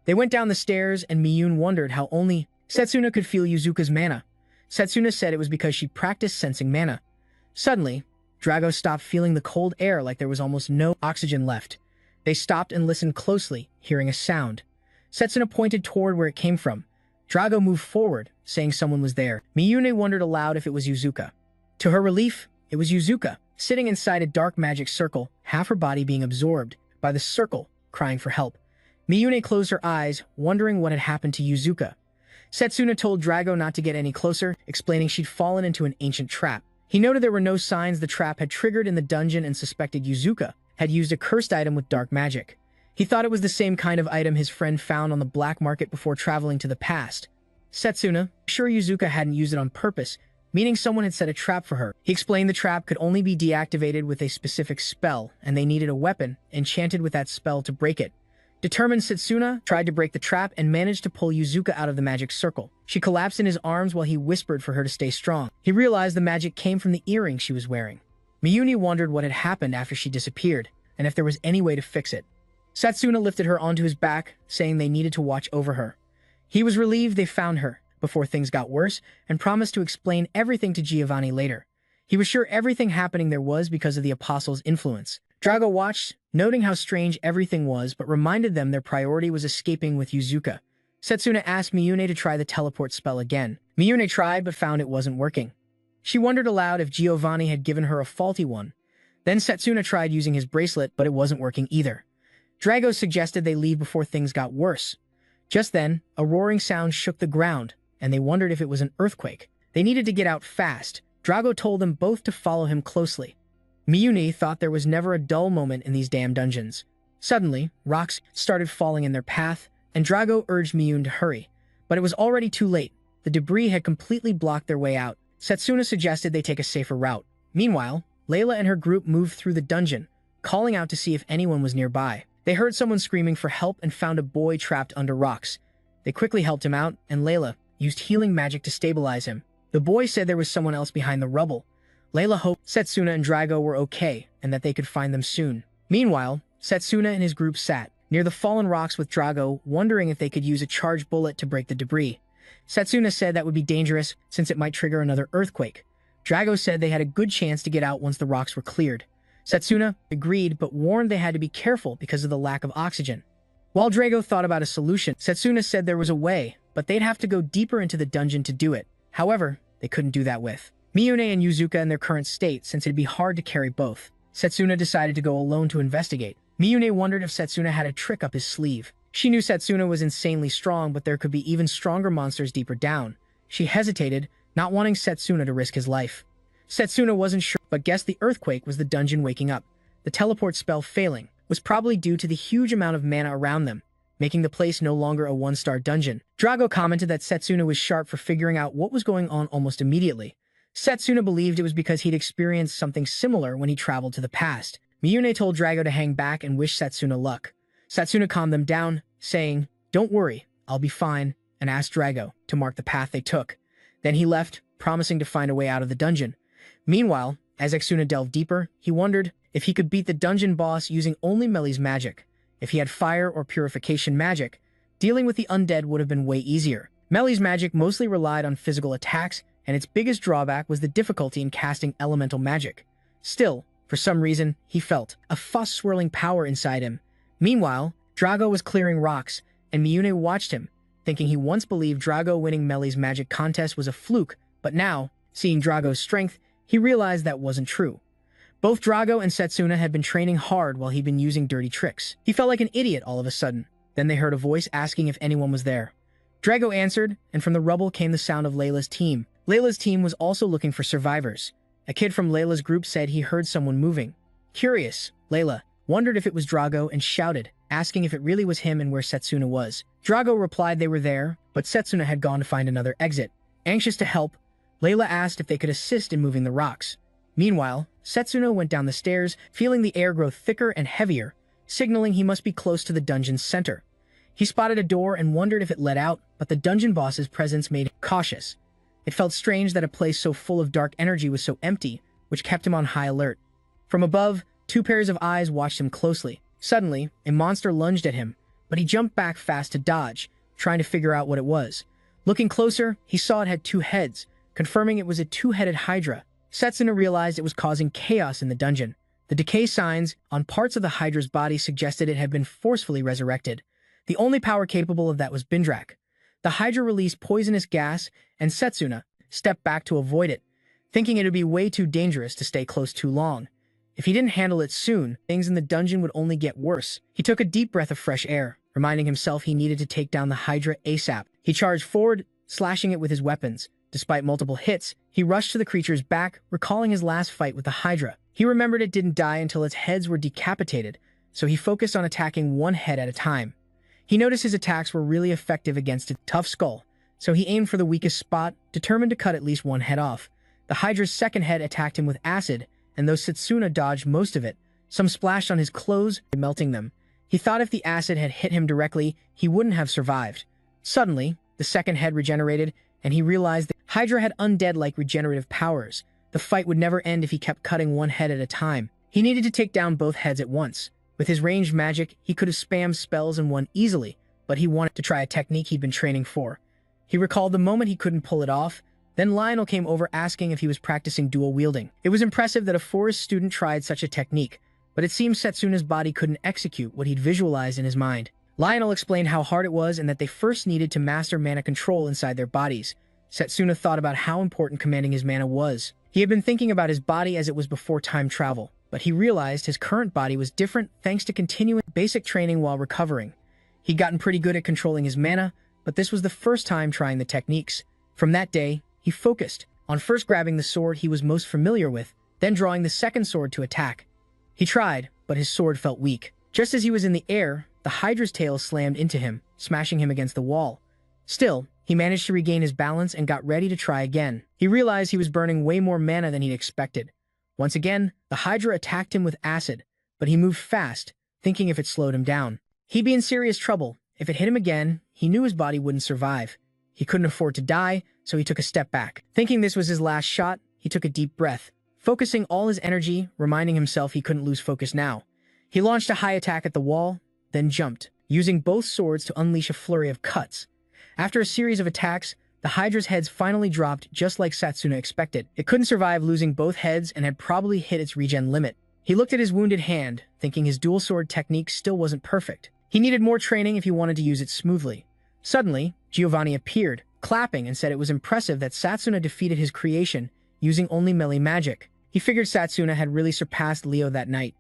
They went down the stairs, and Miyune wondered how only Setsuna could feel Yuzuka's mana. Setsuna said it was because she practiced sensing mana. Suddenly, Drago stopped feeling the cold air like there was almost no oxygen left. They stopped and listened closely, hearing a sound. Setsuna pointed toward where it came from. Drago moved forward, saying someone was there. Miyune wondered aloud if it was Yuzuka. To her relief, it was Yuzuka, sitting inside a dark magic circle, half her body being absorbed by the circle, crying for help. Miyune closed her eyes, wondering what had happened to Yuzuka. Setsuna told Drago not to get any closer, explaining she'd fallen into an ancient trap. He noted there were no signs the trap had triggered in the dungeon and suspected Yuzuka had used a cursed item with dark magic. He thought it was the same kind of item his friend found on the black market before traveling to the past. Setsuna, sure Yuzuka hadn't used it on purpose, meaning someone had set a trap for her. He explained the trap could only be deactivated with a specific spell, and they needed a weapon enchanted with that spell to break it. Determined, Setsuna tried to break the trap and managed to pull Yuzuka out of the magic circle. She collapsed in his arms while he whispered for her to stay strong. He realized the magic came from the earring she was wearing. Miyune wondered what had happened after she disappeared, and if there was any way to fix it. Setsuna lifted her onto his back, saying they needed to watch over her. He was relieved they found her before things got worse, and promised to explain everything to Giovanni later. He was sure everything happening there was because of the Apostles' influence. Drago watched, noting how strange everything was, but reminded them their priority was escaping with Yuzuka. Setsuna asked Miyune to try the teleport spell again. Miyune tried but found it wasn't working. She wondered aloud if Giovanni had given her a faulty one. Then Setsuna tried using his bracelet, but it wasn't working either. Drago suggested they leave before things got worse. Just then, a roaring sound shook the ground, and they wondered if it was an earthquake. They needed to get out fast. Drago told them both to follow him closely. Miyune thought there was never a dull moment in these damn dungeons. Suddenly, rocks started falling in their path, and Drago urged Miyune to hurry. But it was already too late. The debris had completely blocked their way out. Setsuna suggested they take a safer route. Meanwhile, Layla and her group moved through the dungeon, calling out to see if anyone was nearby. They heard someone screaming for help and found a boy trapped under rocks. They quickly helped him out, and Layla used healing magic to stabilize him. The boy said there was someone else behind the rubble. Layla hoped Setsuna and Drago were okay and that they could find them soon. Meanwhile, Setsuna and his group sat near the fallen rocks with Drago, wondering if they could use a charged bullet to break the debris. Setsuna said that would be dangerous since it might trigger another earthquake. Drago said they had a good chance to get out once the rocks were cleared. Setsuna agreed but warned they had to be careful because of the lack of oxygen. While Drago thought about a solution, Setsuna said there was a way, but they'd have to go deeper into the dungeon to do it. However, they couldn't do that with Miyune and Yuzuka in their current state since it'd be hard to carry both. Setsuna decided to go alone to investigate. Miyune wondered if Setsuna had a trick up his sleeve. She knew Setsuna was insanely strong, but there could be even stronger monsters deeper down. She hesitated, not wanting Setsuna to risk his life. Setsuna wasn't sure, but guessed the earthquake was the dungeon waking up. The teleport spell failing was probably due to the huge amount of mana around them, making the place no longer a one-star dungeon. Drago commented that Setsuna was sharp for figuring out what was going on almost immediately. Setsuna believed it was because he'd experienced something similar when he traveled to the past. Miyune told Drago to hang back and wish Setsuna luck. Setsuna calmed them down, saying, "Don't worry, I'll be fine," and asked Drago to mark the path they took. Then he left, promising to find a way out of the dungeon. Meanwhile, as Setsuna delved deeper, he wondered if he could beat the dungeon boss using only Meli's magic. If he had fire or purification magic, dealing with the undead would have been way easier. Meli's magic mostly relied on physical attacks, and its biggest drawback was the difficulty in casting elemental magic. Still, for some reason, he felt a fuss-swirling power inside him. Meanwhile, Drago was clearing rocks, and Miyune watched him, thinking he once believed Drago winning Meli's magic contest was a fluke, but now, seeing Drago's strength, he realized that wasn't true. Both Drago and Setsuna had been training hard while he'd been using dirty tricks. He felt like an idiot all of a sudden. Then they heard a voice asking if anyone was there. Drago answered, and from the rubble came the sound of Layla's team. Layla's team was also looking for survivors. A kid from Layla's group said he heard someone moving. Curious, Layla wondered if it was Drago and shouted, asking if it really was him and where Setsuna was. Drago replied they were there, but Setsuna had gone to find another exit. Anxious to help, Layla asked if they could assist in moving the rocks. Meanwhile, Setsuna went down the stairs, feeling the air grow thicker and heavier, signaling he must be close to the dungeon's center. He spotted a door and wondered if it led out, but the dungeon boss's presence made him cautious. It felt strange that a place so full of dark energy was so empty, which kept him on high alert. From above, two pairs of eyes watched him closely. Suddenly, a monster lunged at him, but he jumped back fast to dodge, trying to figure out what it was. Looking closer, he saw it had two heads, confirming it was a two-headed hydra. Setsuna realized it was causing chaos in the dungeon. The decay signs on parts of the hydra's body suggested it had been forcefully resurrected. The only power capable of that was Bindrak. The hydra released poisonous gas, and Setsuna stepped back to avoid it, thinking it would be way too dangerous to stay close too long. If he didn't handle it soon, things in the dungeon would only get worse. He took a deep breath of fresh air, reminding himself he needed to take down the hydra ASAP. He charged forward, slashing it with his weapons. Despite multiple hits, he rushed to the creature's back, recalling his last fight with the hydra. He remembered it didn't die until its heads were decapitated, so he focused on attacking one head at a time. He noticed his attacks were really effective against a tough skull, so he aimed for the weakest spot, determined to cut at least one head off. The hydra's second head attacked him with acid, and though Setsuna dodged most of it, some splashed on his clothes, melting them. He thought if the acid had hit him directly, he wouldn't have survived. Suddenly, the second head regenerated, and he realized the hydra had undead-like regenerative powers. The fight would never end if he kept cutting one head at a time. He needed to take down both heads at once. With his ranged magic, he could have spammed spells and won easily, but he wanted to try a technique he'd been training for. He recalled the moment he couldn't pull it off. Then Lionel came over asking if he was practicing dual wielding. It was impressive that a forest student tried such a technique, but it seemed Setsuna's body couldn't execute what he'd visualized in his mind. Lionel explained how hard it was and that they first needed to master mana control inside their bodies. Setsuna thought about how important commanding his mana was. He had been thinking about his body as it was before time travel, but he realized his current body was different thanks to continuing basic training while recovering. He'd gotten pretty good at controlling his mana, but this was the first time trying the techniques. From that day, he focused on first grabbing the sword he was most familiar with, then drawing the second sword to attack. He tried, but his sword felt weak. Just as he was in the air, the Hydra's tail slammed into him, smashing him against the wall. Still, he managed to regain his balance and got ready to try again. He realized he was burning way more mana than he'd expected. Once again, the Hydra attacked him with acid, but he moved fast, thinking if it slowed him down, he'd be in serious trouble. If it hit him again, he knew his body wouldn't survive. He couldn't afford to die, so he took a step back. Thinking this was his last shot, he took a deep breath, focusing all his energy, reminding himself he couldn't lose focus now. He launched a high attack at the wall, then jumped, using both swords to unleash a flurry of cuts. After a series of attacks, the Hydra's heads finally dropped just like Setsuna expected. It couldn't survive losing both heads and had probably hit its regen limit. He looked at his wounded hand, thinking his dual sword technique still wasn't perfect. He needed more training if he wanted to use it smoothly. Suddenly, Giovanni appeared, clapping and said it was impressive that Setsuna defeated his creation using only melee magic. He figured Setsuna had really surpassed Leo that night.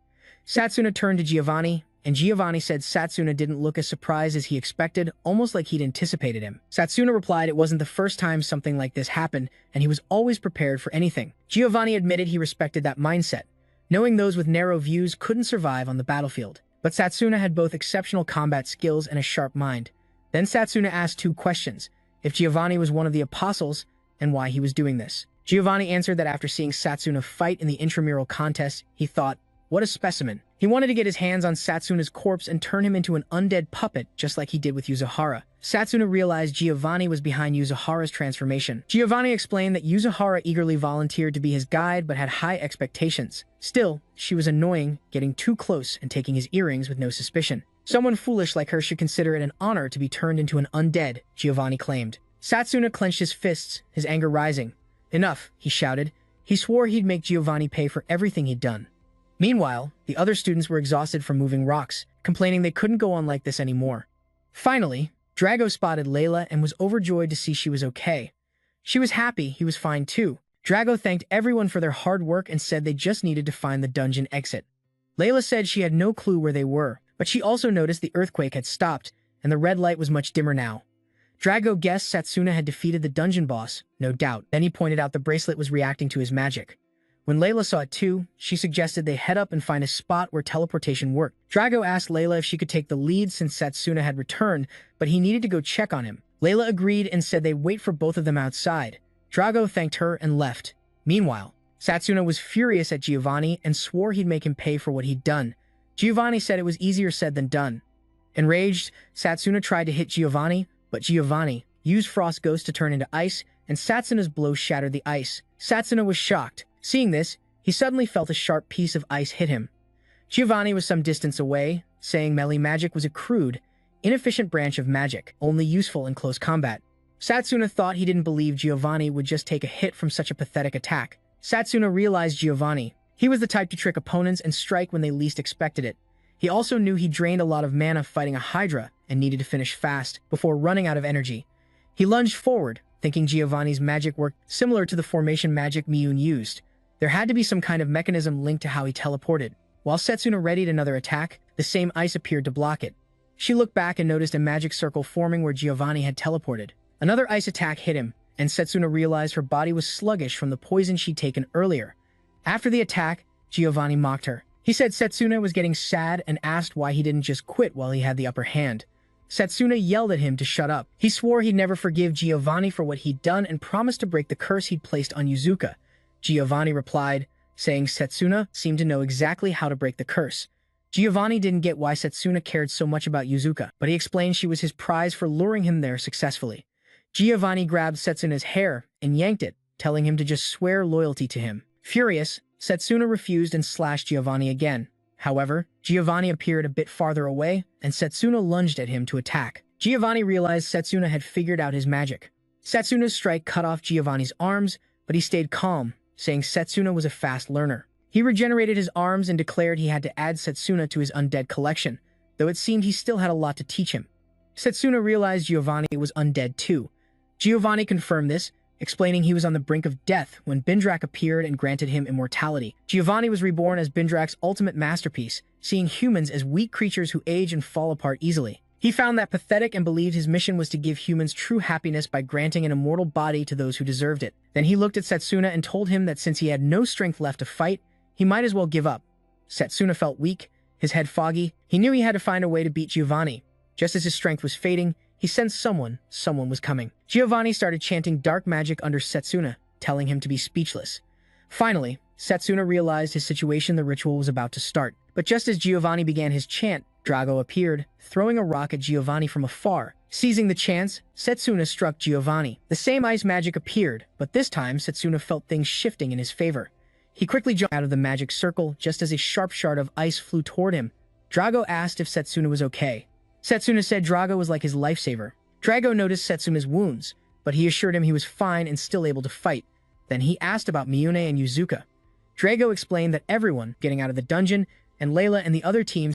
Setsuna turned to Giovanni, and Giovanni said Setsuna didn't look as surprised as he expected, almost like he'd anticipated him. Setsuna replied it wasn't the first time something like this happened, and he was always prepared for anything. Giovanni admitted he respected that mindset, knowing those with narrow views couldn't survive on the battlefield. But Setsuna had both exceptional combat skills and a sharp mind. Then Setsuna asked two questions: if Giovanni was one of the apostles, and why he was doing this. Giovanni answered that after seeing Setsuna fight in the intramural contest, he thought, what a specimen. He wanted to get his hands on Satsuna's corpse and turn him into an undead puppet, just like he did with Yuzahara. Setsuna realized Giovanni was behind Yuzahara's transformation. Giovanni explained that Yuzahara eagerly volunteered to be his guide but had high expectations. Still, she was annoying, getting too close and taking his earrings with no suspicion. Someone foolish like her should consider it an honor to be turned into an undead, Giovanni claimed. Setsuna clenched his fists, his anger rising. Enough, he shouted. He swore he'd make Giovanni pay for everything he'd done. Meanwhile, the other students were exhausted from moving rocks, complaining they couldn't go on like this anymore. Finally, Drago spotted Layla and was overjoyed to see she was okay. She was happy he was fine too. Drago thanked everyone for their hard work and said they just needed to find the dungeon exit. Layla said she had no clue where they were, but she also noticed the earthquake had stopped, and the red light was much dimmer now. Drago guessed Setsuna had defeated the dungeon boss, no doubt. Then he pointed out the bracelet was reacting to his magic. When Layla saw it too, she suggested they head up and find a spot where teleportation worked. Drago asked Layla if she could take the lead since Setsuna had returned, but he needed to go check on him. Layla agreed and said they'd wait for both of them outside. Drago thanked her and left. Meanwhile, Setsuna was furious at Giovanni and swore he'd make him pay for what he'd done. Giovanni said it was easier said than done. Enraged, Setsuna tried to hit Giovanni, but Giovanni used Frost Ghost to turn into ice, and Satsuna's blow shattered the ice. Setsuna was shocked. Seeing this, he suddenly felt a sharp piece of ice hit him. Giovanni was some distance away, saying melee magic was a crude, inefficient branch of magic, only useful in close combat. Setsuna thought he didn't believe Giovanni would just take a hit from such a pathetic attack. Setsuna realized Giovanni. He was the type to trick opponents and strike when they least expected it. He also knew he drained a lot of mana fighting a Hydra and needed to finish fast before running out of energy. He lunged forward, thinking Giovanni's magic worked similar to the formation magic Miyun used. There had to be some kind of mechanism linked to how he teleported. While Setsuna readied another attack, the same ice appeared to block it. She looked back and noticed a magic circle forming where Giovanni had teleported. Another ice attack hit him, and Setsuna realized her body was sluggish from the poison she'd taken earlier. After the attack, Giovanni mocked her. He said Setsuna was getting sad and asked why he didn't just quit while he had the upper hand. Setsuna yelled at him to shut up. He swore he'd never forgive Giovanni for what he'd done and promised to break the curse he'd placed on Yuzuka. Giovanni replied, saying Setsuna seemed to know exactly how to break the curse. Giovanni didn't get why Setsuna cared so much about Yuzuka, but he explained she was his prize for luring him there successfully. Giovanni grabbed Setsuna's hair and yanked it, telling him to just swear loyalty to him. Furious, Setsuna refused and slashed Giovanni again. However, Giovanni appeared a bit farther away, and Setsuna lunged at him to attack. Giovanni realized Setsuna had figured out his magic. Setsuna's strike cut off Giovanni's arms, but he stayed calm, saying Setsuna was a fast learner. He regenerated his arms and declared he had to add Setsuna to his undead collection. though it seemed he still had a lot to teach him. Setsuna realized Giovanni was undead too. Giovanni confirmed this, explaining he was on the brink of death when Bindrak appeared and granted him immortality. Giovanni was reborn as Bindrak's ultimate masterpiece, seeing humans as weak creatures who age and fall apart easily. He found that pathetic and believed his mission was to give humans true happiness by granting an immortal body to those who deserved it. Then he looked at Setsuna and told him that since he had no strength left to fight, he might as well give up. Setsuna felt weak, his head foggy. He knew he had to find a way to beat Giovanni. Just as his strength was fading, he sensed someone was coming. Giovanni started chanting dark magic under Setsuna, telling him to be speechless. Finally, Setsuna realized his situation. The ritual was about to start. But just as Giovanni began his chant, Drago appeared, throwing a rock at Giovanni from afar. Seizing the chance, Setsuna struck Giovanni. The same ice magic appeared, but this time Setsuna felt things shifting in his favor. He quickly jumped out of the magic circle just as a sharp shard of ice flew toward him. Drago asked if Setsuna was okay. Setsuna said Drago was like his lifesaver. Drago noticed Setsuna's wounds, but he assured him he was fine and still able to fight. Then he asked about Miyune and Yuzuka. Drago explained that everyone getting out of the dungeon, and Layla and the other teams